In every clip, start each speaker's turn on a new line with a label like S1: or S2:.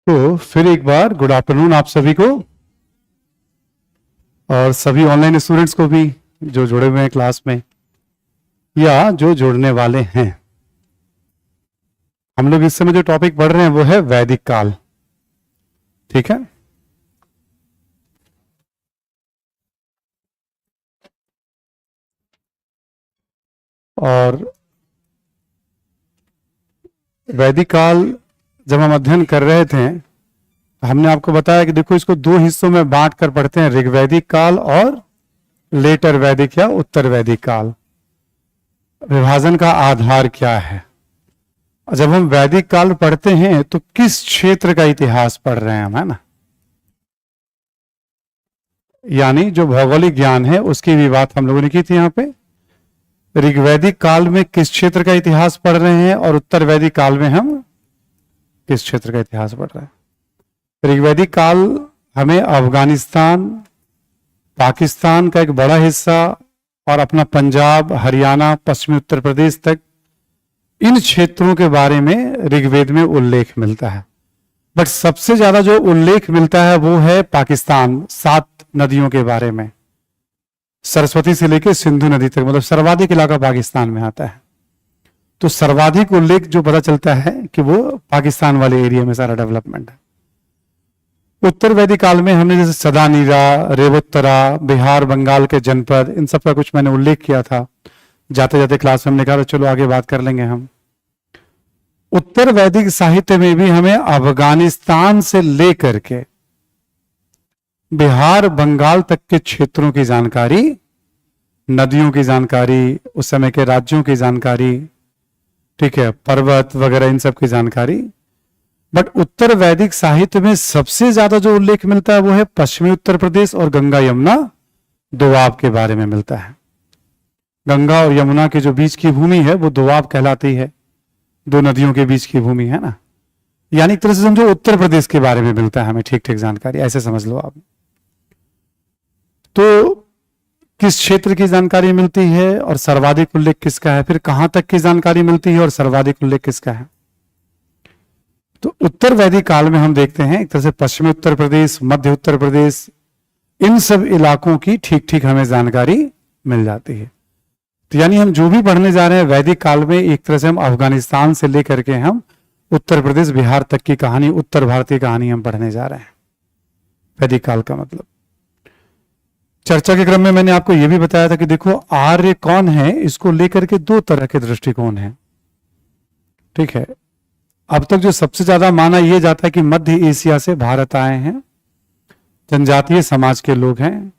S1: तो फिर एक बार गुड आफ्टरनून आप सभी को और सभी ऑनलाइन स्टूडेंट्स को भी जो जुड़े हुए हैं क्लास में या जो जुड़ने वाले हैं। हम लोग इस समय जो टॉपिक पढ़ रहे हैं वो है वैदिक काल। ठीक है, और वैदिक काल जब हम अध्ययन कर रहे थे हमने आपको बताया कि देखो इसको दो हिस्सों में बांट कर पढ़ते हैं, ऋग्वैदिक काल और लेटर वैदिक या उत्तर वैदिक काल। विभाजन का आधार क्या है? जब हम वैदिक काल पढ़ते हैं तो किस क्षेत्र का इतिहास पढ़ रहे हैं हम, है ना? यानी जो भौगोलिक ज्ञान है उसकी भी बात हम लोगों ने की थी यहाँ पे। ऋग्वैदिक काल में किस क्षेत्र का इतिहास पढ़ रहे हैं और उत्तर वैदिक काल में हम किस क्षेत्र का इतिहास पढ़ रहे हैं। ऋग्वैदिक काल हमें अफगानिस्तान, पाकिस्तान का एक बड़ा हिस्सा और अपना पंजाब, हरियाणा, पश्चिमी उत्तर प्रदेश तक इन क्षेत्रों के बारे में ऋग्वेद में उल्लेख मिलता है। बट सबसे ज्यादा जो उल्लेख मिलता है वो है पाकिस्तान, 7 नदियों के बारे में, सरस्वती से लेकर सिंधु नदी तक, मतलब सर्वाधिक इलाका पाकिस्तान में आता है। तो सर्वाधिक उल्लेख जो पता चलता है कि वो पाकिस्तान वाले एरिया में सारा डेवलपमेंट है। उत्तर वैदिक काल में हमने जैसे सदानीरा, रेवोत्तरा, बिहार, बंगाल के जनपद, इन सब का कुछ मैंने उल्लेख किया था। जाते जाते क्लास में हमने कहा चलो आगे बात कर लेंगे हम। उत्तर वैदिक साहित्य में भी हमें अफगानिस्तान से लेकर के बिहार, बंगाल तक के क्षेत्रों की जानकारी, नदियों की जानकारी, उस समय के राज्यों की जानकारी, ठीक है, पर्वत वगैरह इन सब की जानकारी। बट उत्तर वैदिक साहित्य में सबसे ज्यादा जो उल्लेख मिलता है वो है पश्चिमी उत्तर प्रदेश और गंगा यमुना दोआब के बारे में मिलता है। गंगा और यमुना के जो बीच की भूमि है वो दोआब कहलाती है, दो नदियों के बीच की भूमि है ना। यानी एक तरह से समझो उत्तर प्रदेश के बारे में मिलता है हमें ठीक ठीक जानकारी, ऐसे समझ लो आप। तो किस क्षेत्र की जानकारी मिलती है और सर्वाधिक उल्लेख किसका है, फिर कहां तक की जानकारी मिलती है और सर्वाधिक उल्लेख किसका है। तो उत्तर वैदिक काल में हम देखते हैं एक तरह से पश्चिमी उत्तर प्रदेश, मध्य उत्तर प्रदेश, इन सब इलाकों की ठीक ठीक हमें जानकारी मिल जाती है। तो यानी हम जो भी पढ़ने जा रहे हैं वैदिक काल में एक तरह से हम अफगानिस्तान से लेकर के हम उत्तर प्रदेश, बिहार तक की कहानी, उत्तर भारतीय कहानी हम पढ़ने जा रहे हैं वैदिक काल का मतलब। चर्चा के क्रम में मैंने आपको यह भी बताया था कि देखो आर्य कौन है, इसको लेकर के 2 तरह के दृष्टिकोण हैं। ठीक है, अब तक जो सबसे ज्यादा माना यह जाता है कि मध्य एशिया से भारत आए हैं, जनजातीय समाज के लोग हैं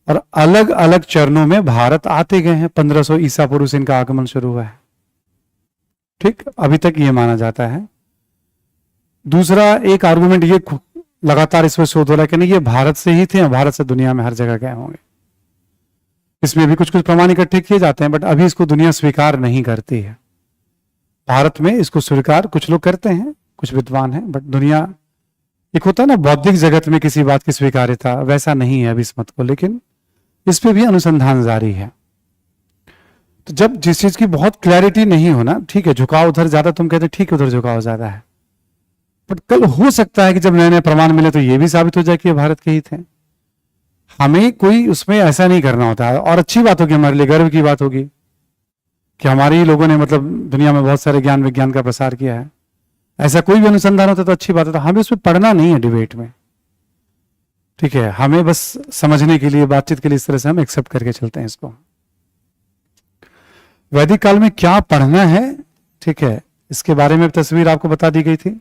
S1: और अलग अलग चरणों में भारत आते गए हैं। 1500 ईसा पूर्व से इनका आगमन शुरू हुआ है। ठीक, अभी तक ये माना जाता है। दूसरा एक आर्गुमेंट ये लगातार इस पर शोध हो रहा है कि नहीं ये भारत से ही थे और भारत से दुनिया में हर जगह गए होंगे। इसमें भी कुछ कुछ प्रमाण इकट्ठे किए जाते हैं बट अभी इसको दुनिया स्वीकार नहीं करती है। भारत में इसको स्वीकार कुछ लोग करते हैं, कुछ विद्वान हैं, बट दुनिया, एक होता है ना बौद्धिक जगत में किसी बात की स्वीकार्यता, वैसा नहीं है अभी इस मत को, लेकिन इस पे भी अनुसंधान जारी है। तो जब जिस चीज की बहुत क्लैरिटी नहीं हो ना, ठीक है, झुकाव उधर ज्यादा, तुम कहते ठीक है उधर झुकाव ज्यादा है, बट कल हो सकता है कि जब नए नए प्रमाण मिले तो ये भी साबित हो जाए कि ये भारत के ही थे। हमें कोई उसमें ऐसा नहीं करना होता है और अच्छी बात होगी, हमारे लिए गर्व की बात होगी कि हमारे ही लोगों ने मतलब दुनिया में बहुत सारे ज्ञान विज्ञान का प्रसार किया है। ऐसा कोई भी अनुसंधान होता तो अच्छी बात होता, हमें उसमें पढ़ना नहीं है डिबेट में। ठीक है, हमें बस समझने के लिए, बातचीत के लिए इस तरह से हम एक्सेप्ट करके चलते हैं इसको। वैदिक काल में क्या पढ़ना है, ठीक है, इसके बारे में तस्वीर आपको बता दी गई थी।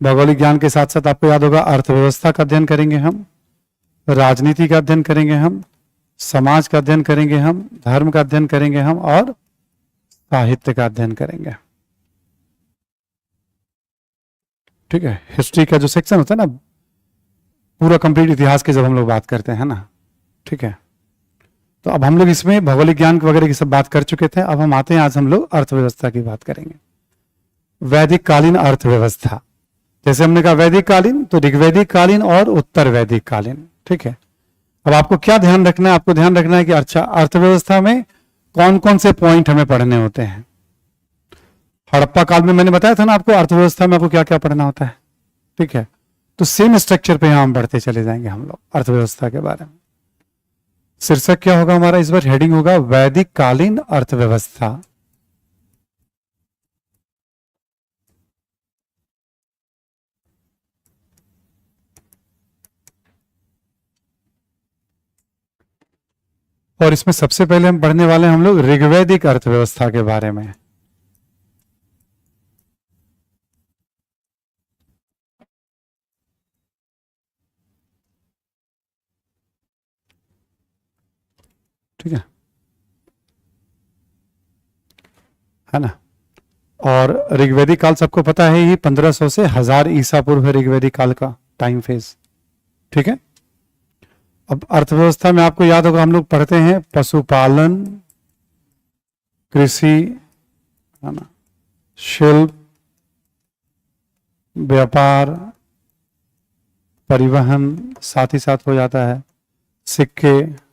S1: भौगोलिक ज्ञान के साथ साथ आपको याद होगा अर्थव्यवस्था का अध्ययन करेंगे हम, राजनीति का अध्ययन करेंगे हम, समाज का अध्ययन करेंगे हम, धर्म का अध्ययन करेंगे हम और साहित्य का अध्ययन करेंगे। ठीक है, हिस्ट्री का जो सेक्शन होता है ना, पूरा कंप्लीट इतिहास की जब हम लोग बात करते हैं ना, ठीक है, तो अब हम लोग इसमें भौगोलिक ज्ञान वगैरह की सब बात कर चुके थे। अब हम आते हैं, आज हम लोग अर्थव्यवस्था की बात करेंगे। वैदिक कालीन अर्थव्यवस्था, जैसे हमने कहा वैदिक कालीन, तो ऋग्वैदिक कालीन और उत्तर वैदिक कालीन। ठीक है, अब आपको क्या ध्यान रखना है, आपको ध्यान रखना है कि अच्छा अर्थव्यवस्था में कौन कौन से पॉइंट हमें पढ़ने होते हैं। हड़प्पा काल में मैंने बताया था ना आपको, अर्थव्यवस्था में आपको क्या क्या पढ़ना होता है। ठीक है, तो सेम स्ट्रक्चर पे हम बढ़ते चले जाएंगे हम लोग अर्थव्यवस्था के बारे में। शीर्षक क्या होगा हमारा इस बार? हेडिंग होगा वैदिक कालीन अर्थव्यवस्था। और इसमें सबसे पहले हम पढ़ने वाले हैं हम लोग ऋग्वैदिक अर्थव्यवस्था के बारे में। ठीक है ना? और ऋग्वैदिक काल सबको पता है ही 1500 से 1000 ईसा पूर्व है ऋग्वैदिक काल का टाइम फेज। ठीक है, अब अर्थव्यवस्था में आपको याद होगा हम लोग पढ़ते हैं पशुपालन, कृषि, है ना, शिल्प, व्यापार, परिवहन, साथ ही साथ हो जाता है सिक्के,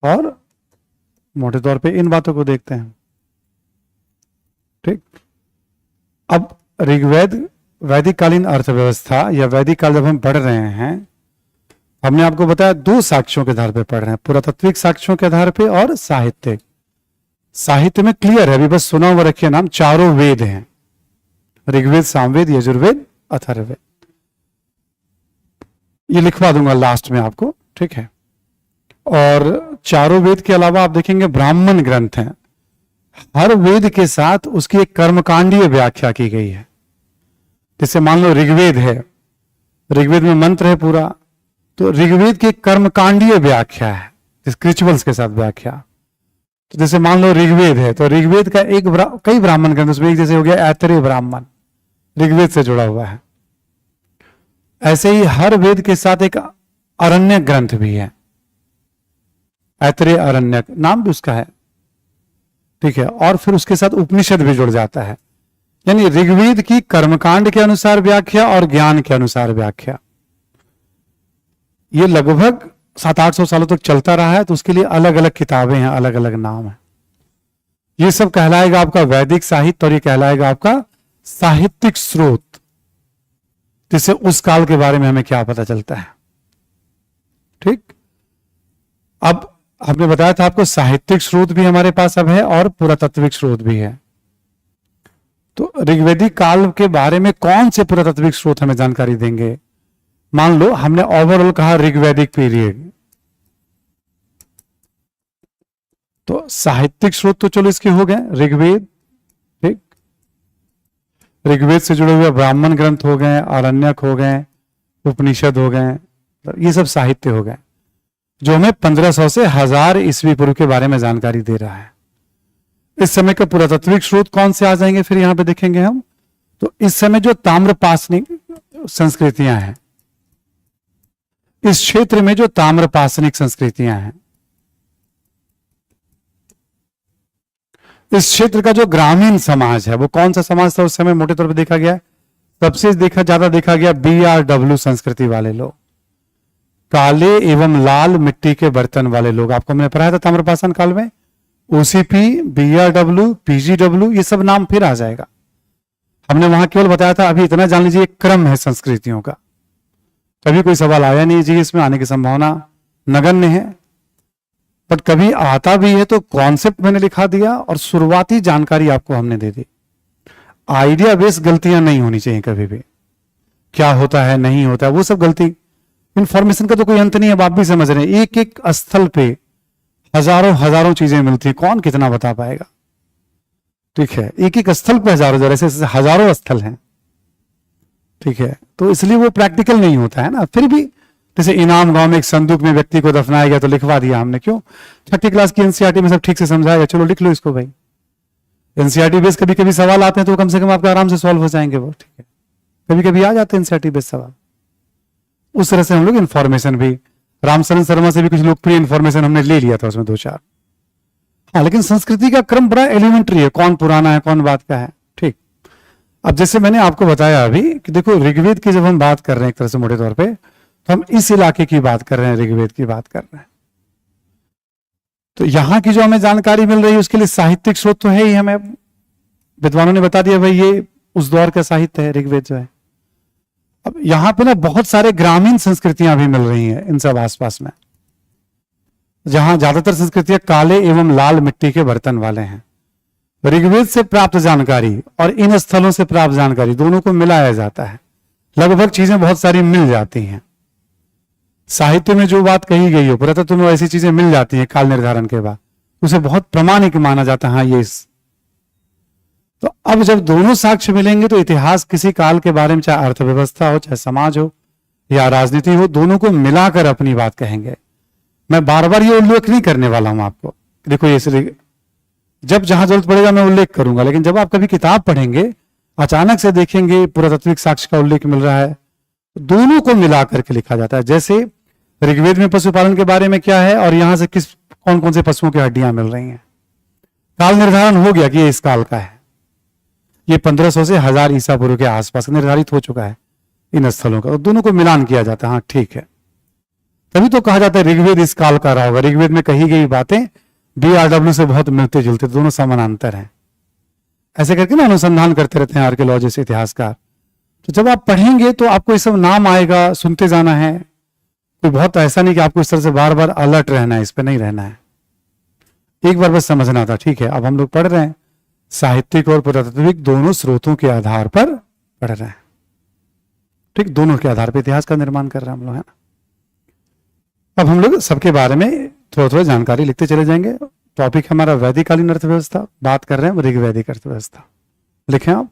S1: और मोटे तौर पे इन बातों को देखते हैं। ठीक, अब वैदिक कालीन अर्थव्यवस्था या वैदिक काल जब हम पढ़ रहे हैं, हमने आपको बताया दो साक्ष्यों के आधार पे पढ़ रहे हैं, पुरातात्विक साक्ष्यों के आधार पे और साहित्य। साहित्य में क्लियर है, अभी बस सुना हुआ रखिए नाम, चारों वेद हैं, ऋग्वेद, सामवेद, यजुर्वेद, अथर्ववेद। ये लिखवा दूंगा लास्ट में आपको। ठीक है, और चारों वेद के अलावा आप देखेंगे ब्राह्मण ग्रंथ हैं, हर वेद के साथ उसकी एक कर्मकांडीय व्याख्या की गई है। जैसे मान लो ऋग्वेद है, ऋग्वेद में मंत्र है पूरा, तो ऋग्वेद की कर्मकांडीय व्याख्या है, रिचुअल्स के साथ व्याख्या। तो जैसे मान लो ऋग्वेद है, तो ऋग्वेद का कई ब्राह्मण ग्रंथ, उसमें एक जैसे हो गया ऐतरेय ब्राह्मण, ऋग्वेद से जुड़ा हुआ है। ऐसे ही हर वेद के साथ एक अरण्य ग्रंथ भी है, ऐतरेय अरण्यक नाम भी उसका है। ठीक है, और फिर उसके साथ उपनिषद भी जुड़ जाता है, यानी ऋग्वेद की कर्मकांड के अनुसार व्याख्या और ज्ञान के अनुसार व्याख्या। ये लगभग 700-800 सालों तक चलता रहा है, तो उसके लिए अलग अलग किताबें हैं, अलग अलग नाम है। ये सब कहलाएगा आपका वैदिक साहित्य, और ये कहलाएगा आपका साहित्यिक स्रोत, जिससे उस काल के बारे में हमें क्या पता चलता है। ठीक, अब हमने बताया था आपको साहित्यिक स्रोत भी हमारे पास अब है और पुरातात्विक स्रोत भी है। तो ऋग्वैदिक काल के बारे में कौन से पुरातात्विक स्रोत हमें जानकारी देंगे? मान लो हमने ओवरऑल कहा ऋग्वैदिक पीरियड, तो साहित्यिक स्रोत तो चलो इसके हो गए ऋग्वेद। ठीक, ऋग्वेद से जुड़े हुए ब्राह्मण ग्रंथ हो गए, आरण्यक हो गए, उपनिषद हो गए, ये सब साहित्य हो गए जो हमें 1500 से 1000 ईस्वी पूर्व के बारे में जानकारी दे रहा है। इस समय के पुरातात्विक स्रोत कौन से आ जाएंगे फिर यहां पे देखेंगे हम, तो इस समय जो ताम्रपाषाणिक संस्कृतियां हैं, इस क्षेत्र में जो ताम्रपाषाणिक संस्कृतियां हैं, इस क्षेत्र का जो ग्रामीण समाज है, वो कौन सा समाज था उस समय मोटे तौर पर देखा गया? सबसे ज्यादा देखा गया BRW संस्कृति वाले लोग, काले एवं लाल मिट्टी के बर्तन वाले लोग। आपको हमने पढ़ाया था ताम्रपाषाण काल में, OCP, BRW, PGW, ये सब नाम फिर आ जाएगा। हमने वहां केवल बताया था, अभी इतना जान लीजिए एक क्रम है संस्कृतियों का। कभी कोई सवाल आया नहीं जी, इसमें आने की संभावना नगण्य है, बट कभी आता भी है तो कॉन्सेप्ट मैंने लिखा दिया और शुरुआती जानकारी आपको हमने दे दी। आइडिया बेस्ड गलतियां नहीं होनी चाहिए कभी भी, क्या होता है नहीं होता है वो सब गलती। इंफॉर्मेशन का तो कोई अंत नहीं है, आप भी समझ रहे हैं, एक एक स्थल पे हजारों चीजें मिलती है, कौन कितना बता पाएगा। ठीक है, एक एक स्थल पे हजारों, ऐसे हजारों स्थल हैं। ठीक है, तो इसलिए वो प्रैक्टिकल नहीं होता है ना। फिर भी जैसे इनाम गांव में एक संदूक में व्यक्ति को दफनाया गया तो लिखवा दिया हमने, क्यों? 6ठी क्लास की एनसीईआरटी में सब ठीक से समझाया, चलो लिख लो इसको भाई। एनसीईआरटी बेस कभी कभी सवाल आते हैं तो कम से कम आपका आराम से सॉल्व हो जाएंगे वो। ठीक है, कभी कभी आ जाते हैं एनसीईआरटी बेस सवाल। उस तरह से हम लोग इन्फॉर्मेशन भी, रामचरण शर्मा से भी कुछ लोकप्रिय इन्फॉर्मेशन हमने ले लिया था उसमें 2-4। हाँ, लेकिन संस्कृति का क्रम बड़ा एलिमेंट्री है, कौन पुराना है कौन बात का है। ठीक, अब जैसे मैंने आपको बताया अभी कि देखो ऋग्वेद की जब हम बात कर रहे हैं एक तरह से मोटे तौर पे, तो हम इस इलाके की बात कर रहे हैं, ऋग्वेद की बात कर रहे हैं। तो यहां की जो हमें जानकारी मिल रही है उसके लिए साहित्यिक स्रोत तो है ही, हमें विद्वानों ने बता दिया भाई ये उस दौर का साहित्य है ऋग्वेद जो है। अब यहां पे ना बहुत सारे ग्रामीण संस्कृतियां भी मिल रही हैं इन सब आसपास में, जहां ज्यादातर संस्कृतियां काले एवं लाल मिट्टी के बर्तन वाले हैं। ऋग्वेद से प्राप्त जानकारी और इन स्थलों से प्राप्त जानकारी दोनों को मिलाया जाता है, लगभग चीजें बहुत सारी मिल जाती हैं। साहित्य में जो बात कही गई हो, पुरातत्व में ऐसी चीजें मिल जाती हैं काल निर्धारण के बाद, उसे बहुत प्रामाणिक माना जाता है। हाँ ये तो अब जब दोनों साक्ष्य मिलेंगे तो इतिहास किसी काल के बारे में, चाहे अर्थव्यवस्था हो, चाहे समाज हो या राजनीति हो, दोनों को मिलाकर अपनी बात कहेंगे। मैं बार बार ये उल्लेख नहीं करने वाला हूं आपको, देखो ये जब जहां जरूरत पड़ेगा मैं उल्लेख करूंगा, लेकिन जब आप कभी किताब पढ़ेंगे अचानक से देखेंगे पुरातात्विक साक्ष्य का उल्लेख मिल रहा है, दोनों को मिलाकर के लिखा जाता है। जैसे ऋग्वेद में पशुपालन के बारे में क्या है और यहां से कौन कौन से पशुओं की हड्डियां मिल रही हैं, काल निर्धारण हो गया कि ये इस काल का है। ये 1500 से 1000 ईसा पूर्व के आसपास निर्धारित हो चुका है इन स्थलों का, दोनों को मिलान किया जाता है। हाँ ठीक है, तभी तो कहा जाता है ऋग्वेद इस काल का रहा होगा। ऋग्वेद में कही गई बातें BRW से बहुत मिलते जुलते, दोनों समानांतर हैं। ऐसे करके ना अनुसंधान करते रहते हैं आर्कियोलॉजिस्ट, इतिहासकार। तो जब आप पढ़ेंगे तो आपको ये सब नाम आएगा, सुनते जाना है। कोई बहुत ऐसा नहीं कि आपको इस तरह से बार बार अलर्ट रहना है, इस पर नहीं रहना है, एक बार बस समझना था। ठीक है, अब हम लोग पढ़ रहे हैं साहित्यिक और पुरातात्विक दोनों स्रोतों के आधार पर पढ़ रहे हैं। ठीक, दोनों के आधार पर इतिहास का निर्माण कर रहे हैं हम लोग, है ना। अब हम लोग सबके बारे में थोड़ा थोड़ा जानकारी लिखते चले जाएंगे। टॉपिक हमारा वैदिककालीन अर्थव्यवस्था, बात कर रहे हैं ऋग्वैदिक अर्थव्यवस्था। लिखें आप।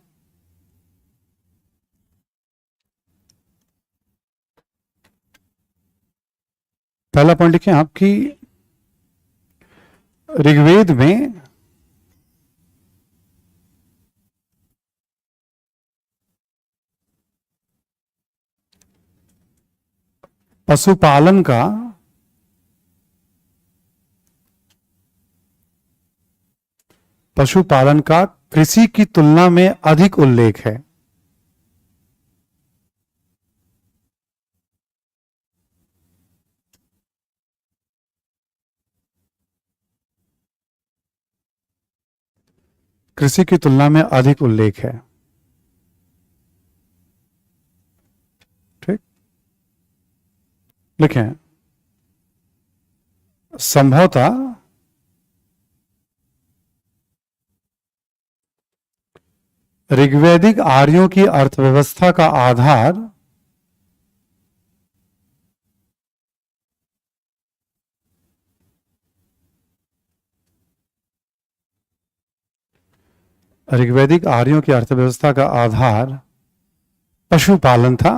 S1: पहला पॉइंट लिखें आपकी, ऋग्वेद में पशुपालन का कृषि की तुलना में अधिक उल्लेख है। कृषि की तुलना में अधिक उल्लेख है। ठीक, लिखें संभवतः ऋग्वैदिक आर्यों की अर्थव्यवस्था का आधार ऋग्वैदिक आर्यों की अर्थव्यवस्था का आधार पशुपालन था।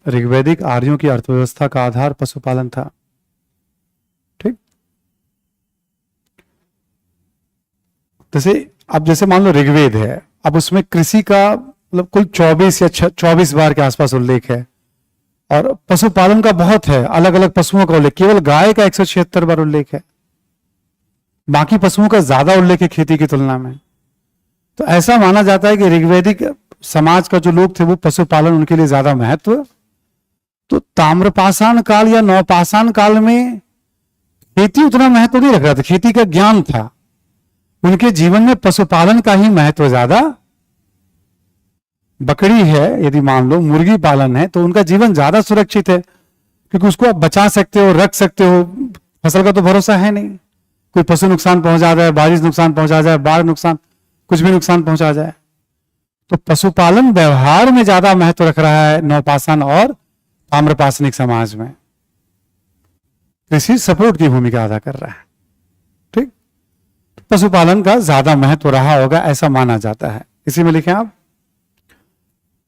S1: ऋग्वैदिक आर्यों की अर्थव्यवस्था का आधार पशुपालन था। ठीक, जैसे मान लो ऋग्वेद है, अब उसमें कृषि का मतलब कुल 24 या 24 बार के आसपास उल्लेख है, और पशुपालन का बहुत है, अलग अलग पशुओं का उल्लेख। केवल गाय का 176 बार उल्लेख है, बाकी पशुओं का ज्यादा उल्लेख है खेती की तुलना में। तो ऐसा माना जाता है कि ऋग्वैदिक समाज का जो लोग थे वो पशुपालन उनके लिए ज्यादा महत्व। तो ताम्रपाषाण काल या नवपाषाण काल में खेती उतना महत्व नहीं रख रहा था, खेती का ज्ञान था। उनके जीवन में पशुपालन का ही महत्व ज्यादा। बकरी है, यदि मान लो मुर्गी पालन है, तो उनका जीवन ज्यादा सुरक्षित है, क्योंकि उसको आप बचा सकते हो, रख सकते हो। फसल का तो भरोसा है नहीं, कोई पशु नुकसान पहुंचा जाए, बारिश नुकसान पहुंचा जाए, बाढ़ नुकसान, कुछ भी नुकसान पहुंचा जाए। तो पशुपालन व्यवहार में ज्यादा महत्व रख रहा है नवपाषाण और ताम्रपाषाणिक समाज में। कृषि सपोर्ट की भूमिका अदा कर रहा है। ठीक, पशुपालन का ज्यादा महत्व रहा होगा ऐसा माना जाता है। इसी में लिखें आप,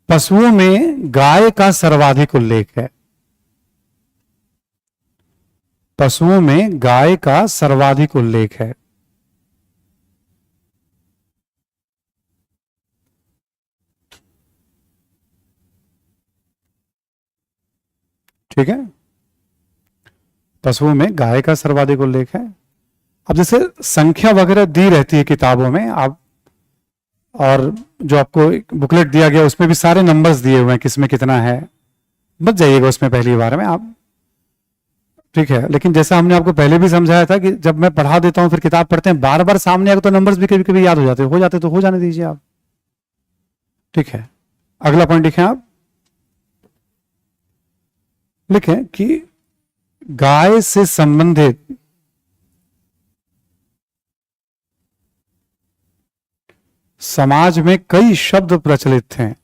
S1: पशुओं में गाय का सर्वाधिक उल्लेख है। पशुओं में गाय का सर्वाधिक उल्लेख है। ठीक है, पशुओं में गाय का सर्वाधिक उल्लेख है। अब जैसे संख्या वगैरह दी रहती है किताबों में, आप और जो आपको बुकलेट दिया गया उसमें भी सारे नंबर्स दिए हुए हैं, किसमें कितना है, बच जाइएगा उसमें पहली बार में आप। ठीक है, लेकिन जैसा हमने आपको पहले भी समझाया था कि जब मैं पढ़ा देता हूं फिर किताब पढ़ते हैं, बार बार सामने आकर तो नंबर्स भी कभी कभी याद हो जाते तो हो जाने दीजिए आप। ठीक है, अगला पॉइंट लिखें आप, लिखें कि गाय से संबंधित समाज में कई शब्द प्रचलित हैं।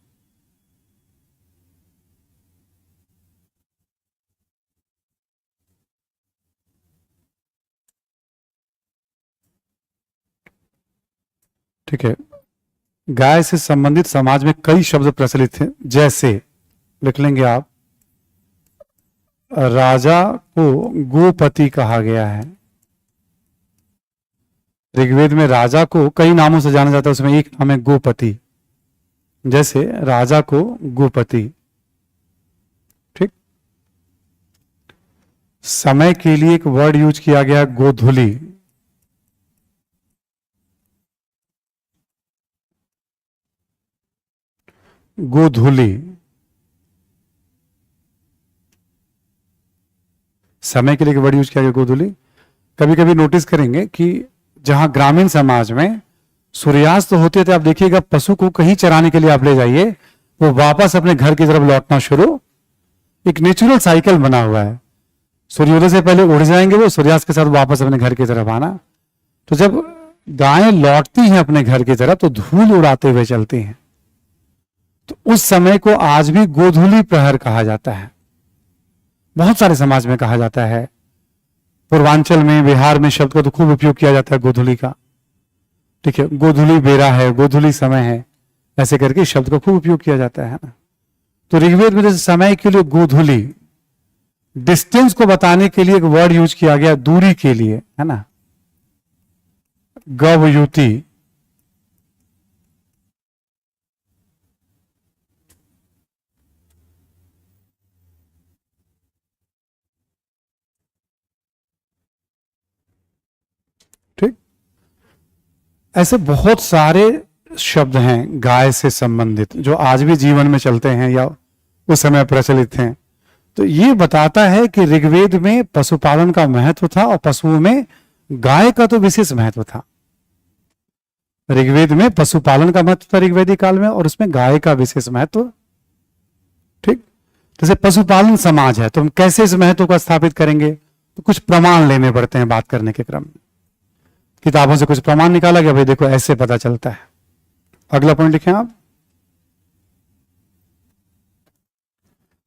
S1: ठीक है, गाय से संबंधित समाज में कई शब्द प्रचलित हैं, जैसे लिख लेंगे आप, राजा को गोपति कहा गया है। ऋग्वेद में राजा को कई नामों से जाना जाता है, उसमें एक नाम है गोपति, जैसे राजा को गोपति। ठीक, समय के लिए एक वर्ड यूज किया गया गोधूली। गोधूली, समय के लिए एक वर्ड यूज किया गया गोधूली। कभी कभी नोटिस करेंगे कि जहां ग्रामीण समाज में सूर्यास्त होते थे, आप देखिएगा पशु को कहीं चराने के लिए आप ले जाइए, वो वापस अपने घर की तरफ लौटना शुरू, एक नेचुरल साइकिल बना हुआ है। सूर्योदय से पहले उड़ जाएंगे वो, सूर्यास्त के साथ वापस अपने घर की तरफ आना। तो जब गायें लौटती हैं अपने घर की तरफ तो धूल उड़ाते हुए चलती हैं, तो उस समय को आज भी गोधूली प्रहर कहा जाता है। बहुत सारे समाज में कहा जाता है, पूर्वांचल में, बिहार में शब्द का तो खूब उपयोग किया जाता है गोधूली का। ठीक है, गोधूली बेरा है, गोधूली समय है, ऐसे करके शब्द का खूब उपयोग किया जाता है ना। तो ऋग्वेद में जैसे समय के लिए गोधूली, डिस्टेंस को बताने के लिए एक वर्ड यूज किया गया दूरी के लिए, है ना, गवयुति। ठीक, ऐसे बहुत सारे शब्द हैं गाय से संबंधित जो आज भी जीवन में चलते हैं या उस समय प्रचलित हैं। तो ये बताता है कि ऋग्वेद में पशुपालन का महत्व था और पशुओं में गाय का तो विशेष महत्व था। ऋग्वेद में पशुपालन का महत्व था ऋग्वेदिक काल में, और उसमें गाय का विशेष महत्व। ठीक, जैसे पशुपालन समाज है तो हम कैसे इस महत्व को स्थापित करेंगे, तो कुछ प्रमाण लेने पड़ते हैं बात करने के क्रम में। किताबों से कुछ प्रमाण निकाला गया, भाई देखो ऐसे पता चलता है। अगला पॉइंट लिखें आप,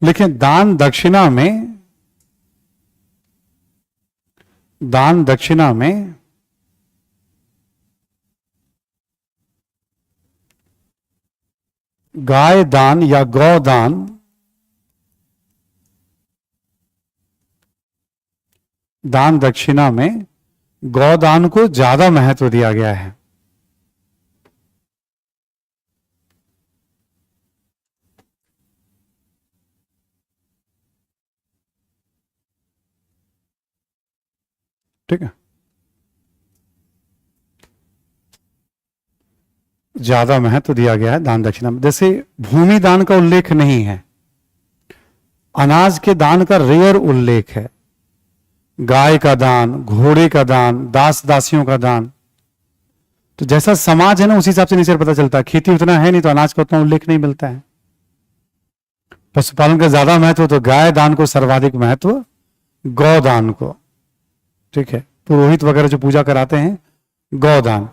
S1: लिखें दान दक्षिणा में, दान दक्षिणा में गाय दान या गौ दान दान दक्षिणा में गौदान को ज्यादा महत्व दिया गया है। ठीक है, ज्यादा महत्व दिया गया है दान दक्षिणा में। जैसे भूमि दान का उल्लेख नहीं है, अनाज के दान का रेयर उल्लेख है, गाय का दान, घोड़े का दान, दास दासियों का दान। तो जैसा समाज है ना उसी हिसाब से नीचे पता चलता है। खेती उतना है नहीं तो अनाज का उतना उल्लेख नहीं मिलता है। पशुपालन का ज्यादा महत्व तो गाय दान को सर्वाधिक महत्व, गौदान को। ठीक है, पुरोहित वगैरह जो पूजा कराते हैं, गौदान,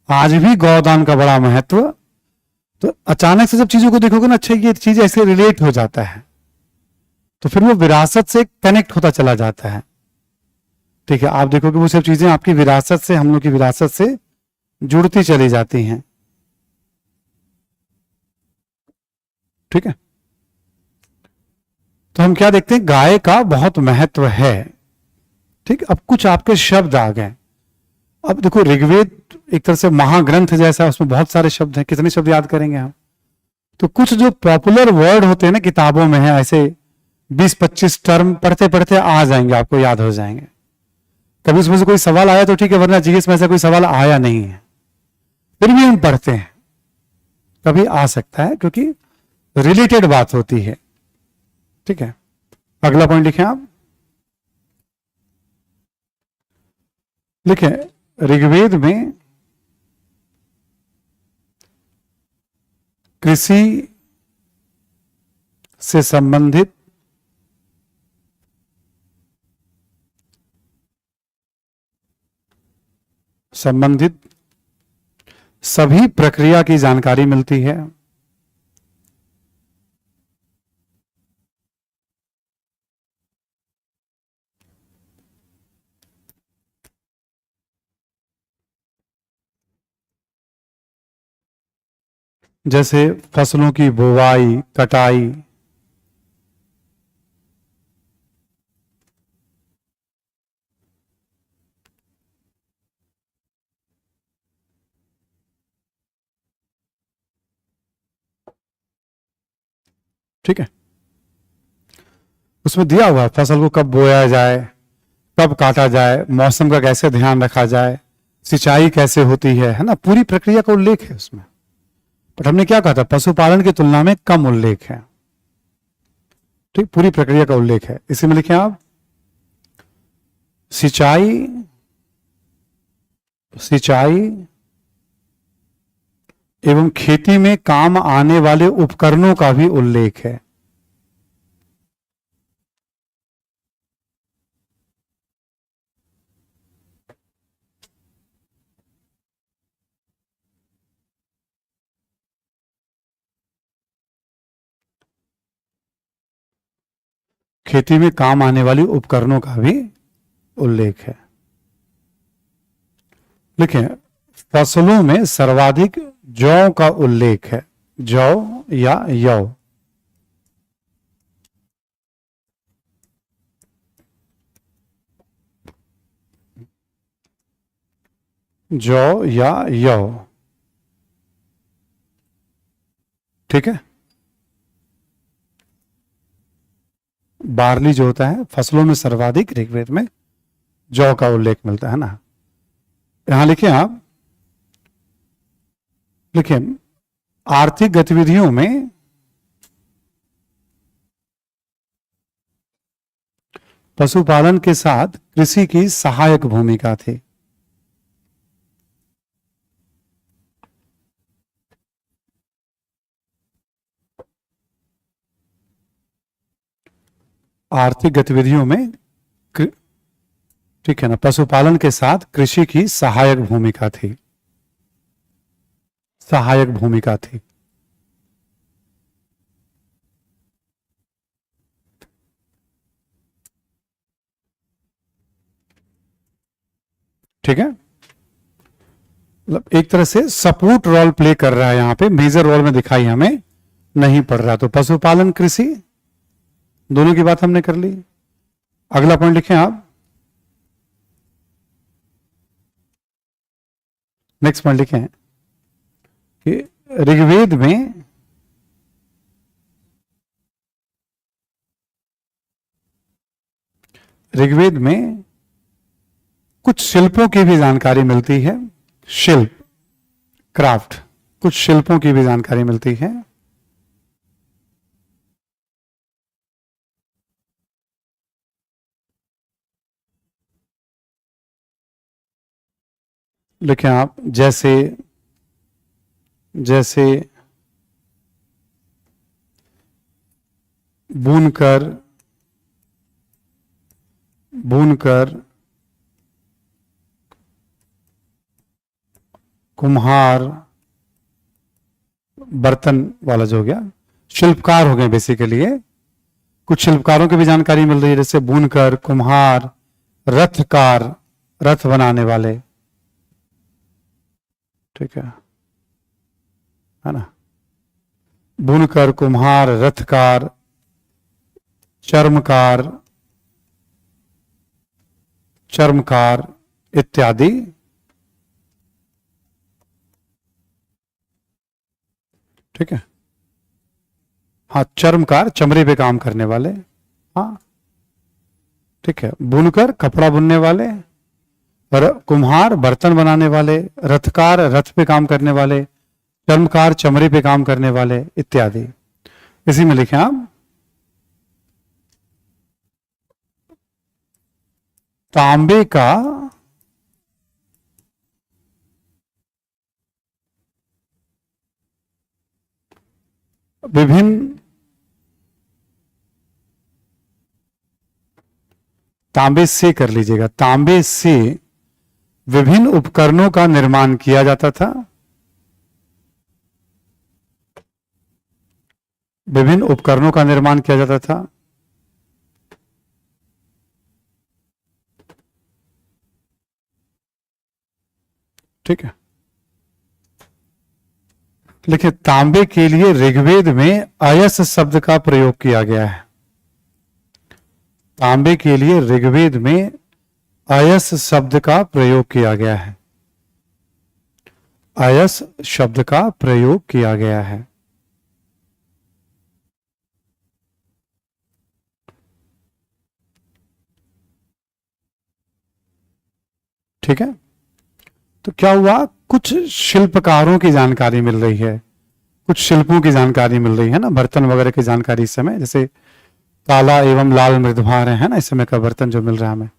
S1: आज भी गौदान का बड़ा महत्व। तो अचानक से जब चीजों को देखोगे ना, अच्छा ये चीज ऐसे रिलेट हो जाता है, तो फिर वो विरासत से कनेक्ट होता चला जाता है। ठीक है, आप देखोगे वो सब चीजें आपकी विरासत से, हम लोग की विरासत से जुड़ती चली जाती हैं। ठीक है, तो हम क्या देखते हैं, गाय का बहुत महत्व है। ठीक, अब कुछ आपके शब्द आ गए। अब देखो ऋग्वेद एक तरह से महाग्रंथ जैसा, उसमें बहुत सारे शब्द हैं, कितने शब्द याद करेंगे हम। तो कुछ जो पॉपुलर वर्ड होते हैं ना किताबों में है, ऐसे 20-25 टर्म पढ़ते पढ़ते आ जाएंगे, आपको याद हो जाएंगे। कभी उसमें से कोई सवाल आया तो ठीक है, वरना जीएस में ऐसा कोई सवाल आया नहीं है, फिर भी हम पढ़ते हैं। कभी आ सकता है क्योंकि रिलेटेड बात होती है। ठीक है, अगला पॉइंट लिखें आप, देखिए ऋग्वेद में कृषि से संबंधित सभी प्रक्रिया की जानकारी मिलती है। जैसे फसलों की बुवाई, कटाई, ठीक है, उसमें दिया हुआ है फसल को कब बोया जाए, कब काटा जाए, मौसम का कैसे ध्यान रखा जाए, सिंचाई कैसे होती है ना, पूरी प्रक्रिया का उल्लेख है उसमें। बट हमने क्या कहा था, पशुपालन की तुलना में कम उल्लेख है, ठीक, पूरी प्रक्रिया का उल्लेख है। इसी में लिखें आप, सिंचाई एवं खेती में काम आने वाले उपकरणों का भी उल्लेख है। खेती में काम आने वाली उपकरणों का भी उल्लेख है। लिखें, फसलों में सर्वाधिक जौ का उल्लेख है, जौ या यौ, जौ या यौ, ठीक है। बार्ली जो होता है फसलों में सर्वाधिक ऋग्वेद में जौ का उल्लेख मिलता है ना। यहां लिखिए आप, लिखिए आर्थिक गतिविधियों में पशुपालन के साथ कृषि की सहायक भूमिका थी। आर्थिक गतिविधियों में, ठीक है ना, पशुपालन के साथ कृषि की सहायक भूमिका थी, सहायक भूमिका थी। ठीक है, मतलब एक तरह से सपोर्ट रोल प्ले कर रहा है, यहां पे मेजर रोल में दिखाई हमें नहीं पड़ रहा। तो पशुपालन कृषि दोनों की बात हमने कर ली। अगला पॉइंट लिखें आप, नेक्स्ट पॉइंट लिखें कि ऋग्वेद में कुछ शिल्पों की भी जानकारी मिलती है, शिल्प, क्राफ्ट, कुछ शिल्पों की भी जानकारी मिलती है। लिखें आप, जैसे बुनकर कुम्हार, बर्तन वाला जो हो गया, शिल्पकार हो गए बेसिकली। कुछ शिल्पकारों की भी जानकारी मिल रही है, जैसे बुनकर, कुम्हार, रथकार, रथ बनाने वाले, ठीक है ना, बुनकर, कुम्हार, रथकार, चर्मकार इत्यादि, ठीक है। हाँ, चर्मकार चमड़े पे काम करने वाले, हाँ ठीक है। बुनकर कपड़ा बुनने वाले, कुम्हार बर्तन बनाने वाले, रथकार रथ पे काम करने वाले, चर्मकार चमड़े पे काम करने वाले इत्यादि। इसी में लिखें आप, तांबे का विभिन्न तांबे से कर लीजिएगा, तांबे से विभिन्न उपकरणों का निर्माण किया जाता था, विभिन्न उपकरणों का निर्माण किया जाता था। ठीक है, लेकिन तांबे के लिए ऋग्वेद में अयस शब्द का प्रयोग किया गया है। तांबे के लिए ऋग्वेद में अयस शब्द का प्रयोग किया गया है, अयस शब्द का प्रयोग किया गया है। ठीक है, तो क्या हुआ, कुछ शिल्पकारों की जानकारी मिल रही है, कुछ शिल्पों की जानकारी मिल रही है ना, बर्तन वगैरह की जानकारी इस समय, जैसे काला एवं लाल मृदभार है ना, इस समय का बर्तन जो मिल रहा है हमें,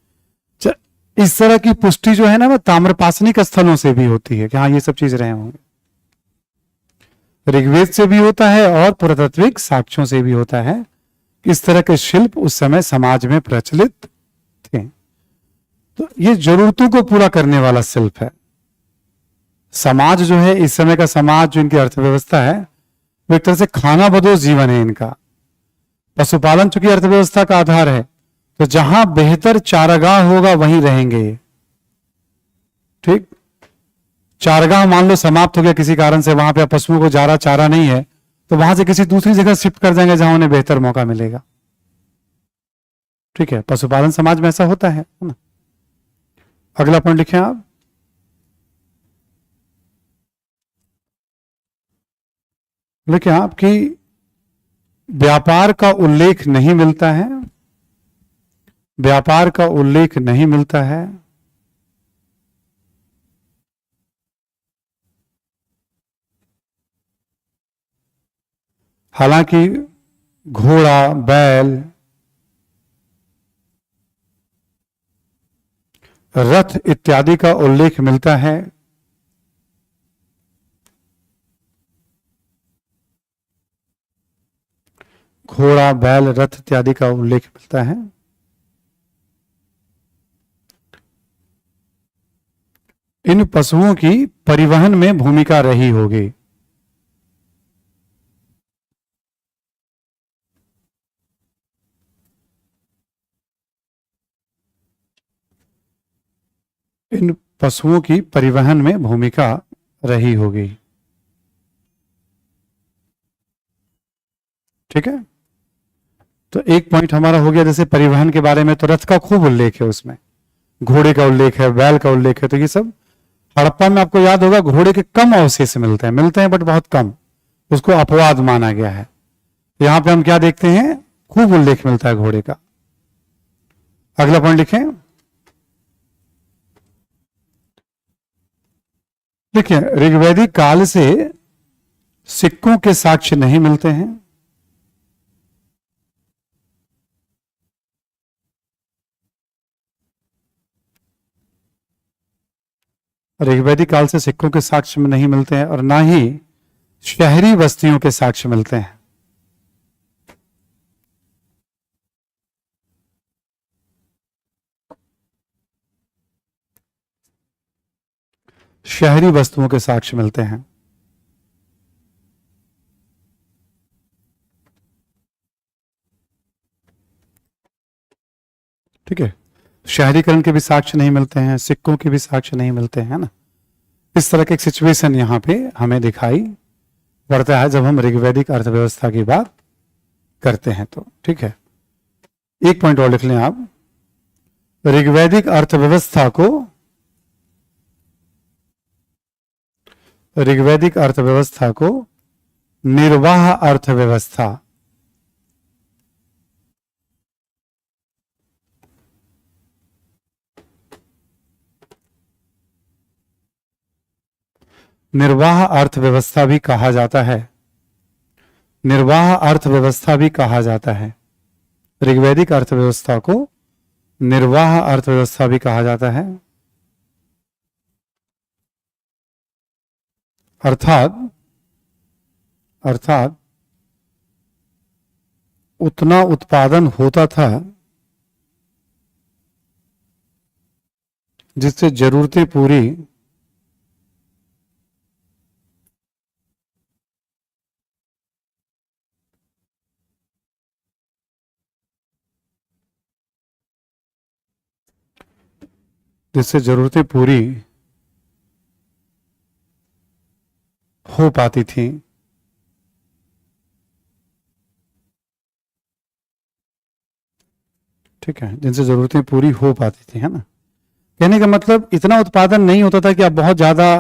S1: इस तरह की पुष्टि जो है ना, वह ताम्रपाषाणिक स्थलों से भी होती है कि हाँ ये सब चीज रहे होंगे। ऋग्वेद से भी होता है और पुरातात्विक साक्ष्यों से भी होता है। इस तरह के शिल्प उस समय समाज में प्रचलित थे। तो ये जरूरतों को पूरा करने वाला शिल्प है। समाज जो है, इस समय का समाज जो इनकी अर्थव्यवस्था है, वो एक तरह से खाना बदोश जीवन है इनका। पशुपालन चूंकि अर्थव्यवस्था का आधार है, तो जहां बेहतर चारागाह होगा वहीं रहेंगे। ठीक, चारागाह मान लो समाप्त हो गया किसी कारण से, वहां पे पशुओं को चारा नहीं है, तो वहां से किसी दूसरी जगह शिफ्ट कर जाएंगे जहां उन्हें बेहतर मौका मिलेगा। ठीक है, पशुपालन समाज में ऐसा होता है ना। अगला पॉइंट लिखें आप, लिखें आपकी व्यापार का उल्लेख नहीं मिलता है, व्यापार का उल्लेख नहीं मिलता है। हालांकि घोड़ा, बैल, रथ इत्यादि का उल्लेख मिलता है। घोड़ा, बैल, रथ इत्यादि का उल्लेख मिलता है। इन पशुओं की परिवहन में भूमिका रही होगी। इन पशुओं की परिवहन में भूमिका रही होगी। ठीक है, तो एक पॉइंट हमारा हो गया जैसे परिवहन के बारे में, तो रथ का खूब उल्लेख है उसमें, घोड़े का उल्लेख है, बैल का उल्लेख है। तो ये सब हड़प्पा में आपको याद होगा घोड़े के कम अवशेष मिलते हैं बट बहुत कम, उसको अपवाद माना गया है। यहां पे हम क्या देखते हैं, खूब उल्लेख मिलता है घोड़े का। अगला पॉइंट लिखें, देखिए ऋग्वैदिक काल से सिक्कों के साक्ष्य नहीं मिलते हैं। ऋग्वैदिक काल से सिक्कों के साक्ष्य में नहीं मिलते हैं, और ना ही शहरी बस्तियों के साक्ष्य मिलते हैं। शहरी वस्तुओं के साक्ष्य मिलते हैं। ठीक है, शहरीकरण के भी साक्ष्य नहीं मिलते हैं, सिक्कों के भी साक्ष्य नहीं मिलते हैं ना। इस तरह के एक सिचुएशन यहां पे हमें दिखाई पड़ता है जब हम ऋग्वैदिक अर्थव्यवस्था की बात करते हैं तो। ठीक है, एक पॉइंट और लिख लें आप, ऋग्वैदिक अर्थव्यवस्था को, ऋग्वैदिक अर्थव्यवस्था को निर्वाह अर्थव्यवस्था, निर्वाह अर्थव्यवस्था भी कहा जाता है। निर्वाह अर्थव्यवस्था भी कहा जाता है। ऋग्वैदिक अर्थव्यवस्था को निर्वाह अर्थव्यवस्था भी कहा जाता है। अर्थात उतना उत्पादन होता था जिससे जरूरतें पूरी जिससे जरूरतें पूरी हो पाती थी। ठीक है, जिनसे जरूरतें पूरी हो पाती थी, है ना। कहने का मतलब इतना उत्पादन नहीं होता था कि आप बहुत ज्यादा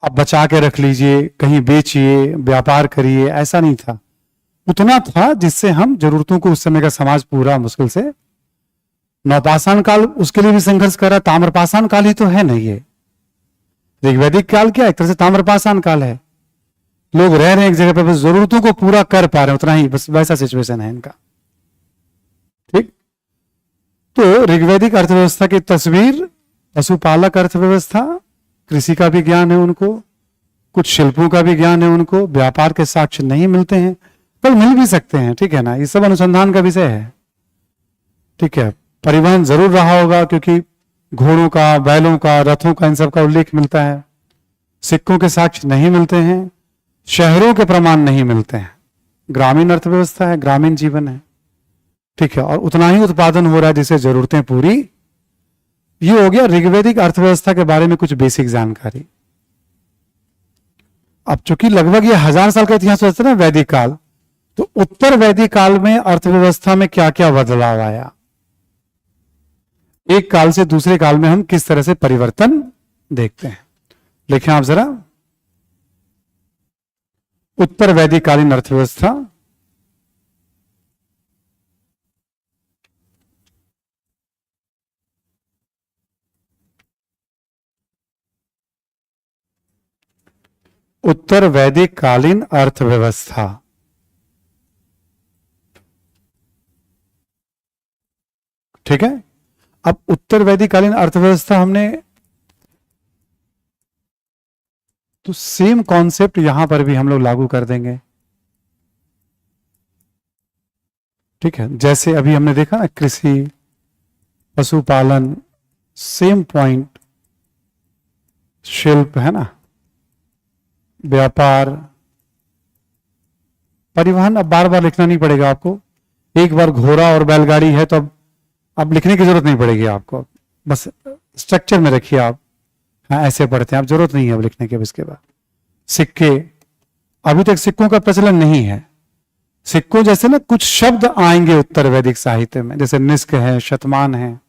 S1: आप बचा के रख लीजिए, कहीं बेचिए, व्यापार करिए, ऐसा नहीं था। उतना था जिससे हम जरूरतों को, उस समय का समाज पूरा मुश्किल से, नवपाषाण काल उसके लिए भी संघर्ष कर रहा, ताम्रपाषाण काल ही तो है नहीं ये। ऋग्वैदिक काल क्या, एक तरह से ताम्रपाषाण काल है। लोग रह रहे हैं एक जगह पर, बस जरूरतों को पूरा कर पा रहे हैं, उतना ही, बस वैसा सिचुएशन है इनका। ठीक, तो ऋग्वैदिक अर्थव्यवस्था की तस्वीर, पशुपालक अर्थव्यवस्था, कृषि का भी ज्ञान है उनको, कुछ शिल्पों का भी ज्ञान है उनको, व्यापार के साक्ष्य नहीं मिलते हैं, पर मिल भी सकते हैं, ठीक है ना, ये सब अनुसंधान का विषय है। ठीक है, परिवहन जरूर रहा होगा, क्योंकि घोड़ों का, बैलों का, रथों का, इन सब का उल्लेख मिलता है। सिक्कों के साक्ष्य नहीं मिलते हैं, शहरों के प्रमाण नहीं मिलते हैं। ग्रामीण अर्थव्यवस्था है, ग्रामीण जीवन है, ठीक है, और उतना ही उत्पादन हो रहा है जिससे जरूरतें पूरी। ये हो गया ऋग्वैदिक अर्थव्यवस्था के बारे में कुछ बेसिक जानकारी। अब चूंकि लगभग ये 1000 साल का इतिहास होता है ना वैदिक काल, तो उत्तर वैदिक काल में अर्थव्यवस्था में क्या क्या बदलाव आया, एक काल से दूसरे काल में हम किस तरह से परिवर्तन देखते हैं। लिखें आप जरा, उत्तर वैदिक कालीन अर्थव्यवस्था, उत्तर वैदिक कालीन अर्थव्यवस्था। ठीक है, अब उत्तर वैदिक कालीन अर्थव्यवस्था हमने, तो सेम कॉन्सेप्ट यहां पर भी हम लोग लागू कर देंगे। ठीक है, जैसे अभी हमने देखा ना, कृषि, पशुपालन, सेम पॉइंट, शिल्प, है ना, व्यापार, परिवहन। अब बार बार लिखना नहीं पड़ेगा आपको, एक बार घोड़ा और बैलगाड़ी है तो अब लिखने की जरूरत नहीं पड़ेगी आपको, बस स्ट्रक्चर में रखिए आप। हाँ, ऐसे पढ़ते हैं, अब जरूरत नहीं है अब लिखने के। अब इसके बाद सिक्के, अभी तक सिक्कों का प्रचलन नहीं है। सिक्कों जैसे ना कुछ शब्द आएंगे उत्तर वैदिक साहित्य में, जैसे निष्क है, शतमान है,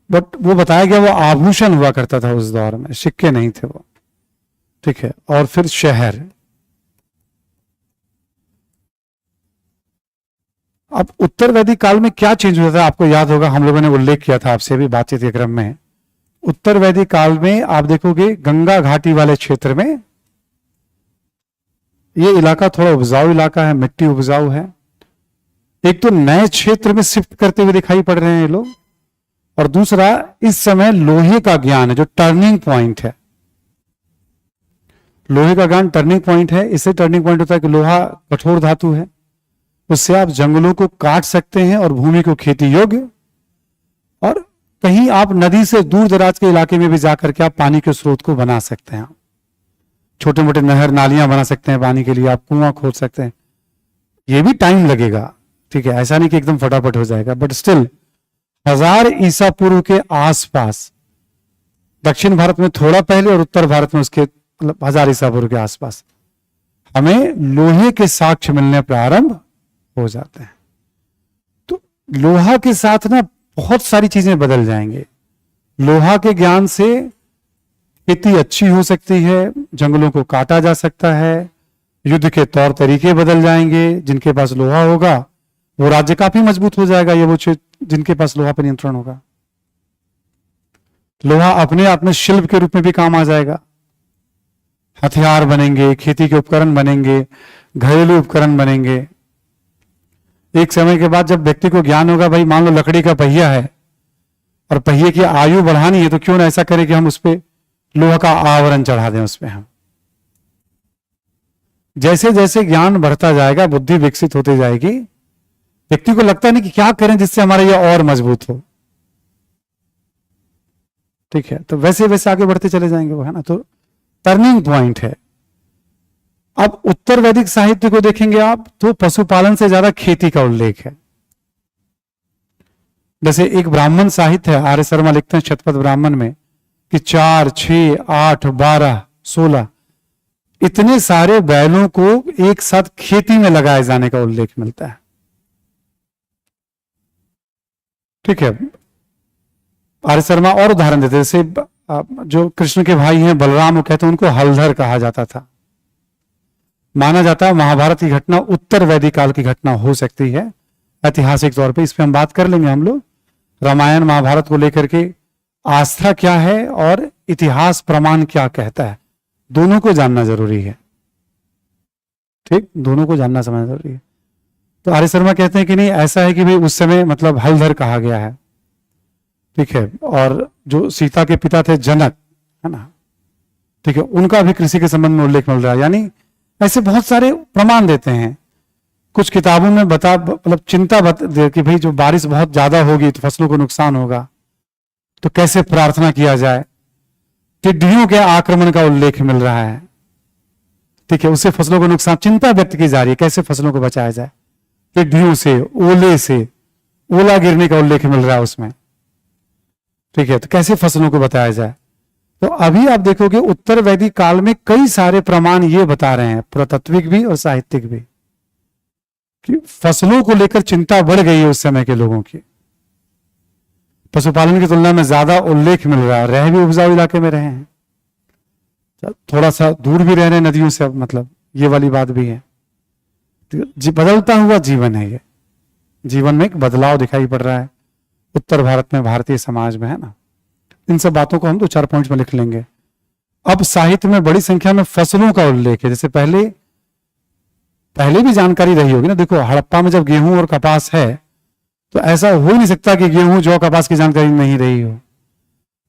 S1: बट वो बताया गया वो आभूषण हुआ करता था उस दौर में, सिक्के नहीं थे वो। ठीक है, और फिर शहर। अब उत्तर वैदिक काल में क्या चेंज हुआ था, आपको याद होगा, हम लोगों ने उल्लेख किया था आपसे भी बातचीत के क्रम में। उत्तर वैदिक काल में आप देखोगे गंगा घाटी वाले क्षेत्र में, ये इलाका थोड़ा उपजाऊ इलाका है, मिट्टी उपजाऊ है। एक तो नए क्षेत्र में शिफ्ट करते हुए दिखाई पड़ रहे हैं ये लोग, और दूसरा इस समय लोहे का ज्ञान है जो टर्निंग पॉइंट है। लोहे का ज्ञान टर्निंग पॉइंट है। इससे टर्निंग पॉइंट होता है कि लोहा कठोर धातु है, उससे आप जंगलों को काट सकते हैं और भूमि को खेती योग्य, और कहीं आप नदी से दूर दराज के इलाके में भी जाकर के आप पानी के स्रोत को बना सकते हैं। छोटे मोटे नहर नालियां बना सकते हैं पानी के लिए, आप कुआं खोद सकते हैं। ये भी टाइम लगेगा, ठीक है, ऐसा नहीं कि एकदम फटाफट हो जाएगा, बट स्टिल 1000 ईसा पूर्व के आसपास, दक्षिण भारत में थोड़ा पहले और उत्तर भारत में उसके 1000 ईसा पूर्व के आसपास हमें लोहे के साक्ष्य मिलने प्रारंभ हो जाते हैं। तो लोहा के साथ ना बहुत सारी चीजें बदल जाएंगे। लोहा के ज्ञान से खेती अच्छी हो सकती है, जंगलों को काटा जा सकता है, युद्ध के तौर तरीके बदल जाएंगे। जिनके पास लोहा होगा वो राज्य काफी मजबूत हो जाएगा, ये वो जिनके पास लोहा पर नियंत्रण होगा। लोहा अपने आप में शिल्प के रूप में भी काम आ जाएगा, हथियार बनेंगे, खेती के उपकरण बनेंगे, घरेलू उपकरण बनेंगे। एक समय के बाद जब व्यक्ति को ज्ञान होगा, भाई मान लो लकड़ी का पहिया है और पहिए की आयु बढ़ानी है, तो क्यों ना ऐसा करें कि हम उस पर लोहा का आवरण चढ़ा दें, उसमें हम जैसे जैसे ज्ञान बढ़ता जाएगा, बुद्धि विकसित होती जाएगी, व्यक्ति को लगता नहीं कि क्या करें जिससे हमारा यह और मजबूत हो। ठीक है, तो वैसे वैसे आगे बढ़ते चले जाएंगे वो, है ना। तो टर्निंग पॉइंट है। अब उत्तर वैदिक साहित्य को देखेंगे आप तो पशुपालन से ज्यादा खेती का उल्लेख है। जैसे एक ब्राह्मण साहित्य है, आर्य शर्मा लिखते हैं शतपथ ब्राह्मण में कि 4, 6, 8, 12, 16 इतने सारे बैलों को एक साथ खेती में लगाए जाने का उल्लेख मिलता है। ठीक है, आर्य शर्मा और उदाहरण देते, जैसे जो कृष्ण के भाई हैं बलराम, वो कहते हैं उनको हलधर कहा जाता था। माना जाता है महाभारत की घटना उत्तर वैदिक काल की घटना हो सकती है ऐतिहासिक तौर पे। इस पे हम बात कर लेंगे हम लोग, रामायण महाभारत को लेकर के आस्था क्या है और इतिहास प्रमाण क्या कहता है, दोनों को जानना जरूरी है। ठीक, दोनों को जानना समझना जरूरी है। तो आर्य शर्मा कहते हैं कि नहीं, ऐसा है कि भाई उस समय मतलब हलधर कहा गया है। ठीक है, और जो सीता के पिता थे जनक, है ना, ठीक है, उनका भी कृषि के संबंध में उल्लेख मिल रहा है। यानी ऐसे बहुत सारे प्रमाण देते हैं। कुछ किताबों में मतलब चिंता दे कि भाई जो बारिश बहुत ज्यादा होगी तो फसलों को नुकसान होगा, तो कैसे प्रार्थना किया जाए। टिड्डियों के आक्रमण का उल्लेख मिल रहा है। ठीक है, उससे फसलों को नुकसान, चिंता व्यक्त की जा रही है कैसे फसलों को बचाया जाए टिड्डियों से, ओले से, ओला गिरने का उल्लेख मिल रहा है उसमें। ठीक है, तो कैसे फसलों को बचाया जाए। तो अभी आप देखोगे उत्तर वैदिक काल में कई सारे प्रमाण ये बता रहे हैं, पुरातात्विक भी और साहित्यिक भी, कि फसलों को लेकर चिंता बढ़ गई है उस समय के लोगों की। पशुपालन की तुलना में ज्यादा उल्लेख मिल रहा है। रह भी उपजाऊ इलाके में रहे हैं, थोड़ा सा दूर भी रह रहे हैं नदियों से, मतलब ये वाली बात भी है। बदलता हुआ जीवन है ये, जीवन में एक बदलाव दिखाई पड़ रहा है उत्तर भारत में, भारतीय समाज में, है ना। इन सब बातों को हम 2-4 पॉइंट्स में लिख लेंगे। अब साहित्य में बड़ी संख्या में फसलों का उल्लेख है। जैसे पहले भी जानकारी रही होगी ना, देखो हड़प्पा में जब गेहूं और कपास है तो ऐसा हो ही नहीं सकता कि गेहूं जौ कपास की जानकारी नहीं रही हो।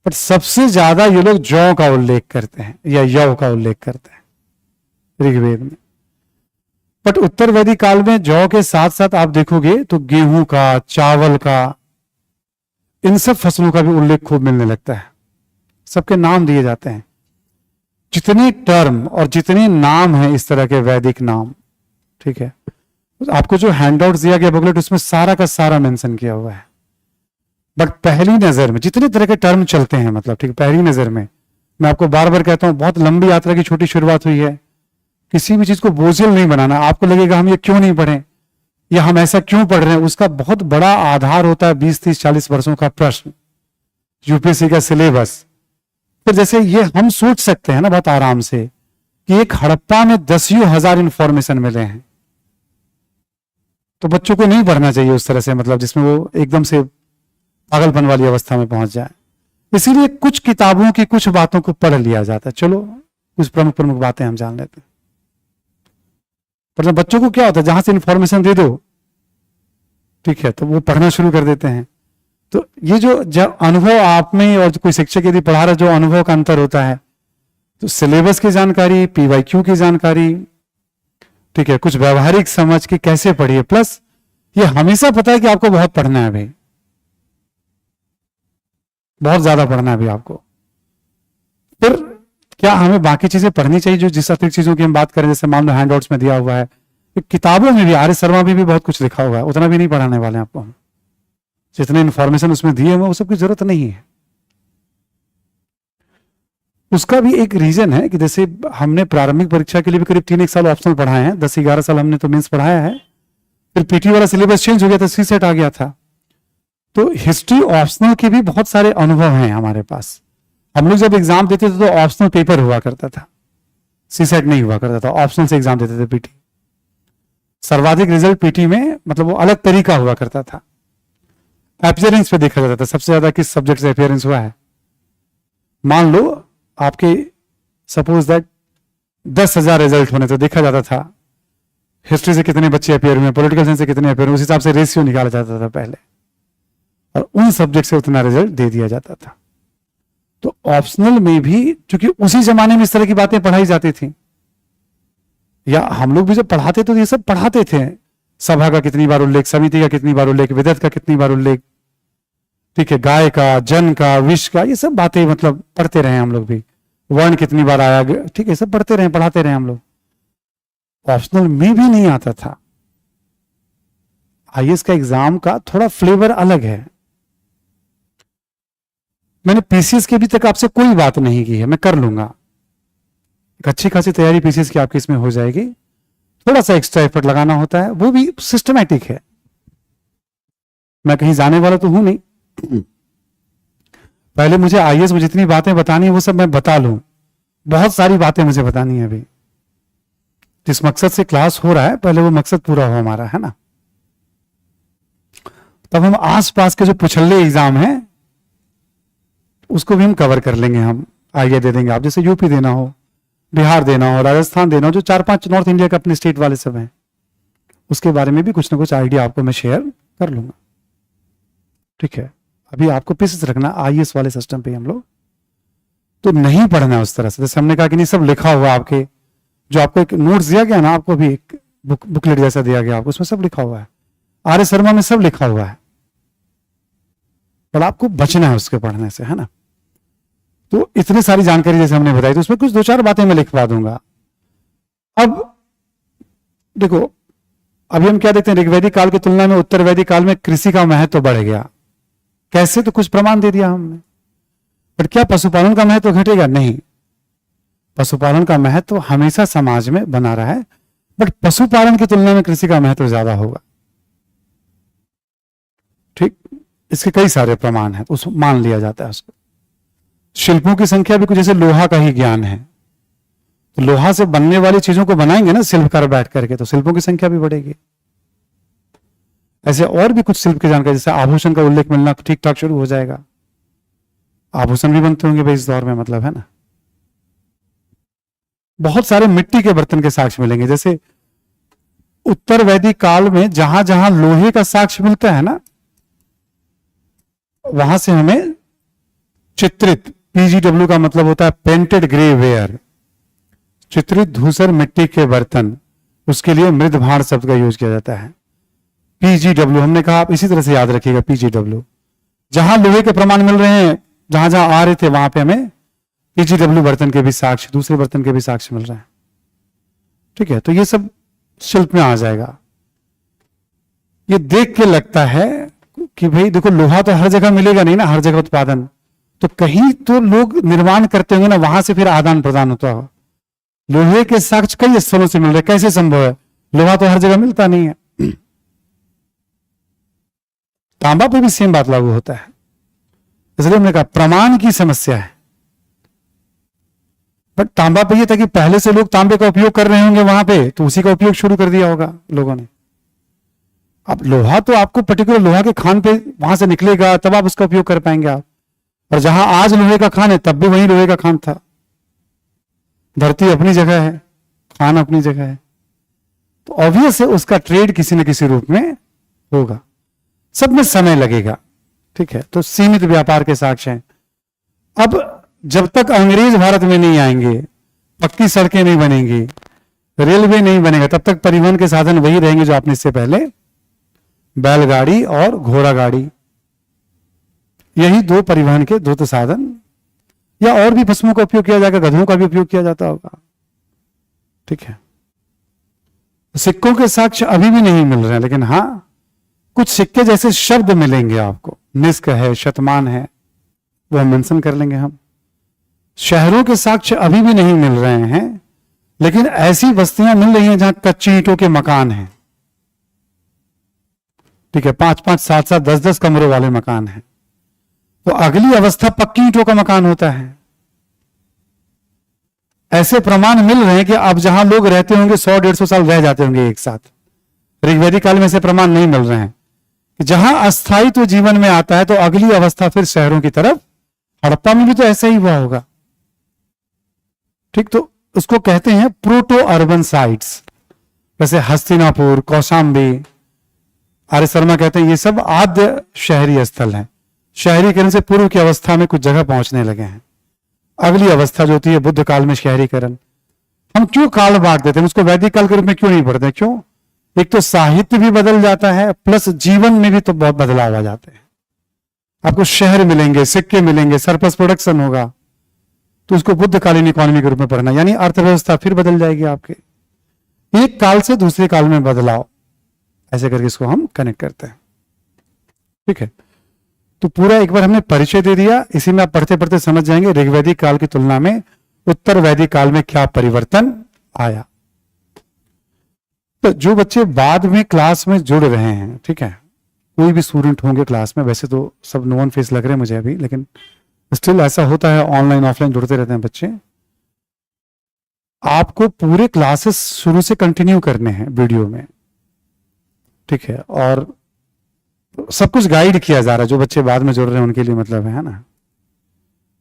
S1: बट सबसे ज्यादा ये लोग जौ का उल्लेख करते हैं या यौ का उल्लेख करते हैं ऋग्वेद में। बट उत्तर वैदिक काल में जौ के साथ साथ आप देखोगे तो गेहूं का, चावल का, इन सब फसलों का भी उल्लेख खूब मिलने लगता है। सबके नाम दिए जाते हैं। जितने टर्म और जितने नाम हैं इस तरह के वैदिक नाम, ठीक है, आपको जो हैंडआउट्स दिया गया बुकलेट उसमें सारा का सारा मेंशन किया हुआ है। बट पहली नजर में जितने तरह के टर्म चलते हैं, मतलब ठीक, पहली नजर में मैं आपको बार बार कहता हूं, बहुत लंबी यात्रा की छोटी शुरुआत हुई है। किसी भी चीज को बोझिल नहीं बनाना। आपको लगेगा हम ये क्यों नहीं पढ़े या हम ऐसा क्यों पढ़ रहे हैं, उसका बहुत बड़ा आधार होता है 20, 30, 40 वर्षों का प्रश्न, यूपीएससी का सिलेबस। फिर जैसे ये हम सोच सकते हैं ना बहुत आराम से कि एक हड़प्पा में 10,000 इंफॉर्मेशन मिले हैं, तो बच्चों को नहीं पढ़ना चाहिए उस तरह से, मतलब जिसमें वो एकदम से पागलपन वाली अवस्था में पहुंच जाए। इसीलिए कुछ किताबों की कुछ बातों को पढ़ लिया जाता है। चलो कुछ प्रमुख प्रमुख बातें हम जान लेते हैं। पर बच्चों को क्या होता है, जहां से इंफॉर्मेशन दे दो, ठीक है, तो वो पढ़ना शुरू कर देते हैं। तो ये जो अनुभव आप में और कोई शिक्षक यदि पढ़ा रहा है, जो अनुभव का अंतर होता है, तो सिलेबस की जानकारी, पीवाईक्यू की जानकारी, ठीक है, कुछ व्यवहारिक समझ की कैसे पढ़िए, प्लस ये हमेशा पता है कि आपको बहुत पढ़ना है, भाई बहुत ज्यादा पढ़ना है अभी आपको। फिर क्या हमें बाकी चीजें पढ़नी चाहिए जो जिस अतिरिक्त चीजों की हम बात करें, जैसे मान लो हैंडआउट्स में दिया हुआ है, किताबों में भी आर्य शर्मा में भी बहुत कुछ लिखा हुआ है, उतना भी नहीं पढ़ाने वाले आपको हम। जितने इन्फॉर्मेशन उसमें दिए हुए वो सबकी जरूरत नहीं है। उसका भी एक रीजन है कि जैसे हमने प्रारंभिक परीक्षा के लिए भी करीब 3-1 साल ऑप्शनल पढ़ाए हैं, 10-11 साल हमने तो मेंस पढ़ाया है। फिर पीटी वाला सिलेबस चेंज हो गया था, सीसेट आ गया था। तो हिस्ट्री ऑप्शनल के भी बहुत सारे अनुभव हैं हमारे पास। हम लोग जब एग्जाम देते थे तो ऑप्शनल पेपर हुआ करता था, सीसेट नहीं हुआ करता था, ऑप्शनल से एग्जाम देते थे पीटी। सर्वाधिक रिजल्ट पीटी में मतलब वो अलग तरीका हुआ करता था। अपीयरेंस पे देखा जाता था सबसे ज्यादा किस सब्जेक्ट से अपीयरेंस हुआ है। मान लो आपके सपोज दैट 10,000 रिजल्ट होने, तो देखा जाता था हिस्ट्री से कितने बच्चे अपेयर हुए, पॉलिटिकल साइंस से कितने अपेयर हुए, उस हिसाब से रेशियो निकाला जाता था पहले, और उन सब्जेक्ट से उतना रिजल्ट दे दिया जाता था। तो ऑप्शनल में भी, क्योंकि उसी जमाने में इस तरह की बातें पढ़ाई जाती थी, या हम लोग भी जब पढ़ाते तो ये सब पढ़ाते थे, सभा का कितनी बार उल्लेख, समिति का कितनी बार उल्लेख, विदत का कितनी बार उल्लेख, ठीक है, गाय का, जन का, विष का, ये सब बातें मतलब पढ़ते रहे हम लोग भी। वर्ण कितनी बार आया, ठीक है, सब पढ़ते रहे, पढ़ाते रहे हम लोग। ऑप्शनल में भी नहीं आता था। आईएएस का एग्जाम का थोड़ा फ्लेवर अलग है। मैंने पीसीएस के अभी तक आपसे कोई बात नहीं की है, मैं कर लूंगा। एक अच्छी खासी तैयारी पीसीएस की आपकी इसमें हो जाएगी। थोड़ा सा एक्स्ट्रा एफर्ट लगाना होता है, वो भी सिस्टमैटिक है। मैं कहीं जाने वाला तो हूं नहीं। पहले मुझे आईएएस में जितनी बातें बतानी है वो सब मैं बता लूं। बहुत सारी बातें मुझे बतानी है अभी। जिस मकसद से क्लास हो रहा है पहले वो मकसद पूरा हो हमारा, है ना। तब हम आसपास के जो पिछले एग्जाम है उसको भी हम कवर कर लेंगे। हम आइडिया दे देंगे आप, जैसे यूपी देना हो, बिहार देना हो, राजस्थान देना हो, जो 4-5 नॉर्थ इंडिया के अपने स्टेट वाले सब हैं, उसके बारे में भी कुछ ना कुछ आइडिया आपको मैं शेयर कर लूंगा। ठीक है, अभी आपको पीसेस रखना आईएएस वाले सिस्टम पे हम लोग तो नहीं पढ़ना उस तरह से। जैसे हमने कहा कि नहीं सब लिखा हुआ आपके, जो आपको एक नोट्स दिया गया ना, आपको भी एक बुकलेट जैसा दिया गया आपको, उसमें सब लिखा हुआ है। आर्य शर्मा में सब लिखा हुआ है, पर आपको बचना है उसके पढ़ने से, है ना। तो इतनी सारी जानकारी जैसे हमने बताई, तो उसमें कुछ 2-4 बातें मैं लिखवा दूंगा। अब देखो, अभी हम क्या देखते हैं, ऋग्वैदिक काल की तुलना में उत्तर वैदिक काल में कृषि का महत्व तो बढ़ गया। कैसे, तो कुछ प्रमाण दे दिया हमने। पर क्या पशुपालन का महत्व तो घटेगा? नहीं, पशुपालन का महत्व तो हमेशा समाज में बना रहा है, बट पशुपालन की तुलना में कृषि का महत्व तो ज्यादा होगा। ठीक, इसके कई सारे प्रमाण हैं, उस मान लिया जाता है उसको। शिल्पों की संख्या भी कुछ जैसे लोहा का ही ज्ञान है, तो लोहा से बनने वाली चीजों को बनाएंगे ना शिल्पकार बैठ करके, तो शिल्पों की संख्या भी बढ़ेगी। ऐसे और भी कुछ शिल्प की जानकारी, जैसे आभूषण का उल्लेख मिलना ठीक ठाक शुरू हो जाएगा। आभूषण भी बनते होंगे भाई इस दौर में, मतलब, है ना। बहुत सारे मिट्टी के बर्तन के साक्ष्य मिलेंगे। जैसे उत्तर वैदिक काल में जहां जहां लोहे का साक्ष्य मिलता है ना, वहां से हमें चित्रित, पीजीडब्ल्यू का मतलब होता है पेंटेड ग्रे वेयर, चित्रित धूसर मिट्टी के बर्तन, उसके लिए मृद भांड शब्द का यूज किया जाता है। पीजीडब्ल्यू हमने कहा, आप इसी तरह से याद रखिएगा पीजीडब्ल्यू। जहां लोहे के प्रमाण मिल रहे हैं, जहां जहां आ रहे थे, वहां पे हमें पीजीडब्ल्यू बर्तन के भी साक्ष्य, दूसरे बर्तन के भी साक्ष्य मिल रहे हैं। ठीक है, तो ये सब शिल्प में आ जाएगा। ये देख के लगता है कि भाई देखो, लोहा तो हर जगह मिलेगा नहीं ना, हर जगह उत्पादन, तो कहीं तो लोग निर्माण करते होंगे ना, वहां से फिर आदान प्रदान होता हो। लोहे के साक्ष्य कई स्थलों से मिल रहे, कैसे संभव है? लोहा तो हर जगह मिलता नहीं है। तांबा पे भी सेम बात लागू होता है, इसलिए हमने कहा प्रमाण की समस्या है। बट तांबा पे ये था कि पहले से लोग तांबे का उपयोग कर रहे होंगे वहां पे, तो उसी का उपयोग शुरू कर दिया होगा लोगों ने। अब लोहा तो आपको पर्टिकुलर लोहा के खान पे वहां से निकलेगा, तब आप उसका उपयोग कर पाएंगे आप। और जहां आज लोहे का खान है, तब भी वही लोहे का खान था। धरती अपनी जगह है, खान अपनी जगह है, तो ऑब्वियस है उसका ट्रेड किसी न किसी रूप में होगा। सब में समय लगेगा। ठीक है, तो सीमित व्यापार के साक्ष्य हैं। अब जब तक अंग्रेज भारत में नहीं आएंगे, पक्की सड़कें नहीं बनेंगी, रेलवे नहीं बनेगा, तब तक परिवहन के साधन वही रहेंगे जो आपने इससे पहले, बैलगाड़ी और घोड़ा गाड़ी, यही 2 परिवहन के 2 साधन, या और भी पशुओं का उपयोग किया जाएगा, गधों का भी उपयोग किया जाता होगा। ठीक है, सिक्कों के साक्ष्य अभी भी नहीं मिल रहे हैं, लेकिन हाँ कुछ सिक्के जैसे शब्द मिलेंगे आपको, निष्क है, शतमान है, वो हम मेंशन कर लेंगे हम। शहरों के साक्ष्य अभी भी नहीं मिल रहे हैं, लेकिन ऐसी बस्तियां मिल रही हैं जहां कच्ची ईंटों के मकान हैं। ठीक है, 5-5, 7-7, 10-10 कमरों वाले मकान हैं। तो अगली अवस्था पक्की ईंटों का मकान होता है। ऐसे प्रमाण मिल रहे हैं कि अब जहां लोग रहते होंगे 100-150 साल रह जाते होंगे एक साथ। ऋग्वैदिक काल में ऐसे प्रमाण नहीं मिल रहे हैं कि जहां अस्थायित्व जीवन में आता है तो अगली अवस्था फिर शहरों की तरफ। हड़प्पा में भी तो ऐसा ही हुआ होगा। ठीक, तो उसको कहते हैं प्रोटो अर्बन साइट्स, जैसे हस्तिनापुर, कौशाम्बी। आर्य शर्मा कहते हैं ये सब आद्य शहरी स्थल हैं। शहरीकरण से पूर्व की अवस्था में कुछ जगह पहुंचने लगे हैं। अगली अवस्था जो होती है बुद्ध काल में शहरीकरण। हम क्यों काल बांट देते हैं, उसको वैदिक काल के रूप में क्यों नहीं पढ़ते? क्यों? एक तो साहित्य भी बदल जाता है, प्लस जीवन में भी तो बहुत बदलाव आ जाते हैं। आपको शहर मिलेंगे, सिक्के मिलेंगे, सरप्लस प्रोडक्शन होगा, तो उसको बुद्धकालीन इकोनॉमी के रूप में पढ़ना, यानी अर्थव्यवस्था फिर बदल जाएगी आपके, एक काल से दूसरे काल में बदलाव, ऐसे करके इसको हम कनेक्ट करते हैं। ठीक है, तो पूरा एक बार हमने परिचय दे दिया, इसी में आप पढ़ते पढ़ते समझ जाएंगे ऋग्वैदिक काल की तुलना में उत्तर वैदिक काल में क्या परिवर्तन आया। तो जो बच्चे बाद में क्लास में जुड़ रहे हैं, ठीक है, कोई भी स्टूडेंट होंगे क्लास में, वैसे तो सब नोन फेस लग रहे हैं मुझे अभी, लेकिन स्टिल ऐसा होता है, ऑनलाइन ऑफलाइन जुड़ते रहते हैं बच्चे। आपको पूरे क्लासेस शुरू से कंटिन्यू करने हैं वीडियो में, ठीक है, और सब कुछ गाइड किया जा रहा है, जो बच्चे बाद में जुड़ रहे हैं उनके लिए मतलब है ना।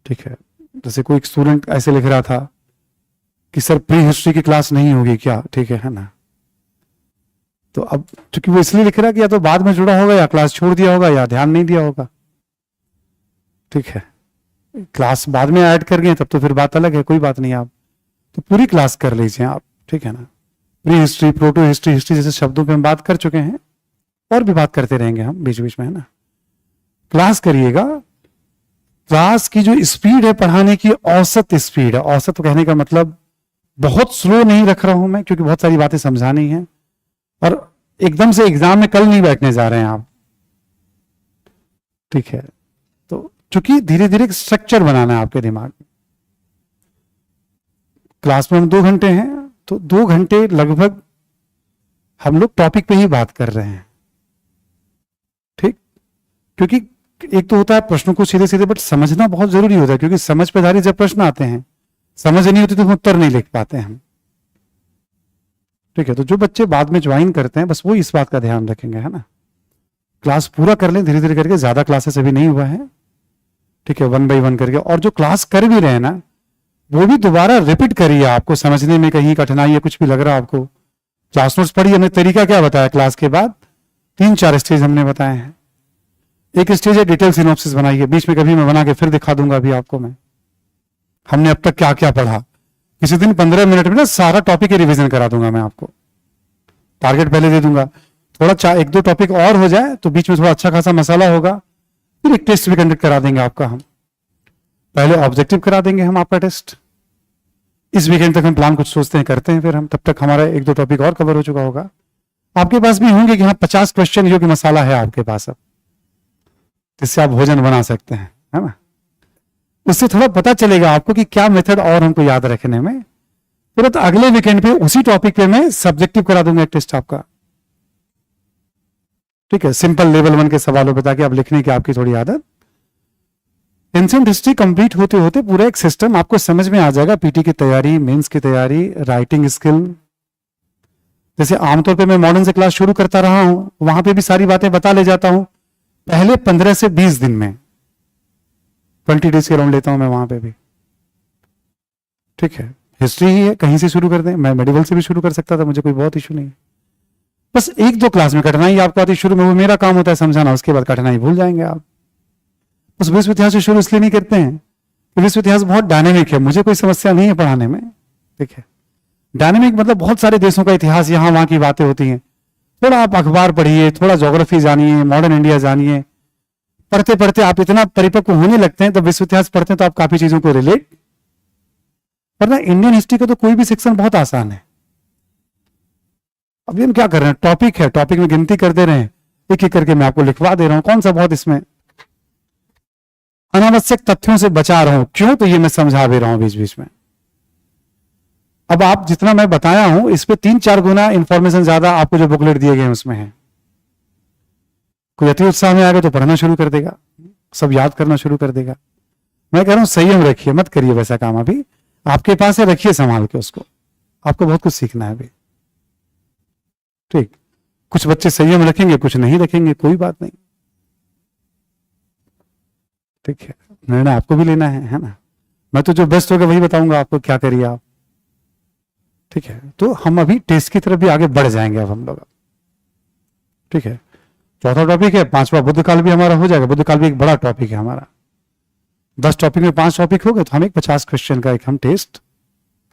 S1: ठीक है, जैसे कोई स्टूडेंट ऐसे लिख रहा था कि सर प्री हिस्ट्री की क्लास नहीं होगी क्या, ठीक है ना। तो अब चूंकि वो इसलिए लिख रहा है कि या तो बाद में जुड़ा होगा, या क्लास छोड़ दिया होगा, या ध्यान नहीं दिया होगा। ठीक है, क्लास बाद में ऐड कर गए तब तो फिर बात अलग है, कोई बात नहीं, आप तो पूरी क्लास कर लीजिए आप, ठीक है ना। Pre history, proto history, history जैसे शब्दों पे हम बात कर चुके हैं, और भी बात करते रहेंगे हम बीच बीच में, है ना। क्लास करिएगा। क्लास की जो स्पीड है पढ़ाने की, औसत स्पीड है, औसत कहने का मतलब बहुत स्लो नहीं रख रहा हूं मैं, क्योंकि बहुत सारी बातें समझानी है, और एकदम से एग्जाम में कल नहीं बैठने जा रहे हैं आप, ठीक है। तो चूंकि धीरे धीरे स्ट्रक्चर बनाना है आपके दिमाग में। क्लास में हम 2 घंटे हैं, तो 2 घंटे लगभग हम लोग टॉपिक पे ही बात कर रहे हैं, ठीक। क्योंकि एक तो होता है प्रश्नों को सीधे सीधे, बट समझना बहुत जरूरी होता है, क्योंकि समझ पे आधारित जब प्रश्न आते हैं, समझ नहीं होती तो हम उत्तर नहीं लिख पाते हैं, ठीक है। तो जो बच्चे बाद में ज्वाइन करते हैं, बस वो इस बात का ध्यान रखेंगे, है ना। क्लास पूरा कर लें धीरे धीरे करके, ज्यादा क्लासेस अभी नहीं हुआ है, ठीक है, 1 बाय 1 करके। और जो क्लास कर भी रहे हैं ना, वो भी दोबारा रिपीट करिए, आपको समझने में कहीं कठिनाई है, कुछ भी लग रहा है आपको, क्लास नोट्स पढ़िए। हमने तरीका क्या बताया क्लास के बाद, 3-4 स्टेज हमने बताए हैं। एक स्टेज है डिटेल सिनॉप्सिस बनाइए, बीच में कभी मैं बना के फिर दिखा दूंगा अभी आपको मैं, हमने अब तक क्या क्या पढ़ा। किसी दिन 15 मिनट में ना सारा टॉपिक ही रिवीजन करा दूंगा मैं आपको, टारगेट पहले दे दूंगा, थोड़ा 1-2 टॉपिक और हो जाए तो बीच में थोड़ा अच्छा खासा मसाला होगा, फिर एक टेस्ट भी कंडक्ट करा देंगे आपका हम। पहले ऑब्जेक्टिव करा देंगे हम आपका टेस्ट, इस वीकेंड तक हम प्लान कुछ सोचते हैं, करते हैं, फिर हम तब तक हमारा 1-2 टॉपिक और कवर हो चुका होगा। आपके पास भी होंगे कि हाँ 50 क्वेश्चन योग्य मसाला है आपके पास अब, जिससे आप भोजन बना सकते हैं, है ना। उससे थोड़ा पता चलेगा आपको कि क्या मेथड और हमको याद रखने में। तुरंत अगले वीकेंड पे उसी टॉपिक पे मैं सब्जेक्टिव करा दूंगा एक टेस्ट आपका, ठीक है, सिंपल लेवल 1 के सवालों पे, ताकि आप लिखने की आपकी थोड़ी आदत। एंशिएंट हिस्ट्री कंप्लीट होते होते पूरा एक सिस्टम आपको समझ में आ जाएगा, पीटी की तैयारी, मेंस की तैयारी, राइटिंग स्किल। जैसे आमतौर पे मैं मॉडर्न से क्लास शुरू करता रहा हूं, वहां पे भी सारी बातें बता ले जाता हूं, पहले 15 से 20 दिन में, 20 डेज के राउंड लेता हूं मैं वहां पे भी, ठीक है। हिस्ट्री ही है, कहीं से शुरू कर दें, मैं मेडिवल से भी शुरू कर सकता था, मुझे कोई बहुत इशू नहीं। बस 1-2 क्लास में कठिनाई आपको आती शुरू में, वो मेरा काम होता है समझाना, उसके बाद कठिनाई भूल जाएंगे आप। उस विश्व इतिहास से शुरू इसलिए नहीं करते हैं कि विश्व इतिहास बहुत डायनेमिक है, मुझे कोई समस्या नहीं है पढ़ाने में, ठीक है। डायनेमिक मतलब बहुत सारे देशों का इतिहास, यहां वहां की बातें होती हैं। थोड़ा आप अखबार पढ़िए, थोड़ा ज्योग्राफी जानिए, मॉडर्न इंडिया जानिए, पढ़ते पढ़ते आप इतना परिपक्व होने लगते हैं, तब विश्व इतिहास पढ़ते हैं तो आप काफी चीजों को रिलेट। वरना इंडियन हिस्ट्री का तो कोई भी सेक्शन बहुत आसान है। अभी हम क्या कर रहे हैं, टॉपिक है, टॉपिक में गिनती कर दे रहे हैं, एक एक करके मैं आपको लिखवा दे रहा हूं, कौन सा बहुत इसमें अनावश्यक तथ्यों से बचा रहा हूं, क्यों, तो ये मैं समझा भी रहा हूं बीच बीच में। अब आप जितना मैं बताया हूं, इस पे 3-4 गुना इंफॉर्मेशन ज्यादा आपको जो बुकलेट दिए गए उसमें है। कोई अति उत्साह में आ गया तो पढ़ना शुरू कर देगा, सब याद करना शुरू कर देगा। मैं कह रहा हूं संयम रखिए, मत करिए वैसा काम, अभी आपके पास है, रखिए संभाल के उसको, आपको बहुत कुछ सीखना है अभी, ठीक। कुछ बच्चे संयम रखेंगे, कुछ नहीं रखेंगे, कोई बात नहीं, ठीक है, निर्णय आपको भी लेना है ना। मैं तो जो बेस्ट होगा वही बताऊंगा आपको, क्या करिए आप, ठीक है। तो हम अभी टेस्ट की तरफ भी आगे बढ़ जाएंगे अब हम लोग, ठीक है। चौथा टॉपिक है, 5वां बुद्ध काल भी हमारा हो जाएगा। बुद्ध काल भी एक बड़ा टॉपिक है हमारा, 10 टॉपिक में 5 टॉपिक हो गए तो हम एक 50 क्वेश्चन का एक हम टेस्ट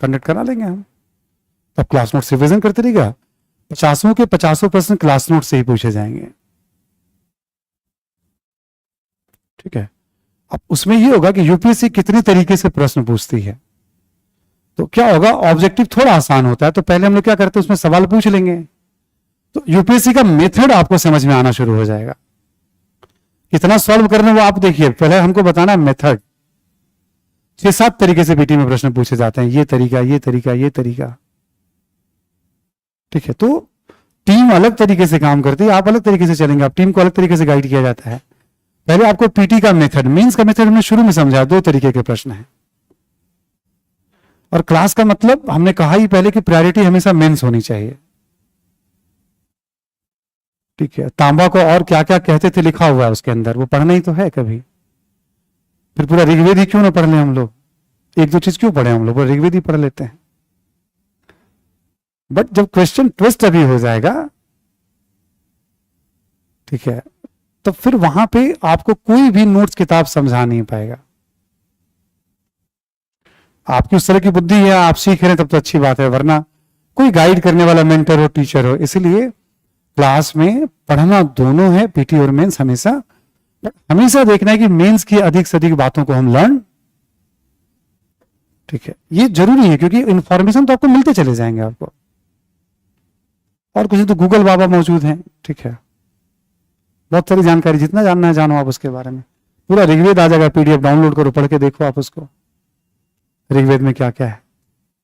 S1: कंडक्ट करा लेंगे हम, तो अब क्लास नोट से रिविजन करते रहिएगा, 50 के 50 प्रश्न क्लास नोट से ही पूछे जाएंगे। ठीक है, अब उसमें ये होगा कि यूपीएससी कितने तरीके से प्रश्न पूछती है। तो क्या होगा, ऑब्जेक्टिव थोड़ा आसान होता है, तो पहले हम लोग क्या करते हैं, उसमें सवाल पूछ लेंगे, तो यूपीएससी का मेथड आपको समझ में आना शुरू हो जाएगा। कितना सॉल्व करना वो आप देखिए, पहले हमको बताना मेथड। 6-7 तरीके से पीटी में प्रश्न पूछे जाते हैं, ये तरीका, ये तरीका, ये तरीका। ठीक है, तो टीम अलग तरीके से काम करती है, आप अलग तरीके से चलेंगे, आप टीम को अलग तरीके से गाइड किया जाता है। पहले आपको पीटी का मेथड, मेंस का मेथड हमने शुरू में समझा, 2 तरीके के प्रश्न है। और क्लास का मतलब हमने कहा ही पहले कि प्रायोरिटी हमेशा मेंस होनी चाहिए। ठीक है, तांबा को और क्या क्या कहते थे लिखा हुआ है उसके अंदर, वो पढ़ना ही तो है कभी। फिर पूरा ऋग्वेद ही क्यों ना पढ़ लें हम लोग, 1-2 चीज क्यों पढ़े हम लोग, पूरा ऋग्वेद ही पढ़ लेते हैं। बट जब क्वेश्चन ट्विस्ट अभी हो जाएगा, ठीक है, तो फिर वहां पे आपको कोई भी नोट्स किताब समझा नहीं पाएगा। आपकी उस तरह की बुद्धि है, आप सीख रहे हैं तब तो अच्छी बात है, वरना कोई गाइड करने वाला मेंटर हो, टीचर हो। इसलिए क्लास में पढ़ना दोनों है, पीटी और मेंस हमेशा। हमेशा देखना है कि मेंस की अधिक से अधिक बातों को हम लर्न, ठीक है, ये जरूरी है, क्योंकि इंफॉर्मेशन तो आपको मिलते चले जाएंगे आपको, और कुछ तो गूगल बाबा मौजूद हैं। ठीक है, बहुत सारी जानकारी, जितना जानना है जानो आप उसके बारे में। पूरा ऋग्वेद आ जाएगा, पीडीएफ डाउनलोड करो, पढ़ के देखो आप उसको, ऋग्वेद में क्या क्या है।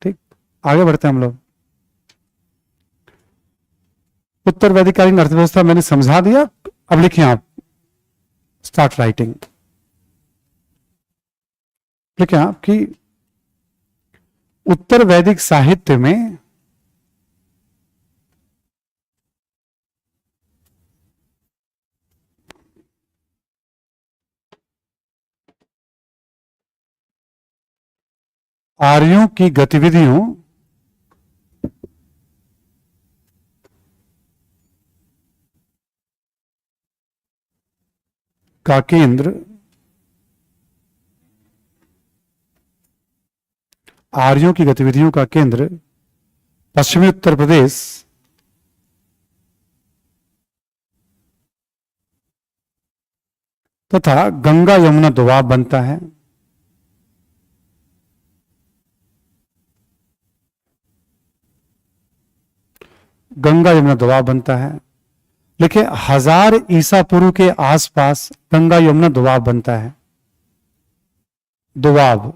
S1: ठीक, आगे बढ़ते हैं हम लोग। उत्तर वैदिककालीन अर्थव्यवस्था मैंने समझा दिया, अब लिखिए आप, स्टार्ट राइटिंग। लिखिए आप कि उत्तर वैदिक साहित्य में आर्यों की गतिविधियों का केंद्र आर्यों की गतिविधियों का केंद्र पश्चिमी उत्तर प्रदेश तथा गंगा यमुना दोआब बनता है। गंगा यमुना दोआब बनता है। लिखे 1000 ईसा पूर्व के आसपास गंगा यमुना दोआब बनता है। दोआब,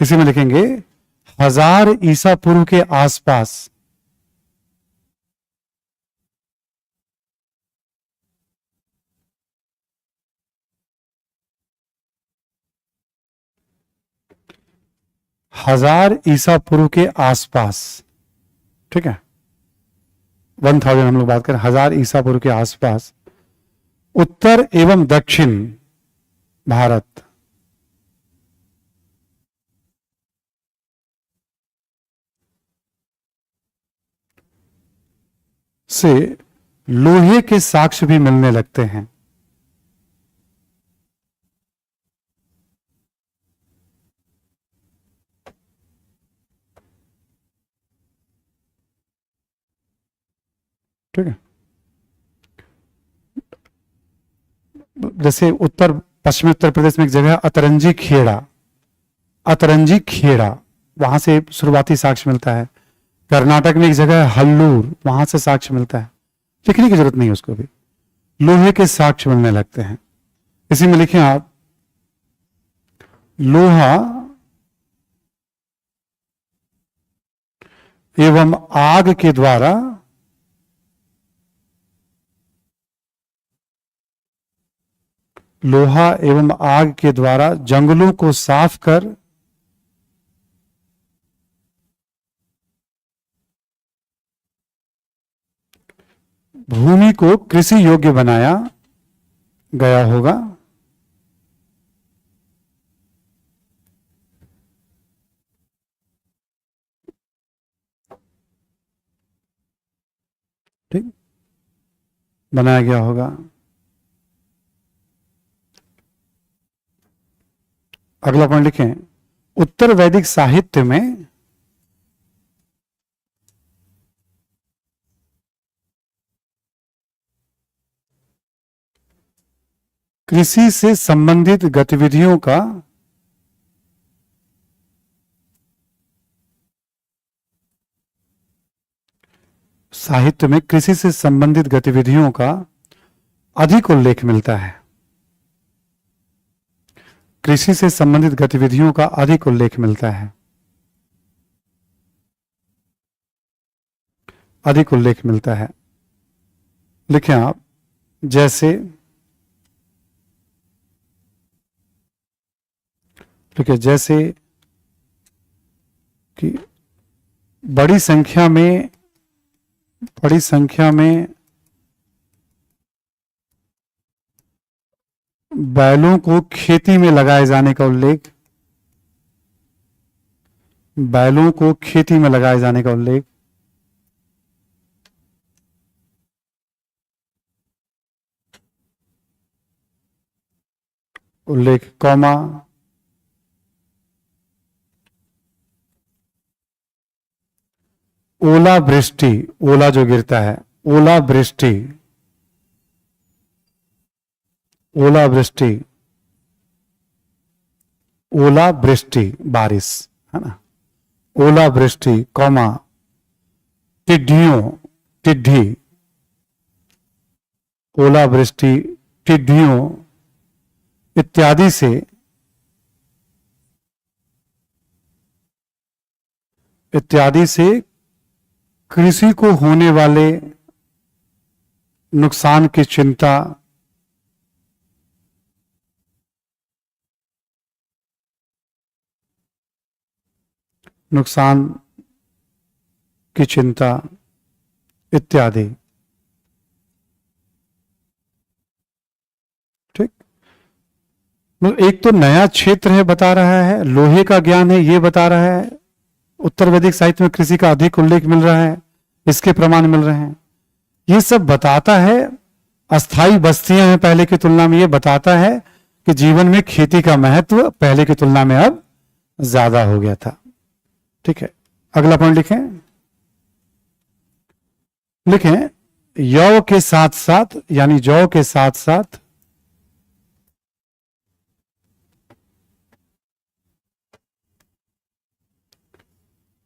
S1: इसी में लिखेंगे 1000 ईसा पूर्व के आसपास। हजार ईसा पूर्व के आसपास, ठीक है, 1000 हम लोग बात करें, 1000 ईसा पूर्व के आसपास उत्तर एवं दक्षिण भारत से लोहे के साक्ष्य भी मिलने लगते हैं। ठीक है, जैसे उत्तर पश्चिमी उत्तर प्रदेश में एक जगह है अतरंजी खेड़ा, अतरंजी खेड़ा, वहां से शुरुआती साक्ष्य मिलता है। कर्नाटक में एक जगह है हल्लूर, वहां से साक्ष्य मिलता है। लिखने की जरूरत नहीं है उसको भी, लोहे के साक्ष्य मिलने लगते हैं। इसी में लिखें आप, लोहा एवं आग के द्वारा लोहा एवं आग के द्वारा जंगलों को साफ कर भूमि को कृषि योग्य बनाया गया होगा। ठीक, बनाया गया होगा। अगला पॉइंट लिखें, उत्तर वैदिक साहित्य में कृषि से संबंधित गतिविधियों का साहित्य में कृषि से संबंधित गतिविधियों का अधिक उल्लेख मिलता है। कृषि से संबंधित गतिविधियों का अधिक उल्लेख मिलता है। अधिक उल्लेख मिलता है। लिखें आप, जैसे लिखिए जैसे कि बड़ी संख्या में बैलों को खेती में लगाए जाने का उल्लेख, बैलों को खेती में लगाए जाने का उल्लेख, कॉमा ओला वृष्टि, ओला जो गिरता है, ओला वृष्टि, ओला वृष्टि, ओला वृष्टि बारिश, है ना, ओला वृष्टि, कॉमा टिड्डियों, टिड्डी, ओला वृष्टि, टिड्डियों इत्यादि से कृषि को होने वाले नुकसान की चिंता इत्यादि। ठीक, एक तो नया क्षेत्र है बता रहा है, लोहे का ज्ञान है ये बता रहा है, उत्तर वैदिक साहित्य में कृषि का अधिक उल्लेख मिल रहा है, इसके प्रमाण मिल रहे हैं। ये सब बताता है, अस्थाई बस्तियां हैं पहले की तुलना में, ये बताता है कि जीवन में खेती का महत्व पहले की तुलना में अब ज्यादा हो गया था। ठीक है, अगला पॉइंट लिखें यौ के साथ साथ, यानी जौ के साथ साथ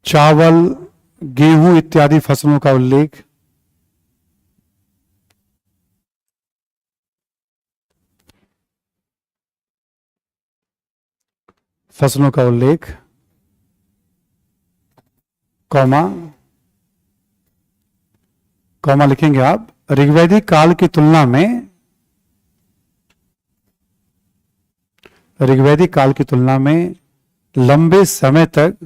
S1: चावल, गेहूं इत्यादि फसलों का उल्लेख, कॉमा लिखेंगे आप, ऋग्वैदिक काल की तुलना में लंबे समय तक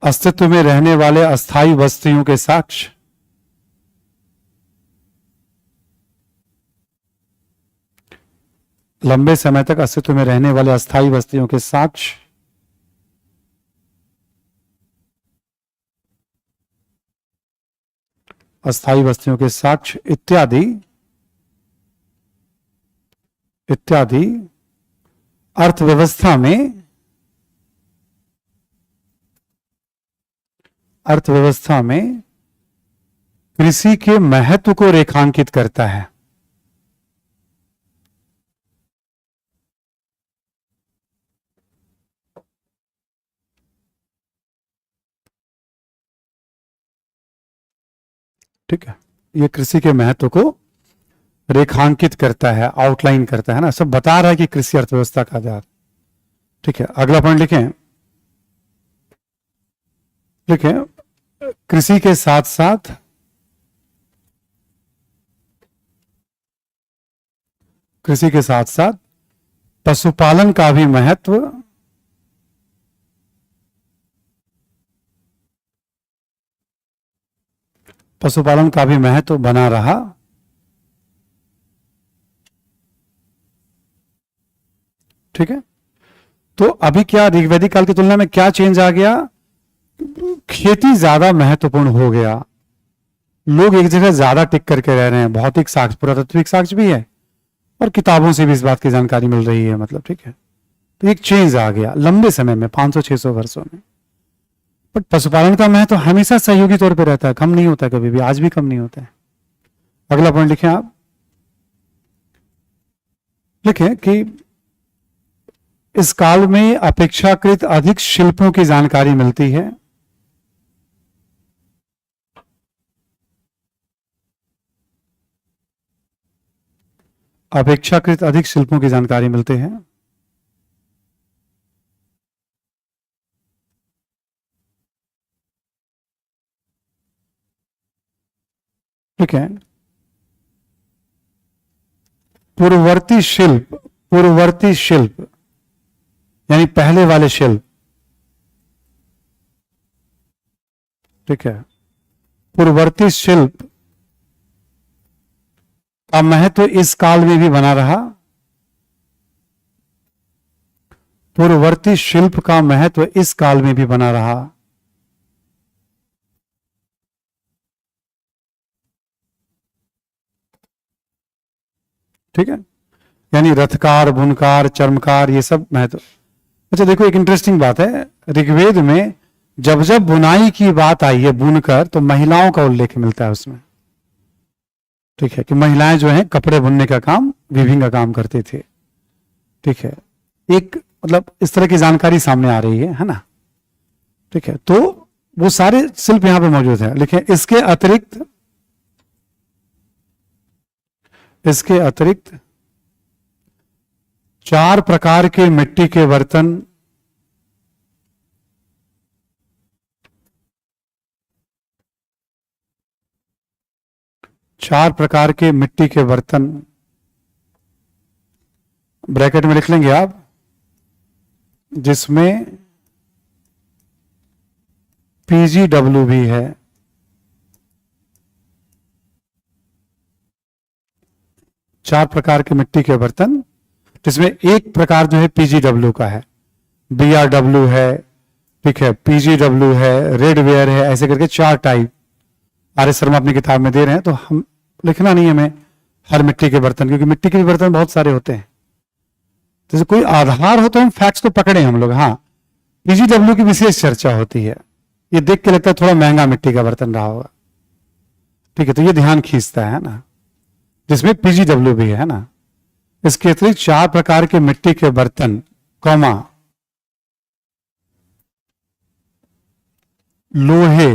S1: अस्तित्व में रहने वाले अस्थाई बस्तियों के साक्ष्य, लंबे समय तक अस्तित्व में रहने वाले अस्थाई बस्तियों के साक्ष्य, अस्थाई बस्तियों के साक्ष्य इत्यादि अर्थव्यवस्था में कृषि के महत्व को रेखांकित करता है। ठीक है, ये कृषि के महत्व को रेखांकित करता है, आउटलाइन करता है ना, सब बता रहा है कि कृषि अर्थव्यवस्था का आधार। ठीक है, अगला पॉइंट लिखें कृषि के साथ साथ पशुपालन का भी महत्व, बना रहा। ठीक है, तो अभी क्या ऋग्वैदिक काल की तुलना में क्या चेंज आ गया? खेती ज्यादा महत्वपूर्ण हो गया, लोग एक जगह ज्यादा टिक करके रह रहे हैं, भौतिक साक्ष्य, पुरातात्विक साक्ष्य भी है और किताबों से भी इस बात की जानकारी मिल रही है, मतलब ठीक है। तो एक चेंज आ गया लंबे समय में, 500-600 वर्षों में। बट पशुपालन का महत्व तो हमेशा सहयोगी तौर पे रहता है, कम नहीं होता कभी भी, आज भी कम नहीं होता है। अगला पॉइंट लिखें आप, लिखें कि इस काल में अपेक्षाकृत अधिक शिल्पों की जानकारी मिलती है। अपेक्षाकृत अधिक शिल्पों की जानकारी मिलते हैं। ठीक है। पूर्ववर्ती शिल्प, पूर्ववर्ती शिल्प यानी पहले वाले शिल्प, ठीक है, पूर्ववर्ती शिल्प का महत्व इस काल में भी बना रहा। पूर्ववर्ती शिल्प का महत्व इस काल में भी बना रहा। ठीक है, यानी रथकार, बुनकार, चर्मकार, ये सब महत्व। अच्छा देखो, एक इंटरेस्टिंग बात है, ऋग्वेद में जब जब बुनाई की बात आई है, बुनकर, तो महिलाओं का उल्लेख मिलता है उसमें। ठीक है, कि महिलाएं जो हैं कपड़े बुनने का काम, वीविंग का काम करते थे। ठीक है, एक मतलब इस तरह की जानकारी सामने आ रही है ना। ठीक है, तो वो सारे शिल्प यहां पे मौजूद है। लिखें, इसके अतिरिक्त, इसके अतिरिक्त 4 प्रकार के मिट्टी के बर्तन, चार प्रकार के मिट्टी के बर्तन, ब्रैकेट में लिख लेंगे आप, जिसमें पीजीडब्ल्यू भी है। चार प्रकार के मिट्टी के बर्तन, जिसमें एक प्रकार जो है पीजीडब्ल्यू का है, बीआरडब्ल्यू है, ठीक है, पीजीडब्ल्यू है, रेडवेयर है, ऐसे करके 4 टाइप आर एस शर्मा अपनी किताब में दे रहे हैं। तो हम लिखना नहीं हमें हर मिट्टी के बर्तन, क्योंकि मिट्टी के बर्तन बहुत सारे होते हैं। जैसे कोई आधार हो तो हम फैक्ट्स तो पकड़े हम लोग, हाँ, पीजीडब्ल्यू की विशेष चर्चा होती है। ये देख के लगता है थोड़ा महंगा मिट्टी का बर्तन रहा होगा। ठीक है, तो ये ध्यान खींचता है ना, जिसमें पीजीडब्ल्यू भी है ना। इसके अतिरिक्त 4 प्रकार के मिट्टी के बर्तन, कौमा, लोहे,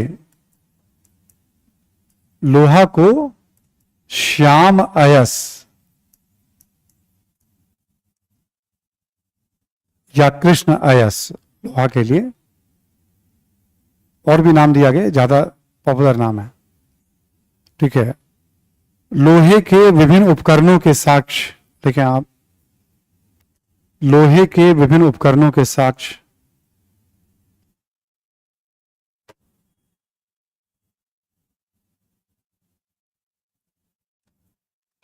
S1: लोहा को श्याम अयस या कृष्ण अयस, लोहा के लिए और भी नाम दिया गया, ज्यादा पॉपुलर नाम है। ठीक है, लोहे के विभिन्न उपकरणों के साक्ष्य, देखें आप, लोहे के विभिन्न उपकरणों के साक्ष्य,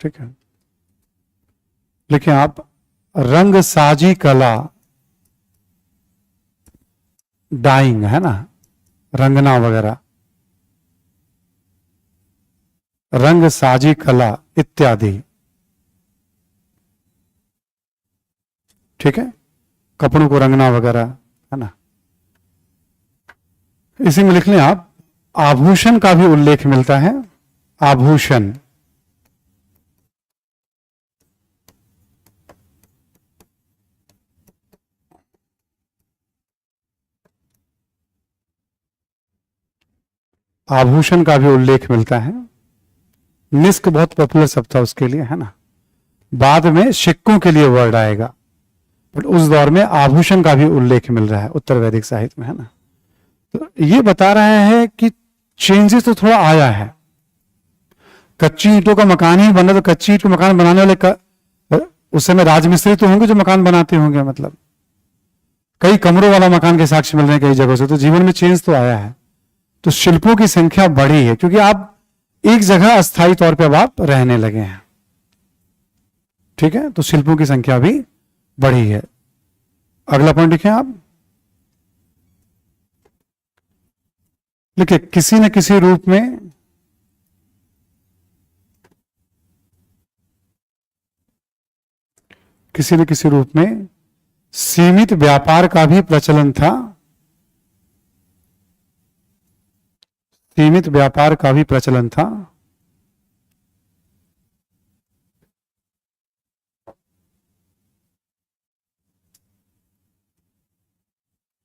S1: ठीक है, लिखें आप, रंग साजी कला, डाइंग है ना, रंगना वगैरह, रंग साजी कला इत्यादि। ठीक है, कपड़ों को रंगना वगैरह है ना। इसी में लिख लें आप, आभूषण का भी उल्लेख मिलता है। आभूषण, आभूषण का भी उल्लेख मिलता है। निष्क बहुत पॉपुलर शब्द था उसके लिए, है ना। बाद में सिक्कों के लिए वर्ड आएगा, बट उस दौर में आभूषण का भी उल्लेख मिल रहा है उत्तर वैदिक साहित्य में, है ना। तो ये बता रहा है कि चेंजेस तो थोड़ा आया है। कच्ची ईंटों का मकान ही बना, तो कच्ची ईंट का मकान बनाने वाले उस समय राजमिस्त्री तो होंगे जो मकान बनाते होंगे, मतलब कई कमरों वाला मकान के साक्ष्य मिल रहे हैं कई जगहों से। तो जीवन में चेंज तो आया है। तो शिल्पों की संख्या बढ़ी है, क्योंकि आप एक जगह अस्थायी तौर पे अब आप रहने लगे हैं। ठीक है, तो शिल्पों की संख्या भी बढ़ी है। अगला पॉइंट लिखें आप, लिखिए, किसी न किसी रूप में किसी न किसी रूप में सीमित व्यापार का भी प्रचलन था, सीमित व्यापार का भी प्रचलन था।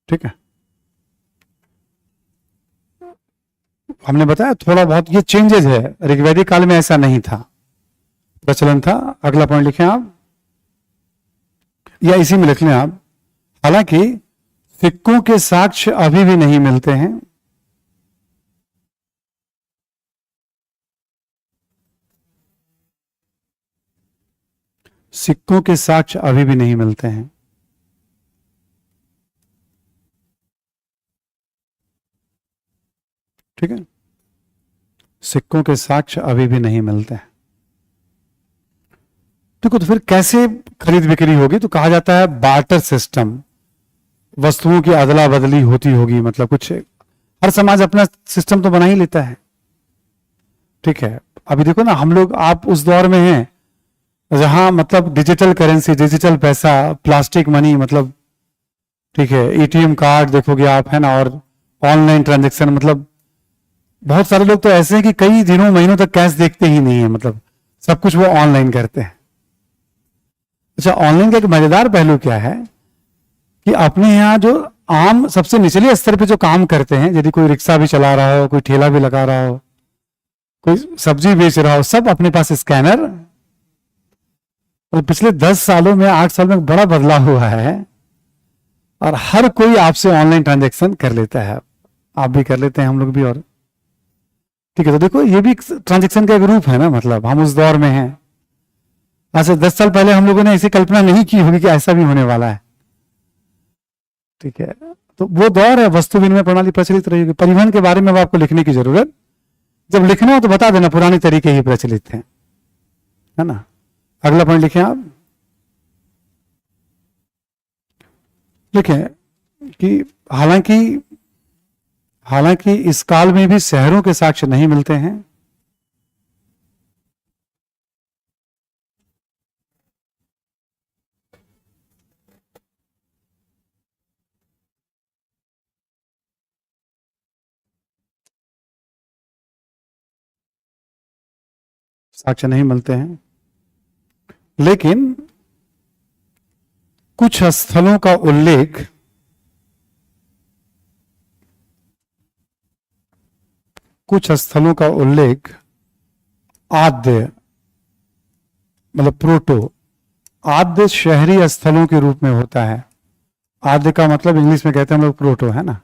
S1: ठीक है, हमने बताया थोड़ा बहुत ये चेंजेस है, ऋग्वैदिक काल में ऐसा नहीं था, प्रचलन था। अगला पॉइंट लिखें आप, या इसी में लिख लें आप। हालांकि सिक्कों के साक्ष्य अभी भी नहीं मिलते हैं, सिक्कों के साक्ष्य अभी भी नहीं मिलते हैं। ठीक है, सिक्कों के साक्ष्य अभी भी नहीं मिलते हैं। देखो, तो फिर कैसे खरीद बिक्री होगी? तो कहा जाता है बार्टर सिस्टम, वस्तुओं की अदला बदली होती होगी, मतलब कुछ हर समाज अपना सिस्टम तो बना ही लेता है। ठीक है, अभी देखो ना, हम लोग, आप उस दौर में हैं जहां मतलब डिजिटल करेंसी, डिजिटल पैसा, प्लास्टिक मनी, मतलब ठीक है, एटीएम कार्ड देखोगे आप, है ना, और ऑनलाइन ट्रांजैक्शन, मतलब बहुत सारे लोग तो ऐसे हैं कि कई दिनों महीनों तक कैश देखते ही नहीं है, मतलब सब कुछ वो ऑनलाइन करते हैं। अच्छा, ऑनलाइन का एक मजेदार पहलू क्या है कि अपने यहाँ जो आम सबसे निचले स्तर पे जो काम करते हैं, यदि कोई रिक्शा भी चला रहा हो, कोई ठेला भी लगा रहा हो, कोई सब्जी बेच रहा हो, सब अपने पास स्कैनर। और पिछले 10 सालों में, 8 साल में बड़ा बदलाव हुआ है, और हर कोई आपसे ऑनलाइन ट्रांजैक्शन कर लेता है, आप भी कर लेते हैं, हम लोग भी। और ठीक है, तो देखो ये भी ट्रांजैक्शन का एक रूप है ना, मतलब हम उस दौर में हैं। आज से 10 साल पहले हम लोगों ने ऐसी कल्पना नहीं की होगी कि ऐसा भी होने वाला है। ठीक है, तो वो दौर है, वस्तु विनिमय प्रणाली प्रचलित रहेगी। परिवहन के बारे में अब आपको लिखने की जरूरत, जब लिखना हो तो बता देना, पुराने तरीके ही प्रचलित हैं, है ना। अगला पॉइंट लिखें आप, लिखें कि हालांकि इस काल में भी शहरों के साक्ष्य नहीं मिलते हैं, साक्ष्य नहीं मिलते हैं, लेकिन कुछ स्थलों का उल्लेख आद्य, मतलब प्रोटो आद्य शहरी स्थलों के रूप में होता है। आद्य का मतलब इंग्लिश में कहते हैं हम लोग प्रोटो, है ना,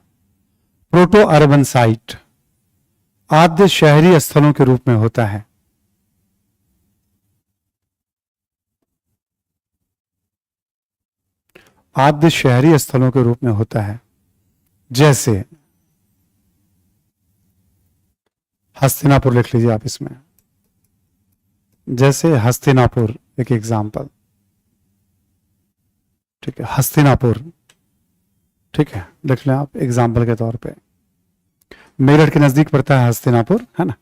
S1: प्रोटो अर्बन साइट, आद्य शहरी स्थलों के रूप में होता है। आद्य शहरी स्थलों के रूप में होता है, जैसे हस्तिनापुर लिख लीजिए आप इसमें, जैसे हस्तिनापुर एक एग्जाम्पल। ठीक है, हस्तिनापुर, ठीक है, लिख लें आप एग्जाम्पल के तौर पे। मेरठ के नजदीक पड़ता है हस्तिनापुर, है ना।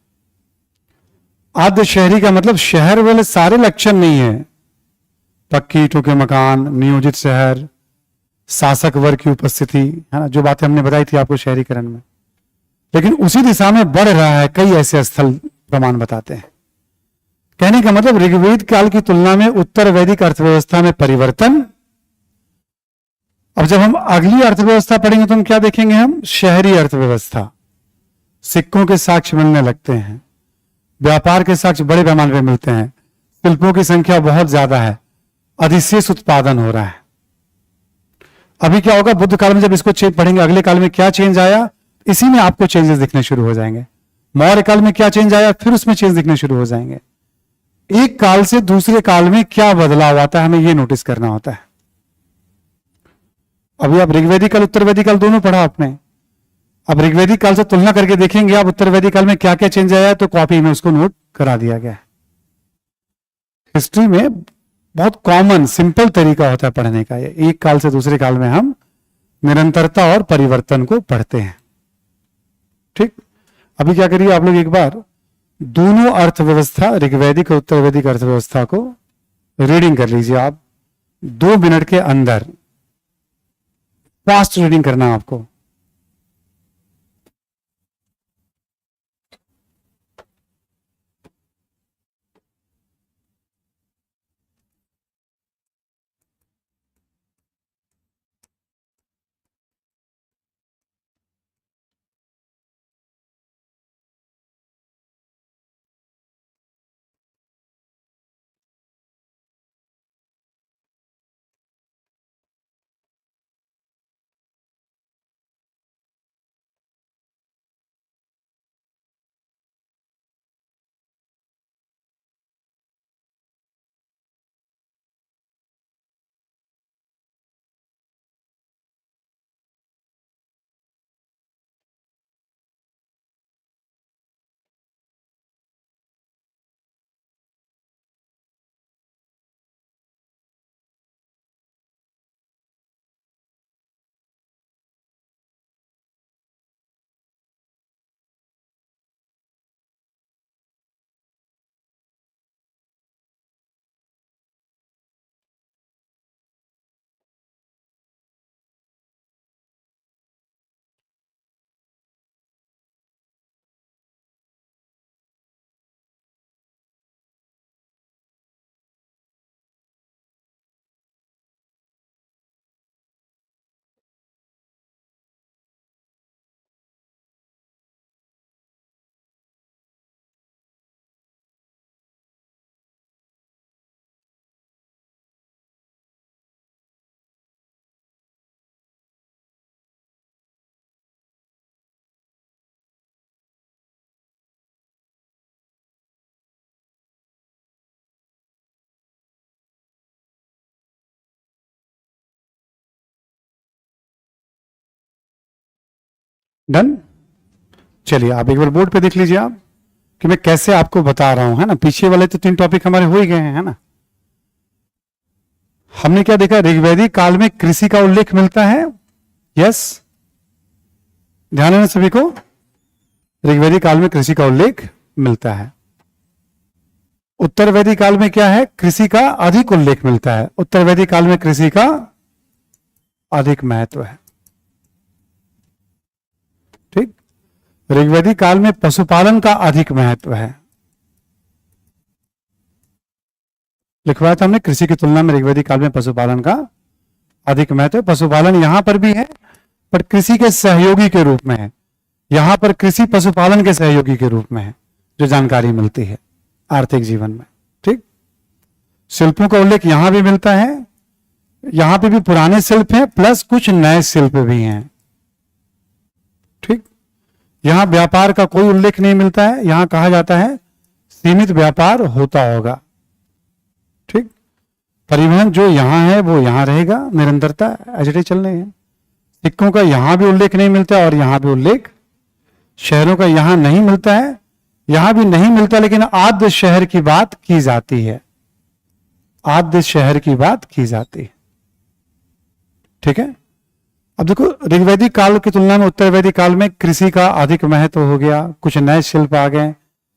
S1: आद्य शहरी का मतलब शहर वाले सारे लक्षण नहीं है, पक्की ईंटों के मकान, नियोजित शहर, शासक वर्ग की उपस्थिति, है ना, जो बातें हमने बताई थी आपको शहरीकरण में। लेकिन उसी दिशा में बढ़ रहा है, कई ऐसे स्थल प्रमाण बताते हैं। कहने का मतलब ऋग्वेद काल की तुलना में उत्तर वैदिक अर्थव्यवस्था में परिवर्तन। अब जब हम अगली अर्थव्यवस्था पढ़ेंगे तो हम क्या देखेंगे? हम शहरी अर्थव्यवस्था, सिक्कों के साक्ष्य मिलने लगते हैं, व्यापार के साक्ष्य बड़े पैमाने पर मिलते हैं, शिल्पों की संख्या बहुत ज्यादा है, अधिशेष उत्पादन हो रहा है। अभी क्या होगा बुद्ध काल में, जब इसको पढ़ेंगे अगले काल में क्या चेंज आया, इसी में आपको चेंजेस दिखने शुरू हो जाएंगे। मौर्य काल में क्या चेंज आया, फिर उसमें चेंज दिखने शुरू हो जाएंगे। एक काल से दूसरे काल में क्या बदलाव आता है, हमें यह नोटिस करना होता है। अभी आप ऋग्वैदिक काल उत्तर वैदिक काल दोनों पढ़ा आपने, अब ऋग्वैदिक काल से तुलना करके देखेंगे आप उत्तर वैदिक काल में क्या क्या चेंज आया है, तो कॉपी में उसको नोट करा दिया गया है। हिस्ट्री में बहुत कॉमन सिंपल तरीका होता है पढ़ने का, ये एक काल से दूसरे काल में हम निरंतरता और परिवर्तन को पढ़ते हैं। ठीक, अभी क्या करिए आप लोग एक बार दोनों अर्थव्यवस्था, ऋग्वैदिक और उत्तर वैदिक अर्थव्यवस्था को रीडिंग कर लीजिए आप 2 मिनट के अंदर। फास्ट रीडिंग करना है आपको। डन। चलिए आप एक बार बोर्ड पे देख लीजिए आप कि मैं कैसे आपको बता रहा हूं, है ना। पीछे वाले तो 3 टॉपिक हमारे हो ही गए हैं, है ना। हमने क्या देखा, ऋग्वैदिक काल में कृषि का उल्लेख मिलता है। यस, ध्यान है ना सभी को, ऋग्वैदिक काल में कृषि का उल्लेख मिलता है। उत्तर वैदिक काल में क्या है, कृषि का अधिक उल्लेख मिलता है। उत्तर वैदिक काल में कृषि का अधिक महत्व है। ठीक। ऋग्वैदिक काल में पशुपालन का अधिक महत्व है। लिखवाया था हमने, कृषि की तुलना में ऋग्वैदिक काल में पशुपालन का अधिक महत्व है। पशुपालन यहां पर भी है पर कृषि के सहयोगी के रूप में है। यहां पर कृषि पशुपालन के सहयोगी के रूप में है जो जानकारी मिलती है आर्थिक जीवन में। ठीक। शिल्पों का उल्लेख यहां भी मिलता है। यहां पे भी पुराने शिल्प हैं प्लस कुछ नए शिल्प भी हैं। ठीक। यहां व्यापार का कोई उल्लेख नहीं मिलता है। यहां कहा जाता है सीमित व्यापार होता होगा। ठीक। परिवहन जो यहां है वो यहां रहेगा, निरंतरता एचडी चल रही है। सिक्कों का यहां भी उल्लेख नहीं मिलता और यहां भी उल्लेख, शहरों का यहां नहीं मिलता है, यहां भी नहीं मिलता, लेकिन आद्य शहर की बात की जाती है। आद्य शहर की बात की जाती है। ठीक है। अब देखो, ऋग्वैदिक काल की तुलना में उत्तर वैदिक काल में कृषि का अधिक महत्व हो गया, कुछ नए शिल्प आ गए,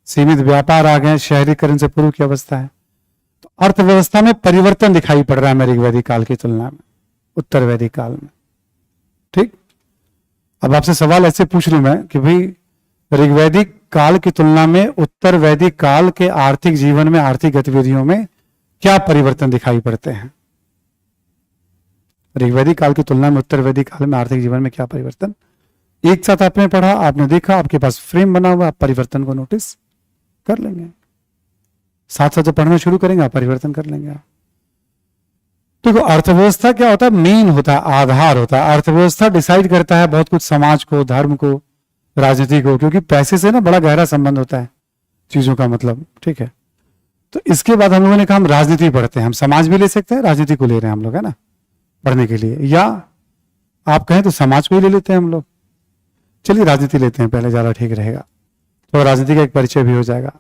S1: सीमित व्यापार आ गए, शहरीकरण से पूर्व की अवस्था है। तो अर्थव्यवस्था में परिवर्तन दिखाई पड़ रहा है ऋग्वैदिक काल की तुलना में उत्तर वैदिक काल में। ठीक। अब आपसे सवाल ऐसे पूछ लूं मैं कि भाई ऋग्वैदिक काल की तुलना में उत्तर वैदिक काल के आर्थिक जीवन में, आर्थिक गतिविधियों में क्या परिवर्तन दिखाई पड़ते हैं। ऋग्वैदिक काल की तुलना में उत्तर वैदिक काल में आर्थिक जीवन में क्या परिवर्तन, एक साथ आपने पढ़ा, आपने देखा, आपके पास फ्रेम बना हुआ, आप परिवर्तन को नोटिस कर लेंगे। साथ साथ जब पढ़ना शुरू करेंगे आप परिवर्तन कर लेंगे आप। देखो, अर्थव्यवस्था क्या होता है, मेन होता है, आधार होता है। अर्थव्यवस्था डिसाइड करता है बहुत कुछ, समाज को, धर्म को, राजनीति को, क्योंकि पैसे से ना बड़ा गहरा संबंध होता है चीजों का मतलब। ठीक है। तो इसके बाद हम लोगों ने कहा हम राजनीति पढ़ते हैं। हम समाज भी ले सकते हैं, राजनीति को ले रहे हैं हम लोग, है ना, पढ़ने के लिए, या आप कहें तो समाज को ही ले लेते हैं हम लोग। चलिए राजनीति लेते हैं पहले, ज्यादा ठीक रहेगा, तो राजनीति का एक परिचय भी हो जाएगा।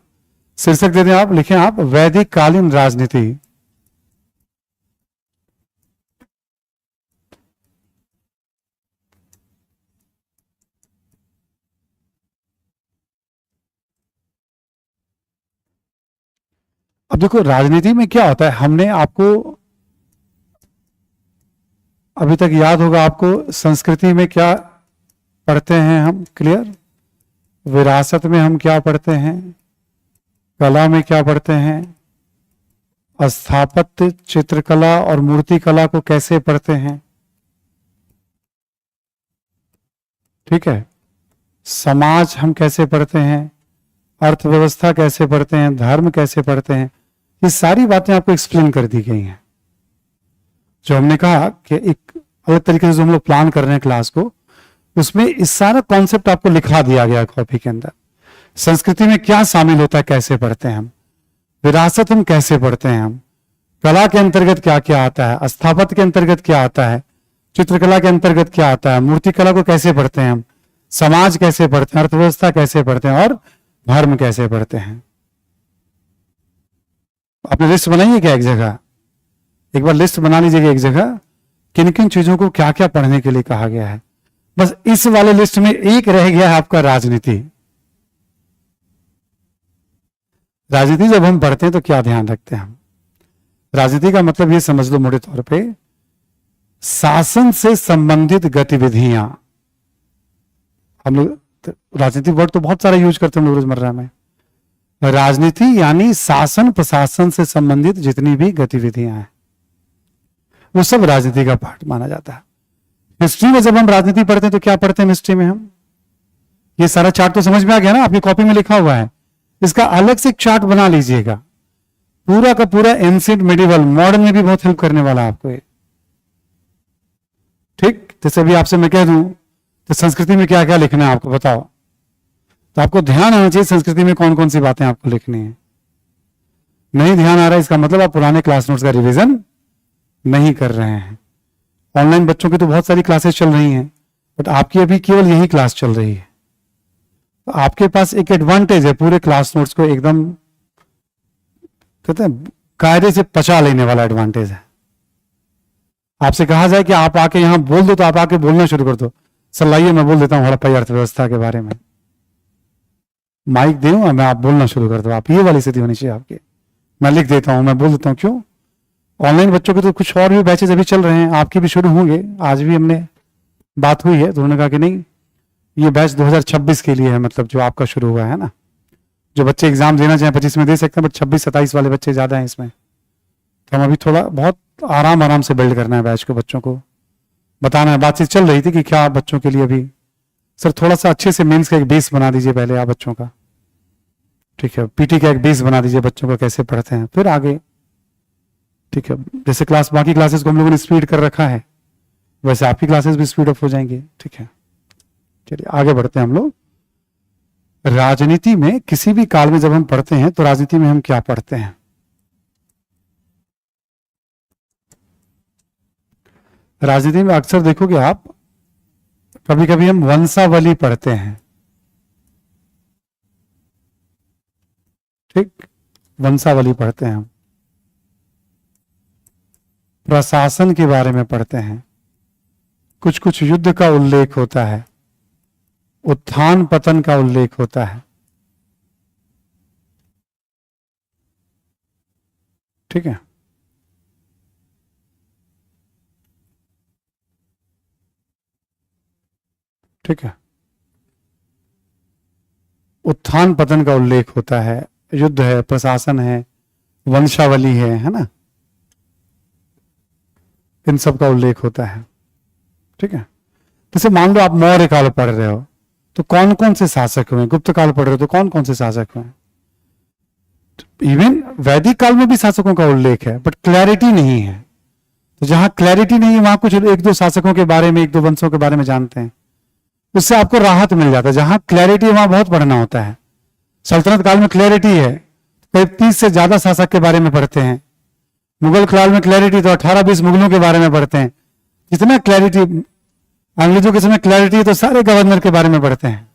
S1: शीर्षक दे दें आप, लिखें आप वैदिक कालीन राजनीति। अब देखो, राजनीति में क्या होता है, हमने आपको अभी तक याद होगा आपको, संस्कृति में क्या पढ़ते हैं हम, क्लियर? विरासत में हम क्या पढ़ते हैं, कला में क्या पढ़ते हैं, स्थापत्य, चित्रकला और मूर्तिकला को कैसे पढ़ते हैं, ठीक है? समाज हम कैसे पढ़ते हैं, अर्थव्यवस्था कैसे पढ़ते हैं, धर्म कैसे पढ़ते हैं, ये सारी बातें आपको एक्सप्लेन कर दी गई हैं। जो हमने कहा कि एक अलग तरीके से जो हम लोग प्लान कर रहे हैं क्लास को, उसमें इस सारा कॉन्सेप्ट आपको लिखा दिया गया कॉपी के अंदर। संस्कृति में क्या शामिल होता है, कैसे पढ़ते हैं हम, विरासत हम कैसे पढ़ते हैं हम, कला के अंतर्गत क्या क्या आता है, स्थापत्य के अंतर्गत क्या आता है, चित्रकला के अंतर्गत क्या आता है, मूर्तिकला को कैसे पढ़ते हैं हम, समाज कैसे पढ़ते हैं, अर्थव्यवस्था कैसे पढ़ते हैं और धर्म कैसे पढ़ते हैं। आपने लिस्ट बनाई है क्या एक जगह? एक बार लिस्ट बना लीजिएगा एक जगह, किन किन चीजों को क्या क्या पढ़ने के लिए कहा गया है। बस इस वाले लिस्ट में एक रह गया है आपका राजनीति। राजनीति जब हम पढ़ते हैं तो क्या ध्यान रखते हैं हम? राजनीति का मतलब ये समझ लो मोटे तौर पे, शासन से संबंधित गतिविधियां। हम लोग राजनीति वर्ड तो बहुत सारा यूज करते हैं हम लोग रोजमर्रा में। राजनीति यानी शासन प्रशासन से संबंधित जितनी भी गतिविधियां हैं वो सब राजनीति का पार्ट माना जाता है। हिस्ट्री में जब हम राजनीति पढ़ते हैं तो क्या पढ़ते हैं हिस्ट्री में हम? ये सारा चार्ट तो समझ में आ गया ना, आपकी कॉपी में लिखा हुआ है। इसका अलग से एक चार्ट बना लीजिएगा, पूरा का पूरा एंशिएंट, मिडिवल, मॉडर्न में भी बहुत हेल्प करने वाला आपको ये, ठीक? जैसे अभी आपसे मैं कह दूं तो संस्कृति में क्या क्या लिखना है आपको बताओ, तो आपको ध्यान आना चाहिए संस्कृति में कौन कौन सी बातें आपको लिखनी है। नहीं ध्यान आ रहा है इसका मतलब आप पुराने क्लास नोट्स का रिवीजन नहीं कर रहे हैं। ऑनलाइन बच्चों की तो बहुत सारी क्लासेस चल रही हैं, बट आपकी अभी केवल यही क्लास चल रही है। तो आपके पास एक एडवांटेज है, पूरे क्लास नोट्स को एकदम कहते हैं कायदे से पचा लेने वाला एडवांटेज है। आपसे कहा जाए कि आप आके यहां बोल दो तो आप आके बोलना शुरू कर दो। सर लाइए मैं बोल देता हूं हड़प्पा अर्थव्यवस्था के बारे में, माइक दूंगा मैं, आप बोलना शुरू कर दो। आप ये वाली स्थिति होनी चाहिए आपकी, मैं लिख देता हूं, मैं बोल देता हूं। क्यों? ऑनलाइन बच्चों के तो कुछ और भी बैचेज अभी चल रहे हैं, आपके भी शुरू होंगे। आज भी हमने बात हुई है तो उन्होंने कहा कि नहीं ये बैच 2026 के लिए है, मतलब जो आपका शुरू हुआ है ना, जो बच्चे एग्जाम देना चाहें 25 में दे सकते हैं, बट 26-27 वाले बच्चे ज्यादा हैं इसमें। तो हम अभी थोड़ा बहुत आराम से बिल्ड करना है बैच को, बच्चों को बताना है। बातचीत चल रही थी कि क्या बच्चों के लिए अभी सर थोड़ा सा अच्छे से मेंस का एक बेस बना दीजिए पहले आप बच्चों का, ठीक है? पीटी का एक बेस बना दीजिए बच्चों को कैसे पढ़ते हैं, फिर आगे, ठीक है? जैसे क्लास बाकी क्लासेस को हम लोगों ने स्पीड कर रखा है वैसे आपकी क्लासेस भी स्पीड अप हो जाएंगी, ठीक है? चलिए आगे बढ़ते हैं हम लोग। राजनीति में किसी भी काल में जब हम पढ़ते हैं तो राजनीति में हम क्या पढ़ते हैं? राजनीति में अक्सर देखोगे आप, कभी कभी हम वंशावली पढ़ते हैं, ठीक? वंशावली पढ़ते हैं हम, प्रशासन के बारे में पढ़ते हैं, कुछ कुछ युद्ध का उल्लेख होता है, उत्थान पतन का उल्लेख होता है, ठीक है? ठीक है, उत्थान पतन का उल्लेख होता है, युद्ध है, प्रशासन है, वंशावली है ना, इन सब का उल्लेख होता है, ठीक है? जैसे मान लो आप मौर्य काल पढ़ रहे हो तो कौन कौन से शासक हुए, गुप्त काल पढ़ रहे हो तो कौन कौन से शासक हुए, इवन वैदिक काल में भी शासकों का उल्लेख है, बट क्लैरिटी नहीं है। तो जहां क्लैरिटी नहीं है वहां कुछ एक दो शासकों के बारे में, एक दो वंशों के बारे में जानते हैं, उससे आपको राहत मिल जाता है। जहां क्लैरिटी है वहां बहुत पढ़ना होता है। सल्तनत काल में क्लैरिटी है, करीब 30 से ज्यादा शासक के बारे में पढ़ते हैं। मुगल काल में क्लैरिटी तो 18-20 मुगलों के बारे में पढ़ते हैं। जितना क्लैरिटी, अंग्रेजों के समय क्लैरिटी है तो सारे गवर्नर के बारे में पढ़ते हैं,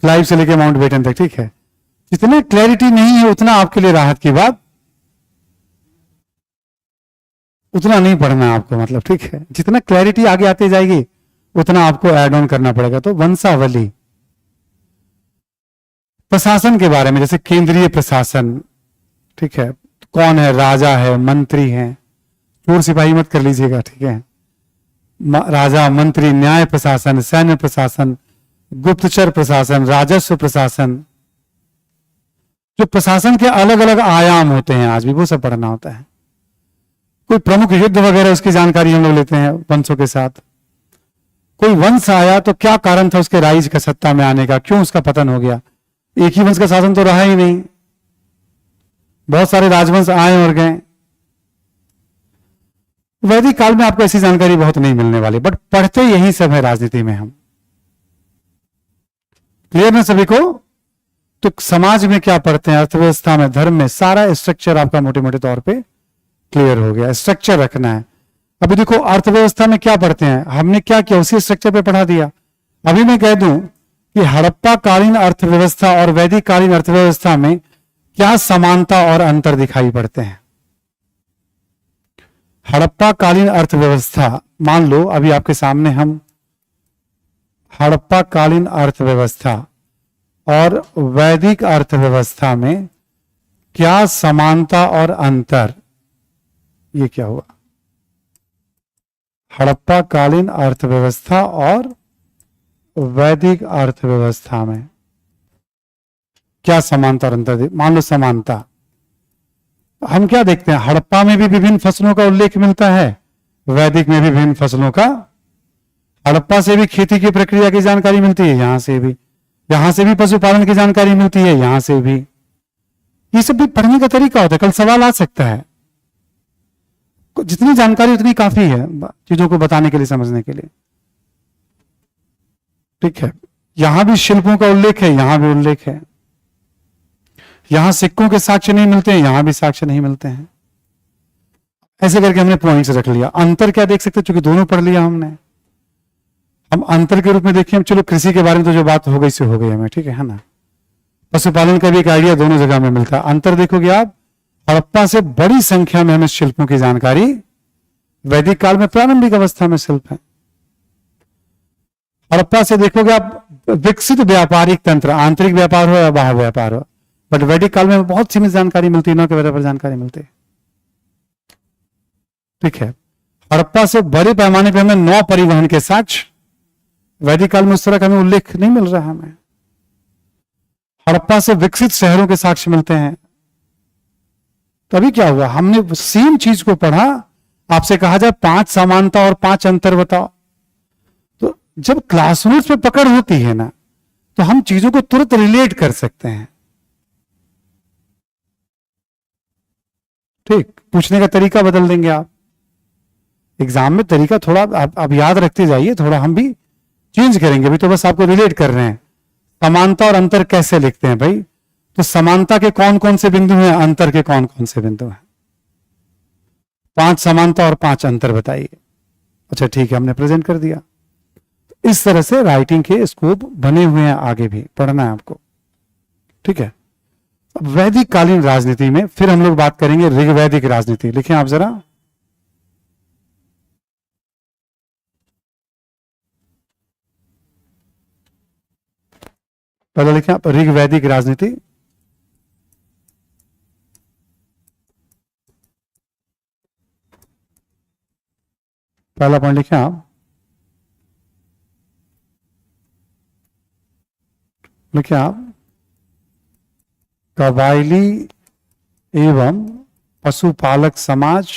S1: क्लाइव से लेकर माउंटबेटन तक, ठीक है? जितना क्लैरिटी नहीं है उतना आपके लिए राहत की बात, उतना नहीं पढ़ना आपको, मतलब, ठीक है? जितना क्लैरिटी आगे आती जाएगी उतना आपको ऐड ऑन करना पड़ेगा। तो वंशावली, प्रशासन के बारे में, जैसे केंद्रीय प्रशासन, ठीक है? कौन है, राजा है, मंत्री है, चोर सिपाही मत कर लीजिएगा, ठीक है? राजा, मंत्री, न्याय प्रशासन, सैन्य प्रशासन, गुप्तचर प्रशासन, राजस्व प्रशासन, जो प्रशासन के अलग अलग आयाम होते हैं आज भी वो सब पढ़ना होता है। कोई प्रमुख युद्ध वगैरह उसकी जानकारी हम लोग लेते हैं वंशों के साथ। कोई वंश आया तो क्या कारण था उसके राइज का सत्ता में आने का, क्यों उसका पतन हो गया। एक ही वंश का शासन तो रहा ही नहीं, बहुत सारे राजवंश आए और गए। वैदिक काल में आपको ऐसी जानकारी बहुत नहीं मिलने वाली, बट पढ़ते यही सब है राजनीति में हम। क्लियर ना सभी को। तो समाज में क्या पढ़ते हैं, अर्थव्यवस्था में, धर्म में, सारा स्ट्रक्चर आपका मोटे मोटे तौर पे क्लियर हो गया। स्ट्रक्चर रखना है। अभी देखो अर्थव्यवस्था में क्या पढ़ते हैं, हमने क्या किया उसी स्ट्रक्चर पे पढ़ा दिया। अभी मैं कह दूं कि हड़प्पा कालीन अर्थव्यवस्था और वैदिक कालीन अर्थव्यवस्था में क्या समानता और अंतर दिखाई पड़ते हैं। हड़प्पा कालीन अर्थव्यवस्था, मान लो अभी आपके सामने हम हड़प्पा कालीन अर्थव्यवस्था और वैदिक अर्थव्यवस्था में क्या समानता और अंतर, ये क्या हुआ। हड़प्पा कालीन अर्थव्यवस्था और वैदिक अर्थव्यवस्था में क्या समानता और अंतर। मान लो समानता, हम क्या देखते हैं, हड़प्पा में भी विभिन्न फसलों का उल्लेख मिलता है, वैदिक में भी विभिन्न फसलों का। हड़प्पा से भी खेती की प्रक्रिया की जानकारी मिलती है, यहां से भी पशुपालन की जानकारी मिलती है, यहां से भी। ये सब भी पढ़ने का तरीका होता है, कल सवाल आ सकता है। जितनी जानकारी उतनी काफी है चीजों को बताने के लिए, समझने के लिए। ठीक है, यहां भी शिल्पों का उल्लेख है, यहां भी उल्लेख है। यहां सिक्कों के साक्ष्य नहीं मिलते हैं, यहां भी साक्ष्य नहीं मिलते हैं। ऐसे करके हमने पॉइंट्स रख लिया। अंतर क्या देख सकते, चूंकि दोनों पढ़ लिया हमने। हम अंतर के रूप में देखिए, हम चलो कृषि के बारे में तो जो बात हो गई से हो गई हमें, ठीक है ना। पशुपालन का भी एक आइडिया दोनों जगह में मिलता है। अंतर देखोगे आप, हड़प्पा से बड़ी संख्या में हमें शिल्पों की जानकारी, वैदिक काल में प्रारंभिक अवस्था में शिल्प है। हड़प्पा से देखोगे आप विकसित व्यापारिक तंत्र, आंतरिक व्यापार हो या बाह्य व्यापार हो, बट वैदिक काल में बहुत सीमित जानकारी मिलती है, नौ के बराबर जानकारी मिलती है। ठीक है, हड़प्पा से बड़े पैमाने पर हमें नौ परिवहन के साक्ष्य, वैदिक काल में उस तरह का हमें उल्लेख नहीं मिल रहा है। हमें हड़प्पा से विकसित शहरों के साक्ष्य मिलते हैं। तभी क्या हुआ, हमने सेम चीज को पढ़ा, आपसे कहा जाए 5 समानता और 5 अंतर बताओ, तो जब क्लास नोट्स पे पकड़ होती है ना, तो हम चीजों को तुरंत रिलेट कर सकते हैं। ठीक, पूछने का तरीका बदल देंगे आप। एग्जाम में तरीका थोड़ा आप याद रखते जाइए, थोड़ा हम भी चेंज करेंगे। अभी तो बस आपको रिलेट कर रहे हैं। समानता और अंतर कैसे लिखते हैं भाई, तो समानता के कौन कौन से बिंदु हैं, अंतर के कौन कौन से बिंदु हैं। 5 समानता और 5 अंतर बताइए। अच्छा ठीक है, हमने प्रेजेंट कर दिया। इस तरह से राइटिंग के स्कोप बने हुए हैं, आगे भी पढ़ना है आपको। ठीक है, अब वैदिक कालीन राजनीति में फिर हम लोग बात करेंगे ऋग्वैदिक राजनीति। लिखें आप जरा, पहले लिखें आप ऋग्वैदिक राजनीति। पहला पॉइंट लिखें आप, लिखें आप कबायली एवं पशुपालक समाज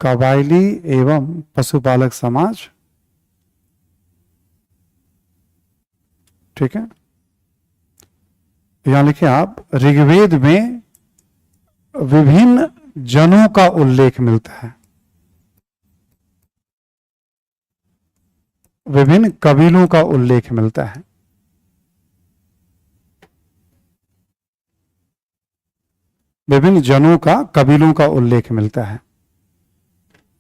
S1: कबायली एवं पशुपालक समाज। ठीक है, यहां लिखे आप ऋग्वेद में विभिन्न जनों का उल्लेख मिलता है, विभिन्न कबीलों का उल्लेख मिलता है। विभिन्न जनों का, कबीलों का उल्लेख मिलता है।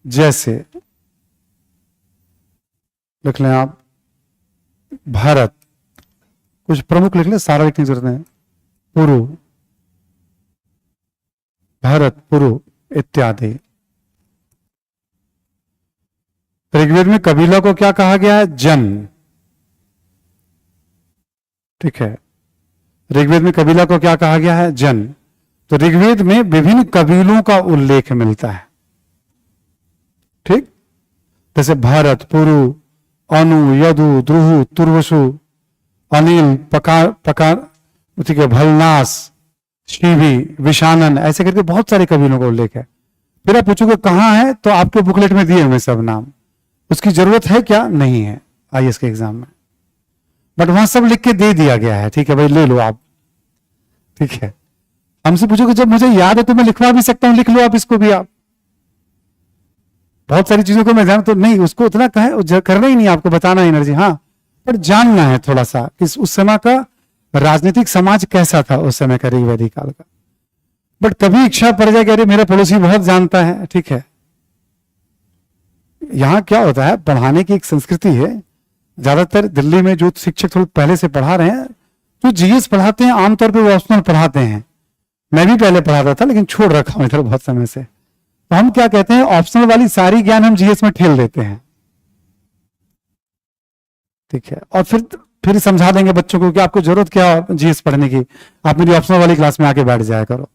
S1: जैसे लिख लें आप भारत, कुछ प्रमुख लिख लें, सारा लिखने की जरूरत नहीं। पुरु, भारत, पुरु इत्यादि। ऋग्वेद में कबीला को क्या कहा गया है, जन। ठीक है, ऋग्वेद में कबीला को क्या कहा गया है? जन। तो ऋग्वेद में विभिन्न कबीलों का उल्लेख मिलता है, ठीक। जैसे भारत, पुरु, अनु, यदु, द्रुहु, तुर्वसु, अनिल, पकार, ठीक है, भलनास, शिवी, विशानन, ऐसे करके बहुत सारे कबीलों का उल्लेख है। फिर आप पूछोगे कहाँ है, तो आपके बुकलेट में दिए हुए सब नाम। उसकी जरूरत है क्या? नहीं है आईएएस के एग्जाम में, बट वहां सब लिख के दे दिया गया है, ठीक है भाई, ले लो आप, ठीक है। हमसे पूछोगे जब मुझे याद है तो मैं लिखवा भी सकता हूं, लिख लो आप इसको भी। आप बहुत सारी चीजों को मैं जान तो नहीं, उसको उतना करना ही नहीं, आपको बताना एनर्जी, हाँ, पर जानना है थोड़ा सा कि उस समय का राजनीतिक समाज कैसा था, उस समय का ऋग्वेदिक काल का। बट कभी इच्छा पड़ जाए कि अरे मेरा पड़ोसी बहुत जानता है, ठीक है। यहां क्या होता है, पढ़ाने की एक संस्कृति है। ज्यादातर दिल्ली में जो शिक्षक थोड़ा पहले से पढ़ा रहे हैं, जो जीएस पढ़ाते हैं आमतौर पर वो ऑप्शनल पढ़ाते हैं। मैं भी पहले पढ़ाता था लेकिन छोड़ रखा हूं इधर बहुत समय से। तो हम क्या कहते हैं, ऑप्शनल वाली सारी ज्ञान हम जीएस में ठेल देते हैं, ठीक है। और फिर समझा देंगे बच्चों को कि आपको जरूरत क्या है जीएस पढ़ने की, आप मेरी ऑप्शनल वाली क्लास में आके बैठ जाया करो,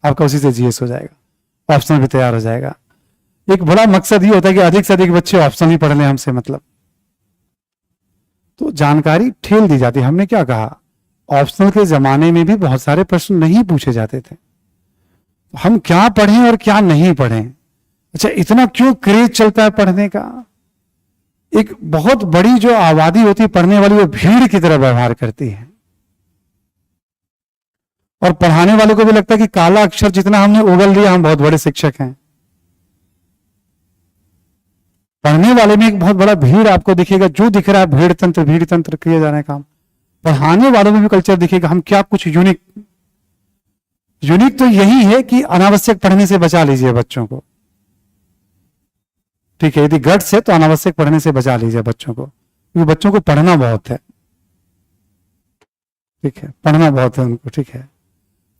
S1: आपका उसी से जीएस हो जाएगा, ऑप्शनल भी तैयार हो जाएगा। एक बड़ा मकसद ये होता है कि अधिक से अधिक बच्चे ऑप्शनल ही पढ़ लें हमसे, मतलब। तो जानकारी ठेल दी जाती है। हमने क्या कहा, ऑप्शनल के जमाने में भी बहुत सारे प्रश्न नहीं पूछे जाते थे। हम क्या पढ़ें और क्या नहीं पढ़ें, अच्छा इतना क्यों क्रेज चलता है पढ़ने का। एक बहुत बड़ी जो आबादी होती है पढ़ने वाली, वो भीड़ की तरह व्यवहार करती है, और पढ़ाने वालों को भी लगता है कि काला अक्षर जितना हमने उगल लिया हम बहुत बड़े शिक्षक हैं। पढ़ने वाले में एक बहुत बड़ा भीड़ आपको दिखेगा, जो दिख रहा है भीड़ तंत्र किए जा रहे हैं काम। पढ़ाने वालों में भी कल्चर दिखेगा, हम क्या कुछ यूनिक तो यही है कि अनावश्यक पढ़ने से बचा लीजिए बच्चों को, ठीक है। यदि गट्स है तो अनावश्यक पढ़ने से बचा लीजिए बच्चों को, क्योंकि बच्चों को पढ़ना बहुत है, ठीक है, पढ़ना बहुत है उनको, ठीक है।